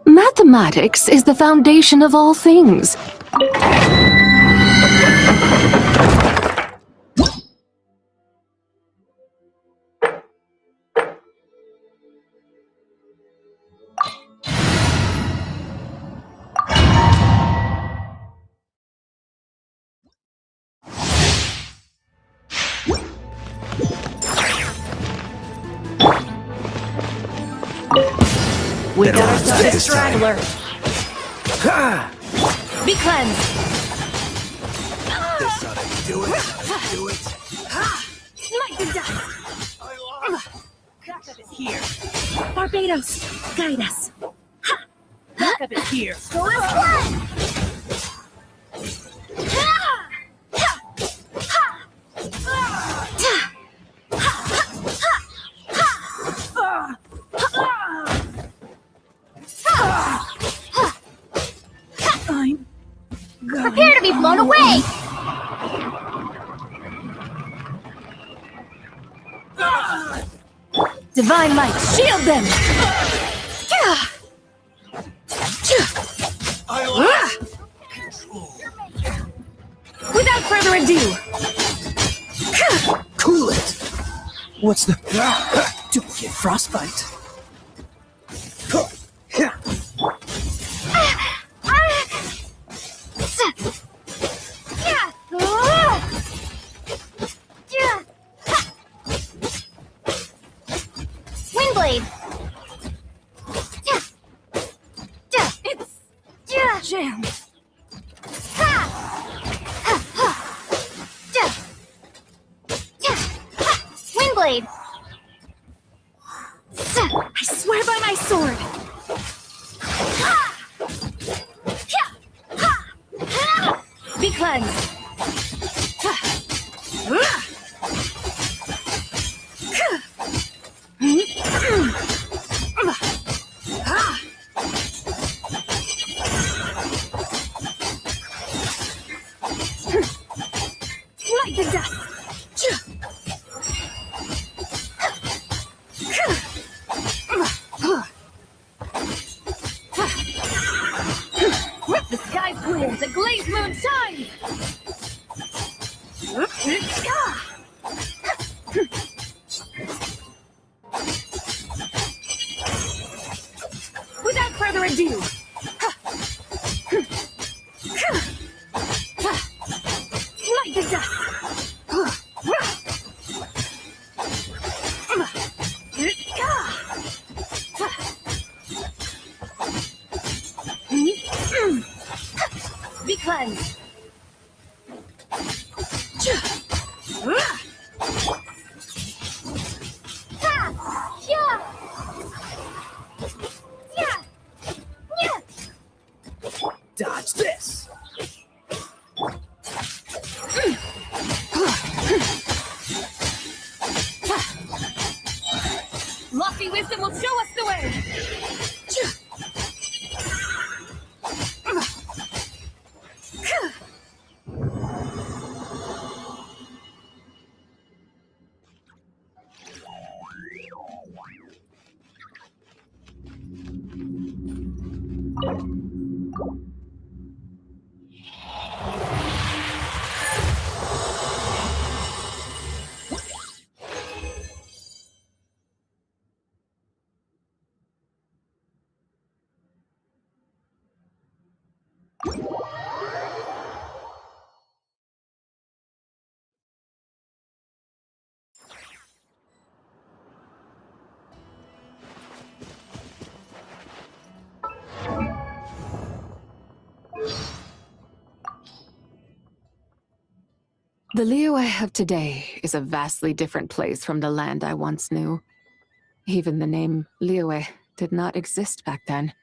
Mathematics is the foundation of all things. We got ourselves a straggler! Be cleansed! This ought to do it. Do it. Smite the dust! Backup is here. Barbados, guide us. Backup is here. Go to blood! Prepare to be blown away! Divine light, shield them! Without further ado! Cool it! What's the... Don't get frostbite. jam. Windblade! I swear by my sword. Be cleansed. Like the dust. The sky clear, the glazed moon shines. Without further ado, light the dust. Be cleansed. Dodge this! Lofty wisdom will show us the way. The Liyue of today is a vastly different place from the land I once knew. Even the name Liyue did not exist back then.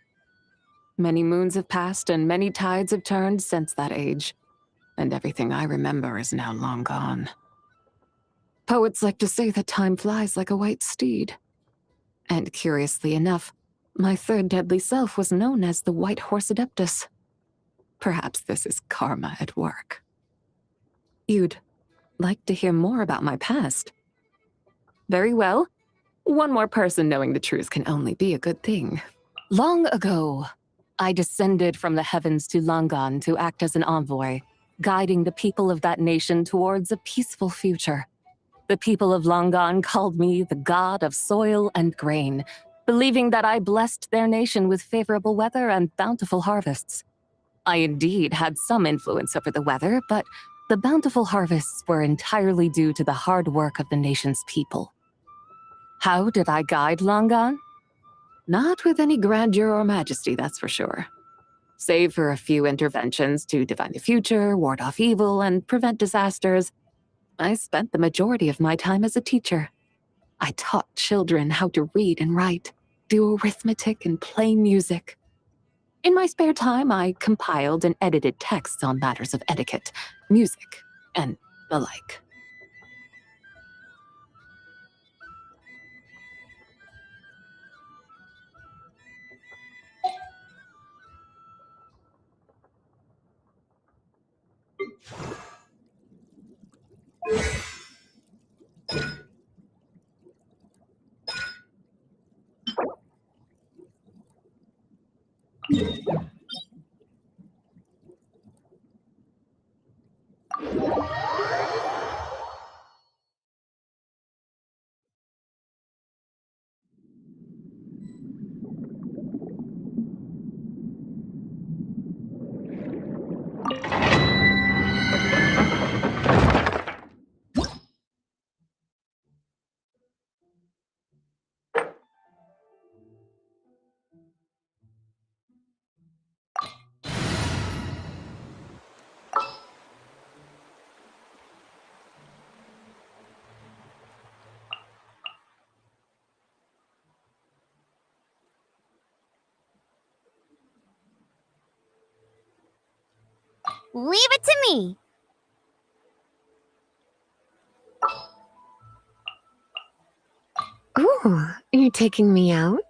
Many moons have passed and many tides have turned since that age, and everything I remember is now long gone. Poets like to say that time flies like a white steed. And curiously enough, my third deadly self was known as the White Horse Adeptus. Perhaps this is karma at work. You'd like to hear more about my past? Very well. One more person knowing the truth can only be a good thing. Long ago, I descended from the heavens to Langan to act as an envoy, guiding the people of that nation towards a peaceful future. The people of Langan called me the god of soil and grain, believing that I blessed their nation with favorable weather and bountiful harvests. I indeed had some influence over the weather, but the bountiful harvests were entirely due to the hard work of the nation's people. How did I guide Langan? Not with any grandeur or majesty, that's for sure. Save for a few interventions to divine the future, ward off evil, and prevent disasters, I spent the majority of my time as a teacher. I taught children how to read and write, do arithmetic, and play music. In my spare time, I compiled and edited texts on matters of etiquette, music, and the like. Leave it to me. Ooh, you're taking me out?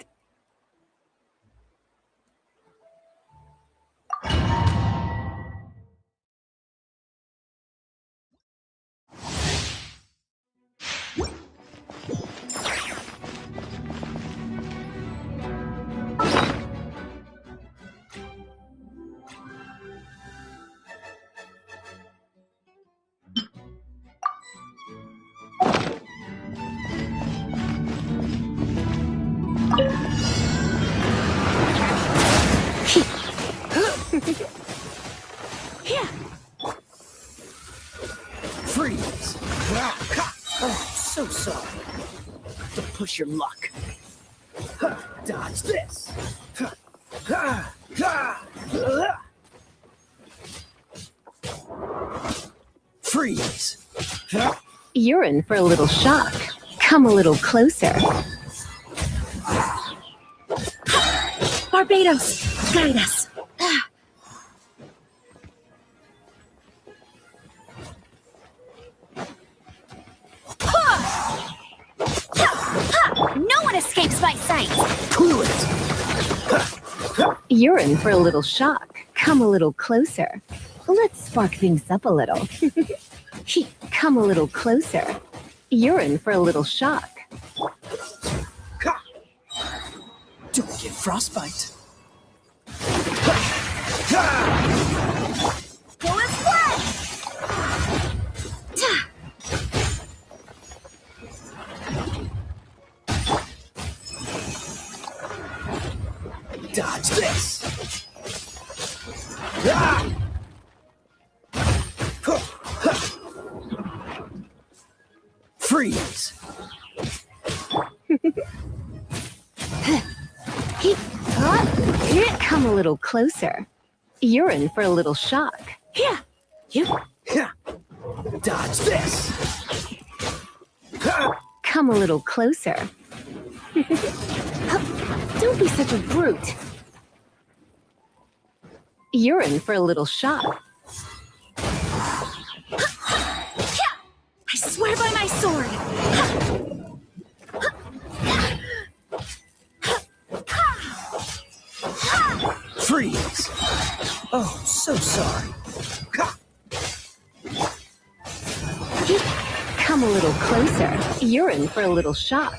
Freeze! Oh, so sorry. Don't push your luck. Dodge this. Freeze! You're in for a little shock. Come a little closer. Barbados, guide us. No one escapes my sight! Cool it! You're in for a little shock. Come a little closer. Let's spark things up a little. Come a little closer. You're in for a little shock. Don't get frostbite. Go and play! Dodge this. Freeze! Come a little closer. You're in for a little shock. Yeah. Dodge this. Come a little closer. Don't be such a brute. You're in for a little shock. I swear by my sword. Freeze! Oh, so sorry. Come a little closer. You're in for a little shock.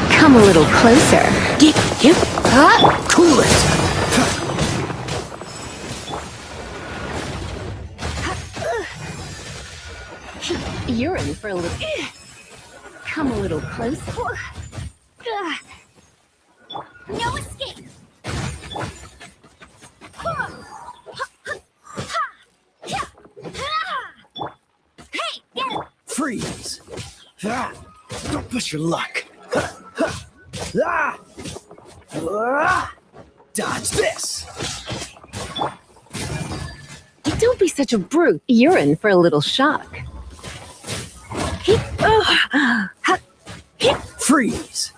Come a little closer. Cool it! You're in for a little. Come a little closer. No escape! Hey, get it! Freeze! Don't push your luck. Dodge this. Don't be such a brute. You're in for a little shock. Freeze.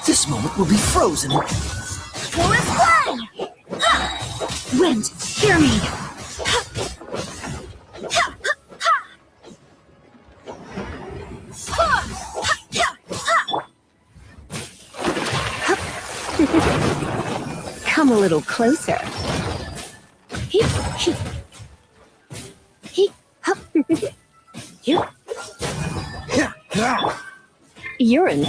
This moment will be frozen. Full is flying! Wind, hear me. Come a little closer. You're in.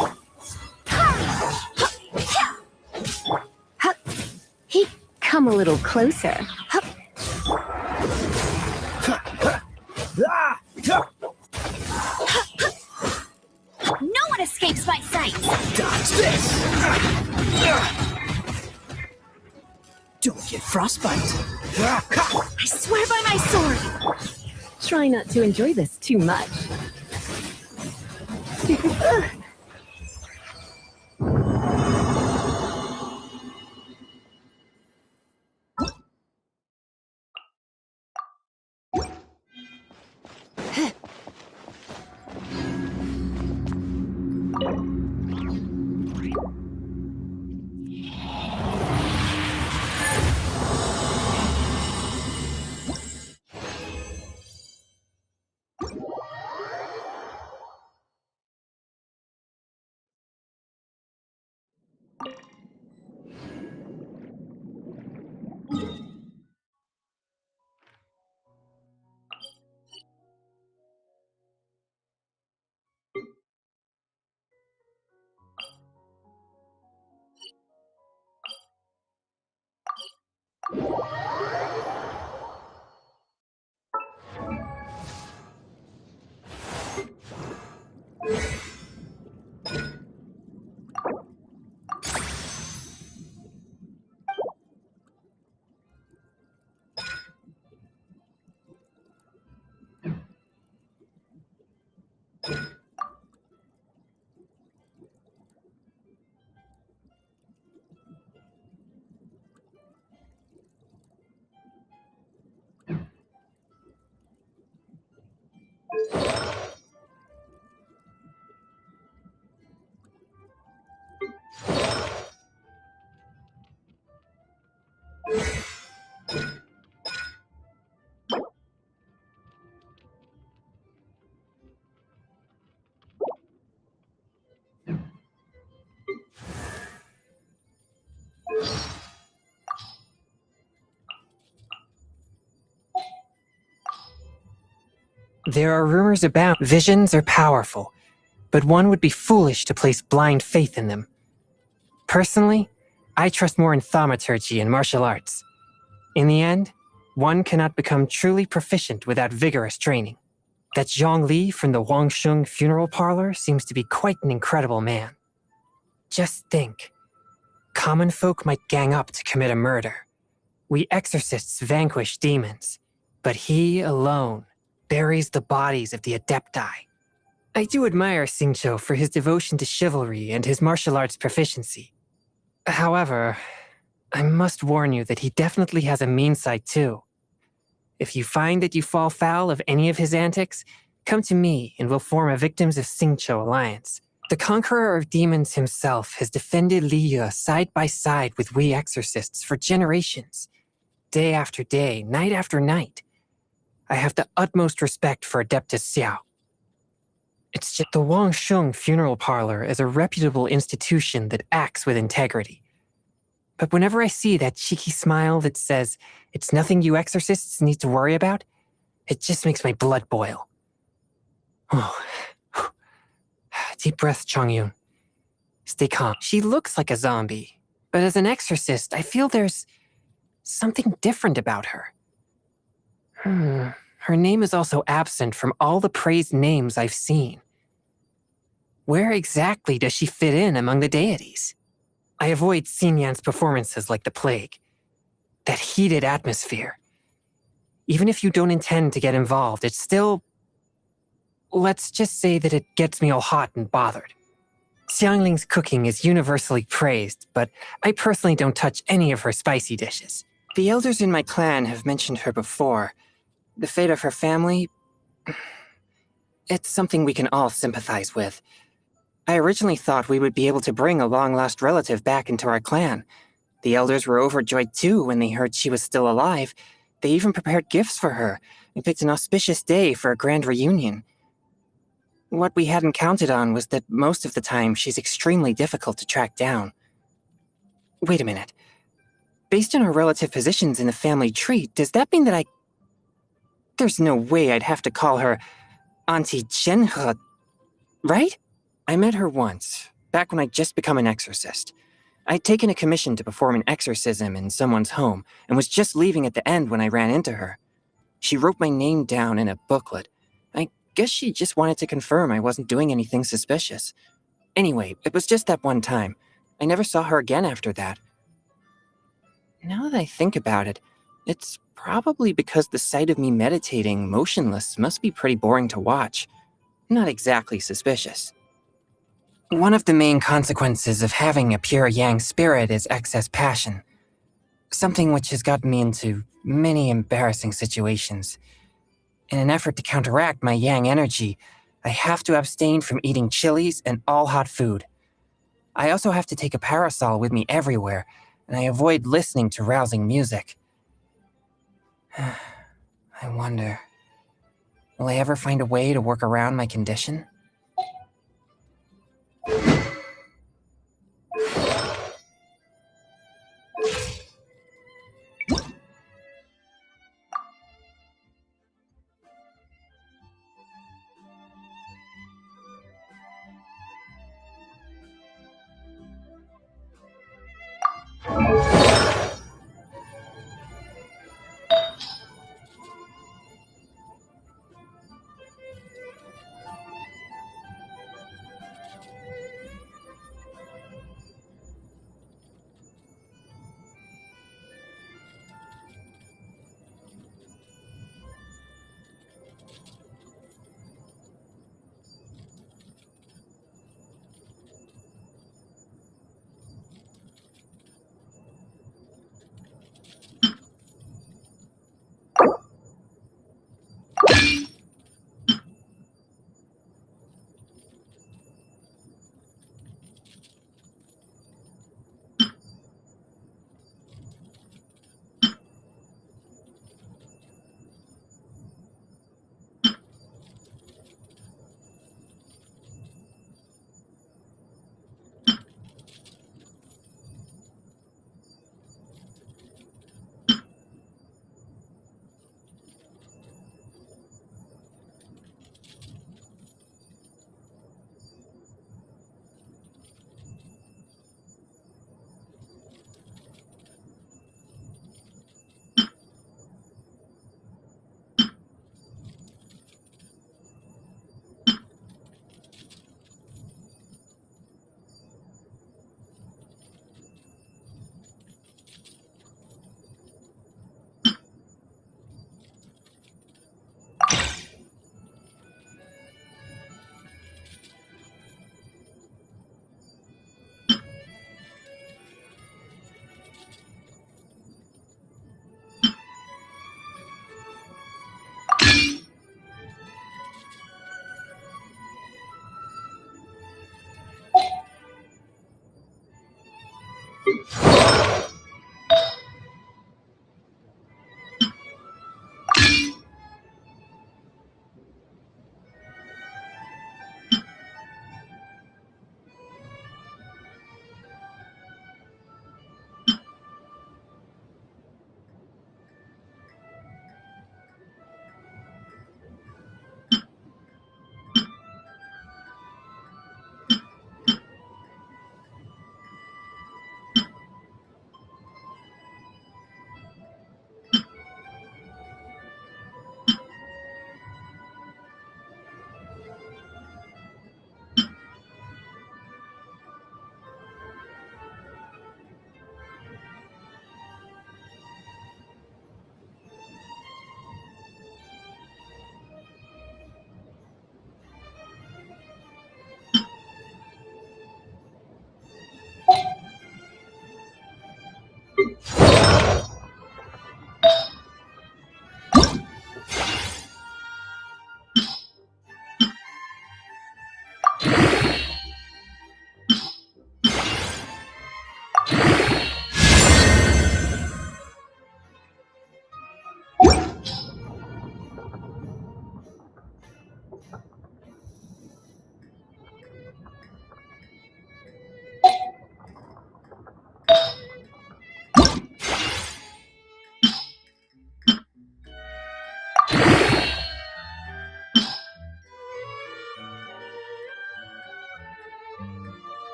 Come a little closer. Don't get frostbite. I swear by my sword! Try not to enjoy this too much. There are rumors about visions are powerful, but one would be foolish to place blind faith in them. Personally, I trust more in thaumaturgy and martial arts. In the end, one cannot become truly proficient without vigorous training. That Zhang Li from the Wangsheng funeral parlor seems to be quite an incredible man. Just think, common folk might gang up to commit a murder. We exorcists vanquish demons, but he alone buries the bodies of the Adepti. I do admire Xingqiu for his devotion to chivalry and his martial arts proficiency. However, I must warn you that he definitely has a mean side too. If you find that you fall foul of any of his antics, come to me and we'll form a Victims of Xingqiu alliance. The Conqueror of Demons himself has defended Liyu side by side with we exorcists for generations. Day after day, night after night. I have the utmost respect for Adeptus Xiao. It's just the Wangsheng funeral parlor is a reputable institution that acts with integrity. But whenever I see that cheeky smile that says, it's nothing you exorcists need to worry about, it just makes my blood boil. Oh. Deep breath, Chongyun. Stay calm. She looks like a zombie, but as an exorcist, I feel there's something different about her. Her name is also absent from all the praised names I've seen. Where exactly does she fit in among the deities? I avoid Xinyan's performances like the plague. That heated atmosphere. Even if you don't intend to get involved, it's still... Let's just say that it gets me all hot and bothered. Xiangling's cooking is universally praised, but I personally don't touch any of her spicy dishes. The elders in my clan have mentioned her before. The fate of her family... It's something we can all sympathize with. I originally thought we would be able to bring a long-lost relative back into our clan. The elders were overjoyed too when they heard she was still alive. They even prepared gifts for her and picked an auspicious day for a grand reunion. What we hadn't counted on was that most of the time she's extremely difficult to track down. Wait a minute. Based on our relative positions in the family tree, does that mean that There's no way I'd have to call her Auntie Zhenhe, right? I met her once, back when I'd just become an exorcist. I'd taken a commission to perform an exorcism in someone's home and was just leaving at the end when I ran into her. She wrote my name down in a booklet. I guess she just wanted to confirm I wasn't doing anything suspicious. Anyway, it was just that one time. I never saw her again after that. Now that I think about it, it's probably because the sight of me meditating motionless must be pretty boring to watch. Not exactly suspicious. One of the main consequences of having a pure yang spirit is excess passion. Something which has gotten me into many embarrassing situations. In an effort to counteract my yang energy, I have to abstain from eating chilies and all hot food. I also have to take a parasol with me everywhere, and I avoid listening to rousing music. I wonder, will I ever find a way to work around my condition?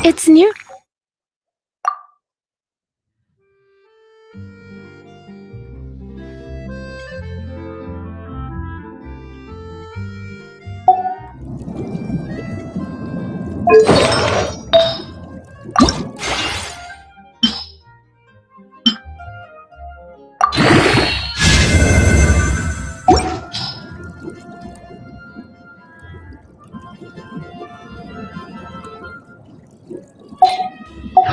It's near.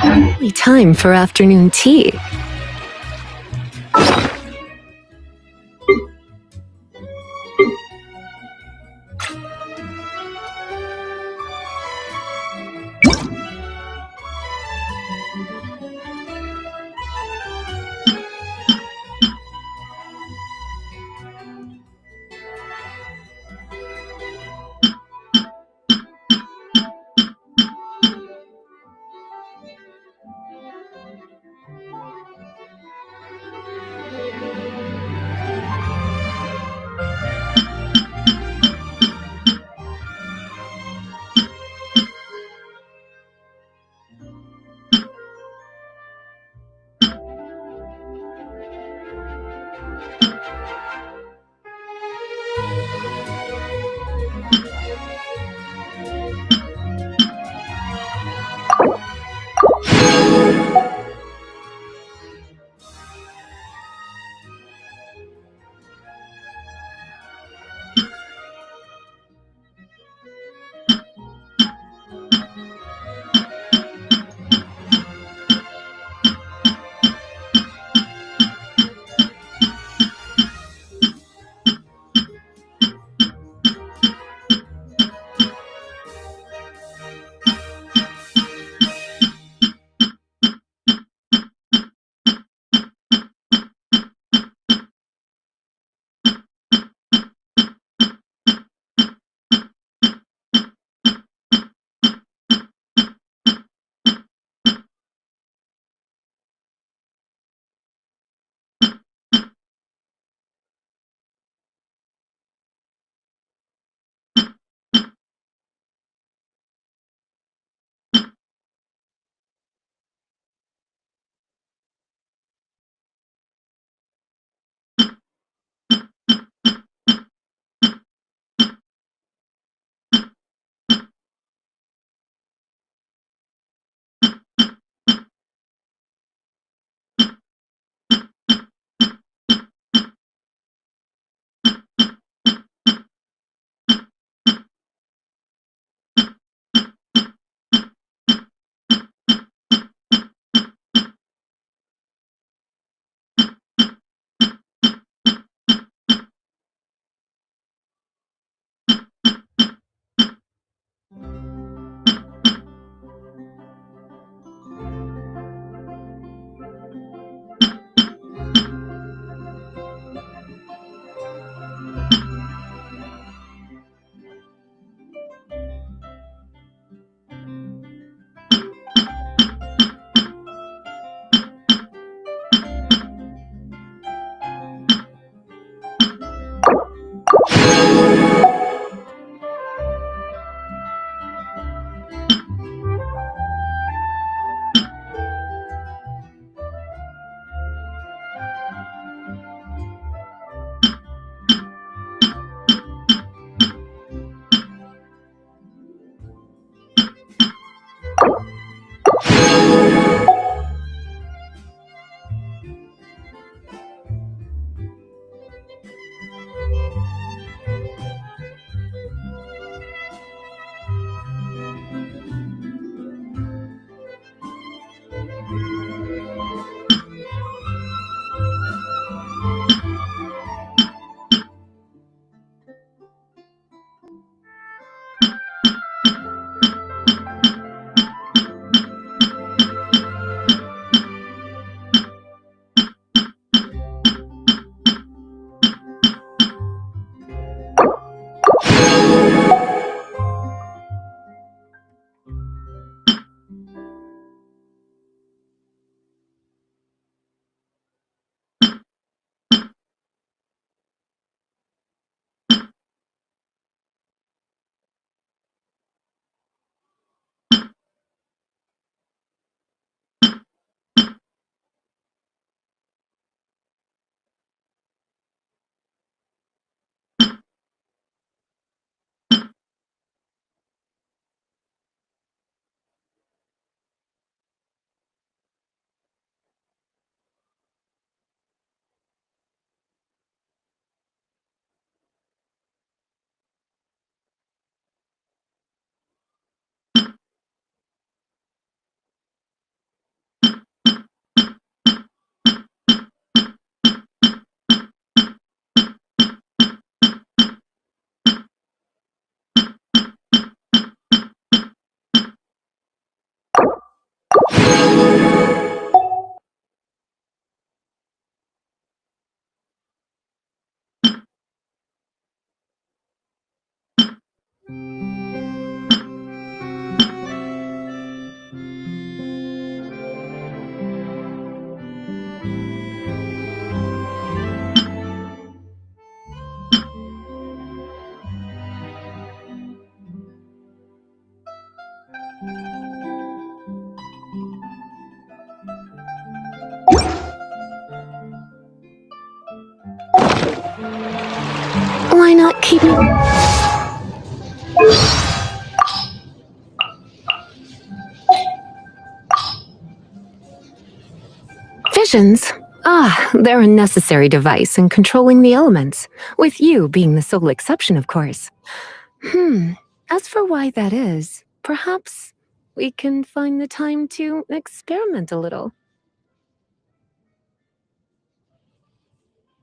Only time for afternoon tea. Why not keep me? Visions? Ah, they're a necessary device in controlling the elements, with you being the sole exception, of course. As for why that is, perhaps we can find the time to experiment a little.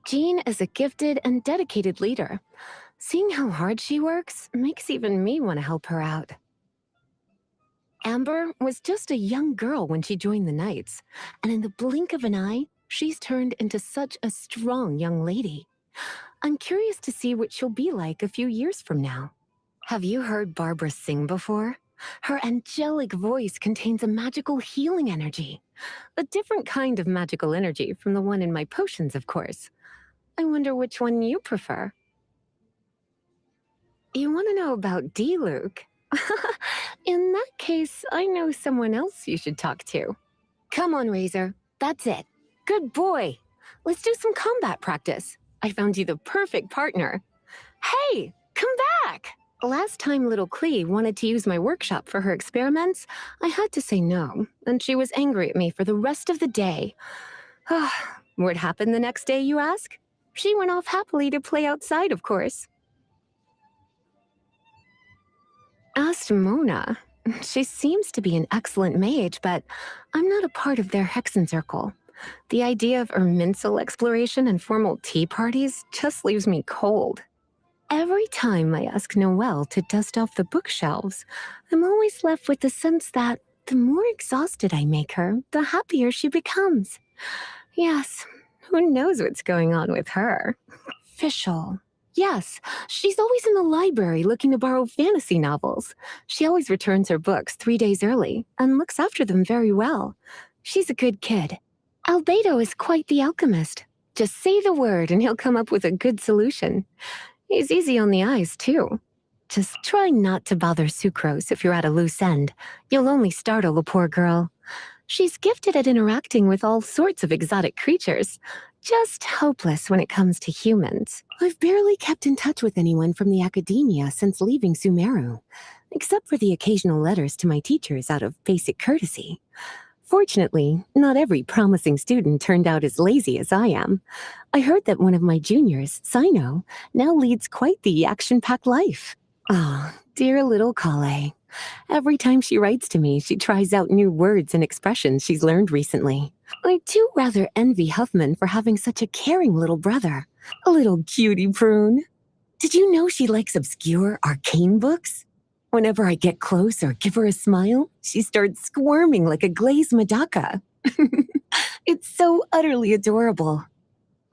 Jean is a gifted and dedicated leader. Seeing how hard she works makes even me want to help her out. Amber was just a young girl when she joined the Knights, and in the blink of an eye, she's turned into such a strong young lady. I'm curious to see what she'll be like a few years from now. Have you heard Barbara sing before? Her angelic voice contains a magical healing energy. A different kind of magical energy from the one in my potions, of course. I wonder which one you prefer. You want to know about D-Luke? In that case, I know someone else you should talk to. Come on, Razor. That's it. Good boy. Let's do some combat practice. I found you the perfect partner. Hey, come back! Last time little Clee wanted to use my workshop for her experiments, I had to say no, and she was angry at me for the rest of the day. What happened the next day, you ask? She went off happily to play outside, of course. Asked Mona. She seems to be an excellent mage, but I'm not a part of their Hexen Circle. The idea of Erminsel exploration and formal tea parties just leaves me cold. Every time I ask Noelle to dust off the bookshelves, I'm always left with the sense that the more exhausted I make her, the happier she becomes. Yes, who knows what's going on with her? Fischl. Yes, she's always in the library looking to borrow fantasy novels. She always returns her books 3 days early and looks after them very well. She's a good kid. Albedo is quite the alchemist. Just say the word and he'll come up with a good solution. He's easy on the eyes, too. Just try not to bother Sucrose if you're at a loose end. You'll only startle the poor girl. She's gifted at interacting with all sorts of exotic creatures. Just hopeless when it comes to humans. I've barely kept in touch with anyone from the academia since leaving Sumeru, except for the occasional letters to my teachers out of basic courtesy. Fortunately, not every promising student turned out as lazy as I am. I heard that one of my juniors, Sino, now leads quite the action-packed life. Oh, dear little Kale. Every time she writes to me, she tries out new words and expressions she's learned recently. I do rather envy Huffman for having such a caring little brother. A little cutie prune. Did you know she likes obscure, arcane books? Whenever I get close or give her a smile, she starts squirming like a glazed Medaka. It's so utterly adorable.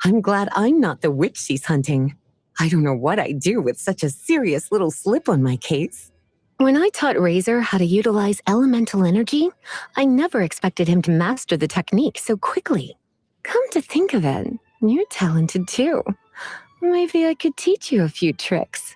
I'm glad I'm not the witch she's hunting. I don't know what I'd do with such a serious little slip on my case. When I taught Razor how to utilize elemental energy, I never expected him to master the technique so quickly. Come to think of it, you're talented too. Maybe I could teach you a few tricks.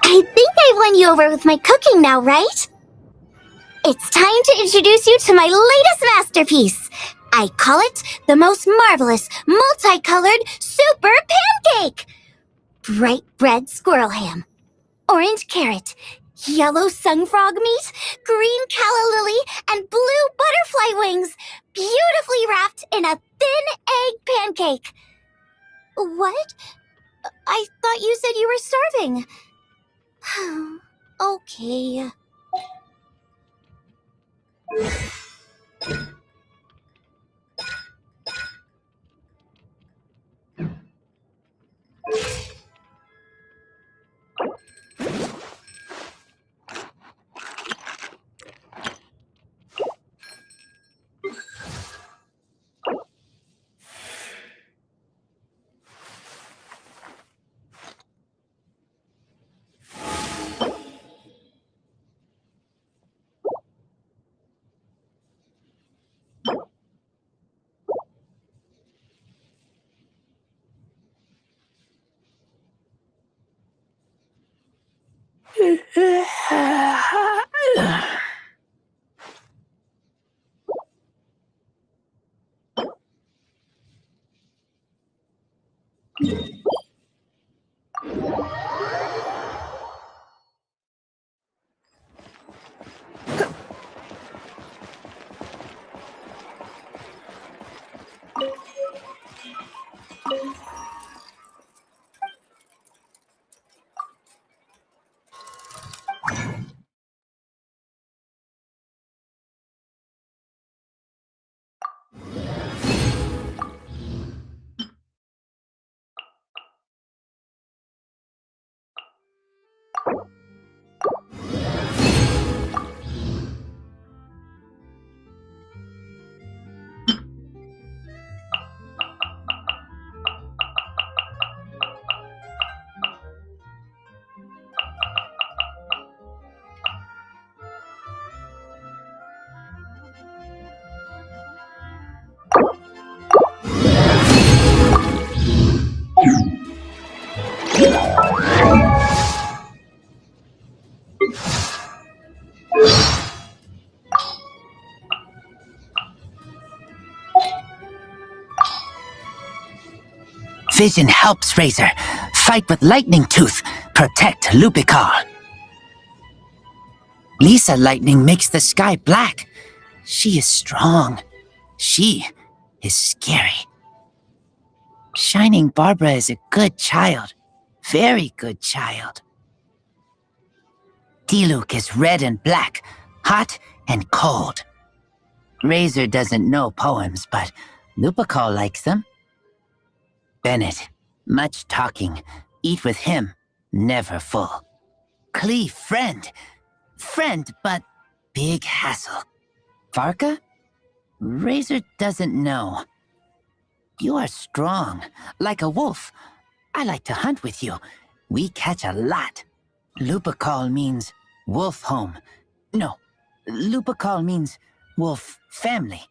I think I won you you over with my cooking now, right? It's time to introduce you to my latest masterpiece. I call it the most marvelous, multicolored super pancake. Bright red squirrel ham, orange carrot, yellow sungfrog meat, green calla lily, and blue butterfly wings, beautifully wrapped in a thin egg pancake. What? I thought you said you were starving. Okay. Vision helps Razor fight with Lightning Tooth, protect Lupical. Lisa Lightning makes the sky black. She is strong. She is scary. Shining Barbara is a good child. Very good child. Diluc is red and black, hot and cold. Razor doesn't know poems, but Lupical likes them. Bennett, much talking. Eat with him, never full. Clee, friend. Friend, but big hassle. Varka? Razor doesn't know. You are strong, like a wolf. I like to hunt with you. We catch a lot. Lupical means wolf home. No, Lupical means wolf family.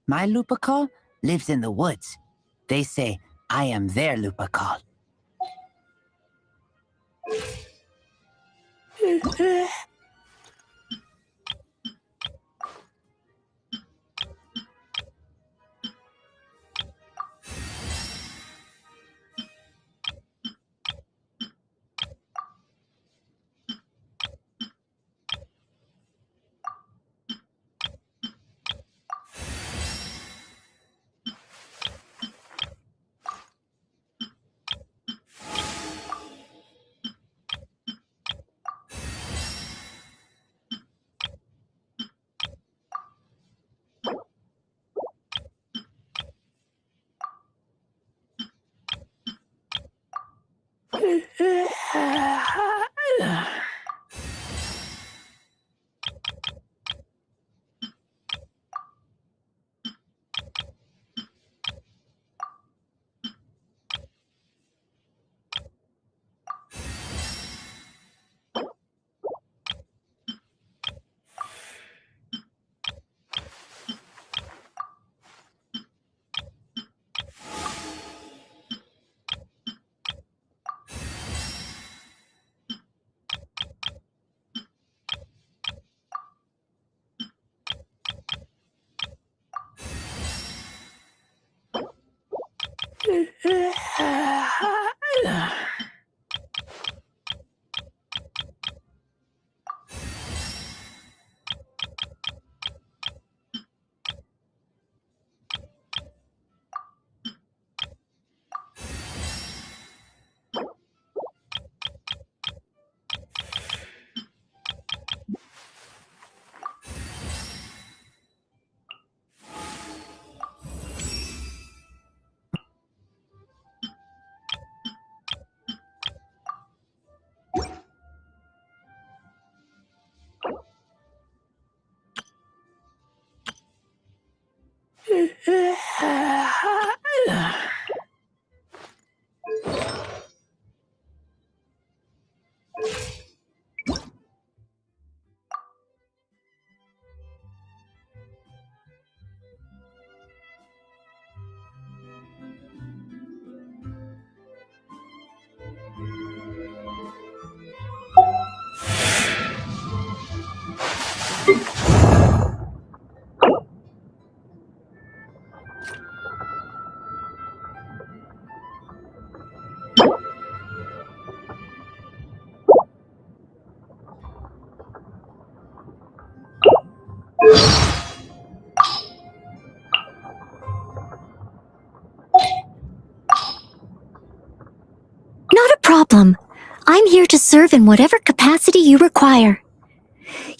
My Lupical lives in the woods. They say I am their Lupical. Not a problem. I'm here to serve in whatever capacity you require.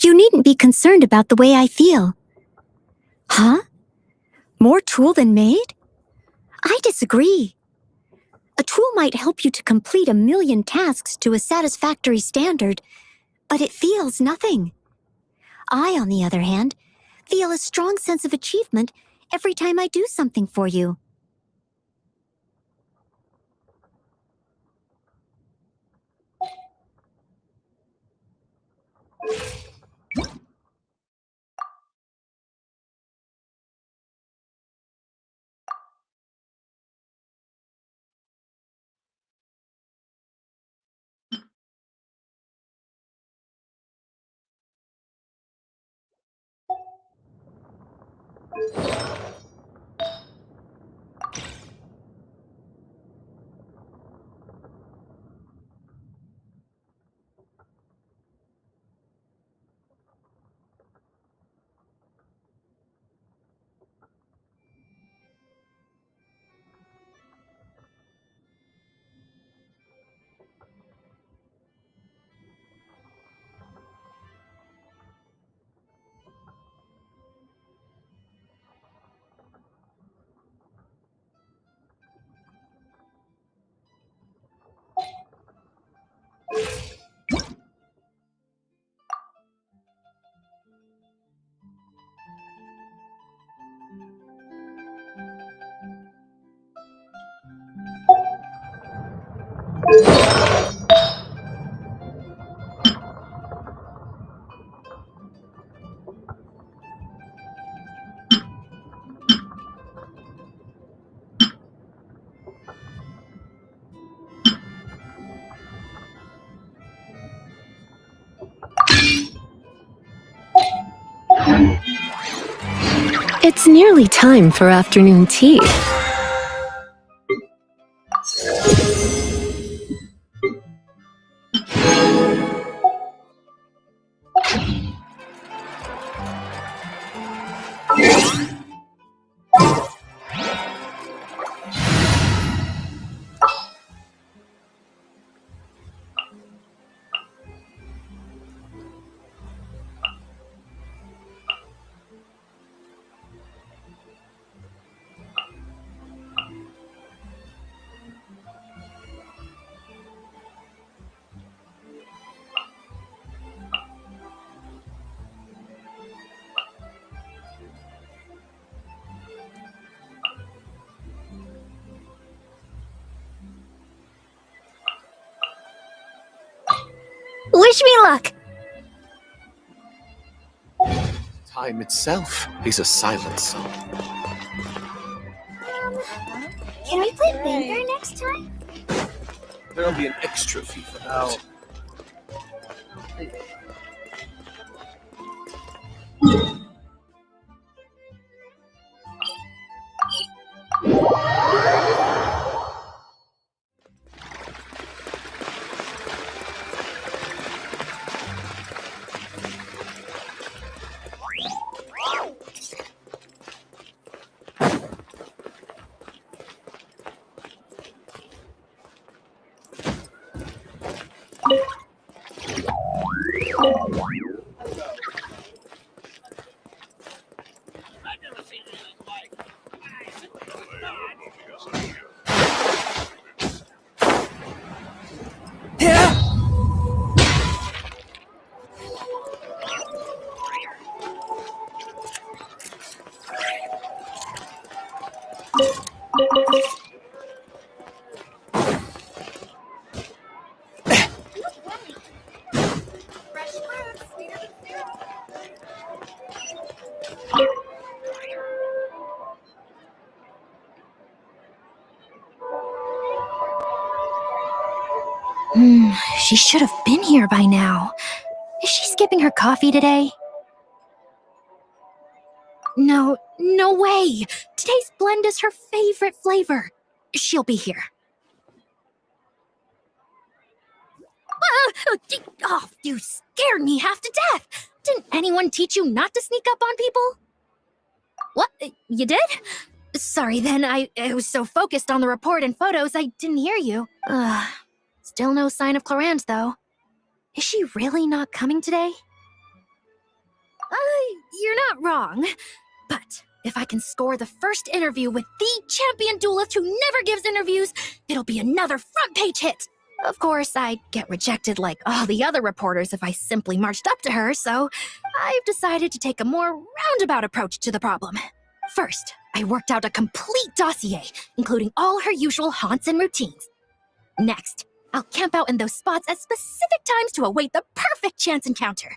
You needn't be concerned about the way I feel. Huh? More tool than maid? I disagree. A tool might help you to complete 1,000,000 tasks to a satisfactory standard, but it feels nothing. I, on the other hand, feel a strong sense of achievement every time I do something for you. It's nearly time for afternoon tea. Wish me luck! Time itself is a silent song. Can we play bingo next time? There'll be an extra fee for that. She should have been here by now. Is she skipping her coffee today? No way! Today's blend is her favorite flavor. She'll be here. Oh, you scared me half to death! Didn't anyone teach you not to sneak up on people? What? You did? Sorry then, I was so focused on the report and photos I didn't hear you. Still no sign of Clarant, though. Is she really not coming today? You're not wrong. But if I can score the first interview with the champion duelist who never gives interviews, it'll be another front-page hit. Of course, I'd get rejected like all the other reporters if I simply marched up to her, so I've decided to take a more roundabout approach to the problem. First, I worked out a complete dossier, including all her usual haunts and routines. Next, I'll camp out in those spots at specific times to await the perfect chance encounter.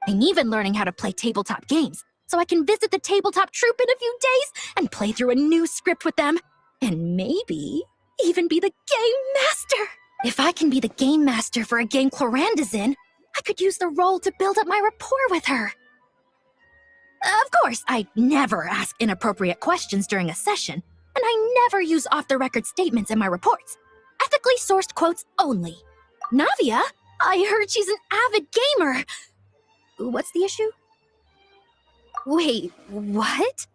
I'm even learning how to play tabletop games, so I can visit the tabletop troupe in a few days and play through a new script with them. And maybe even be the game master. If I can be the game master for a game Clarant is in, I could use the role to build up my rapport with her. Of course, I never ask inappropriate questions during a session, and I never use off-the-record statements in my reports. Ethically sourced quotes only. Navia? I heard she's an avid gamer. What's the issue? Wait, what?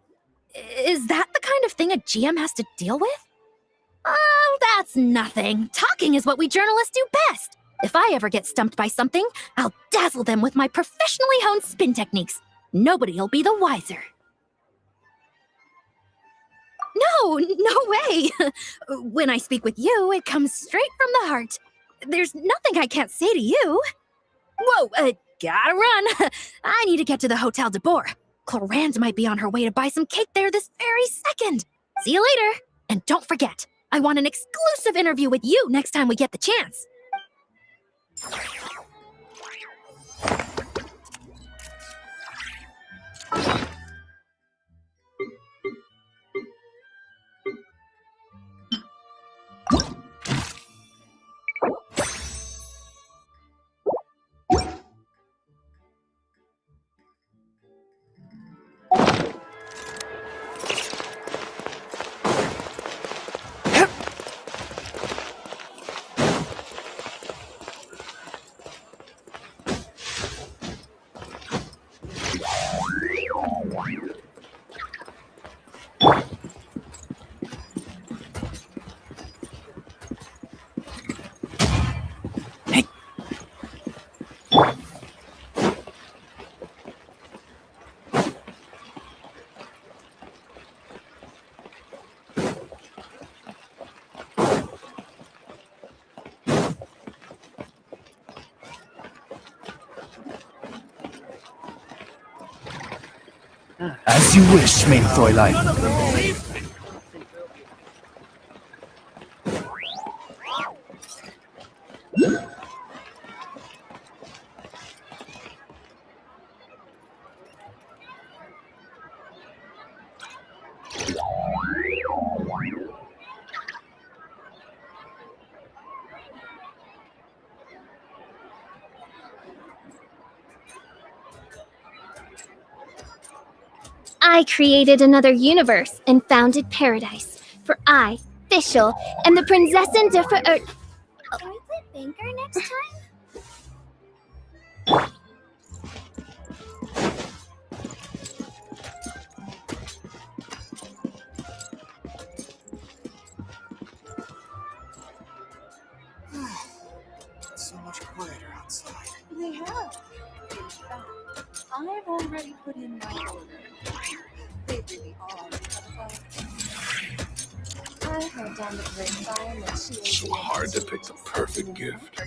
Is that the kind of thing a GM has to deal with? Oh, that's nothing. Talking is what we journalists do best. If I ever get stumped by something, I'll dazzle them with my professionally honed spin techniques. Nobody'll be the wiser. No way. When I speak with you, it comes straight from the heart. There's nothing I can't say to you. Whoa, gotta run. I need to get to the Hotel de Boer. Clarant might be on her way to buy some cake there this very second. See you later. And don't forget, I want an exclusive interview with you next time we get the chance. As you wish, mein Fräulein. I created another universe and founded paradise. For I, Fischl, and the Prinzessin de Can we play Banker next time? It's so much quieter outside. They have. In fact, I've already put in my order. They really are. I heard down the grapevine that she is So hard to pick the perfect gift.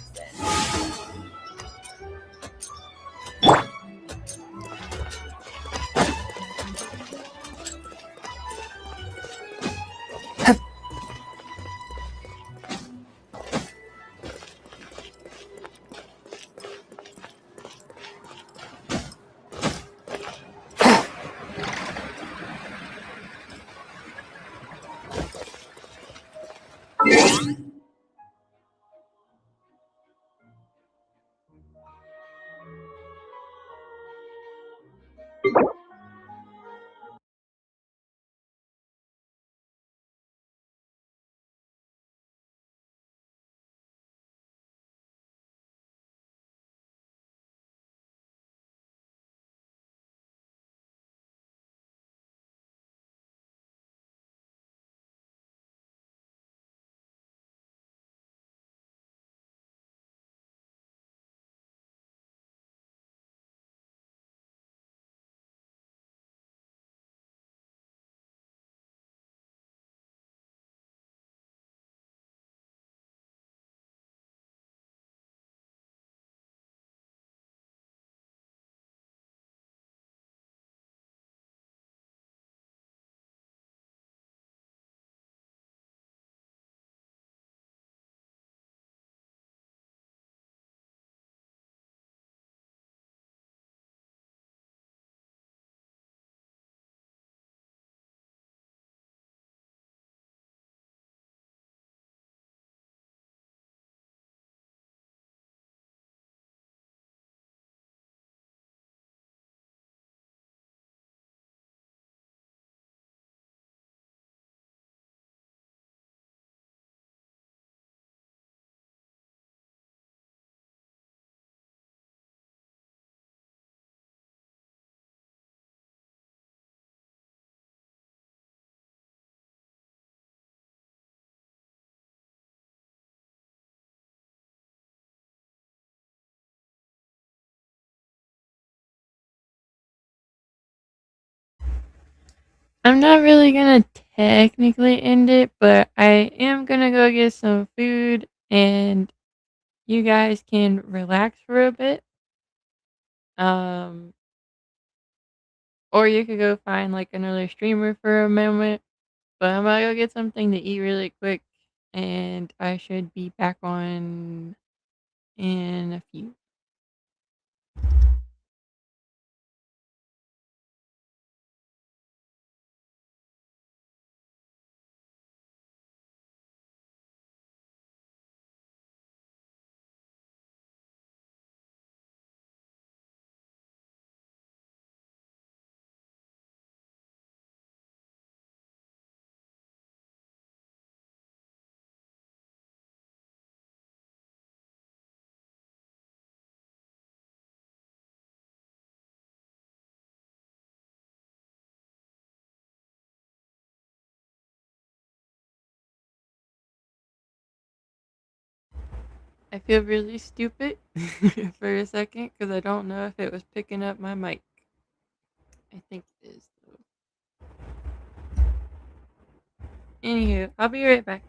I'm not really gonna technically end it, but I am gonna go get some food and you guys can relax for a bit. Um, or you could go find like another streamer for a moment. But I'm gonna go get something to eat really quick and I should be back on in a few. I feel really stupid for a second because I don't know if it was picking up my mic. I think it is though. Anywho, I'll be right back.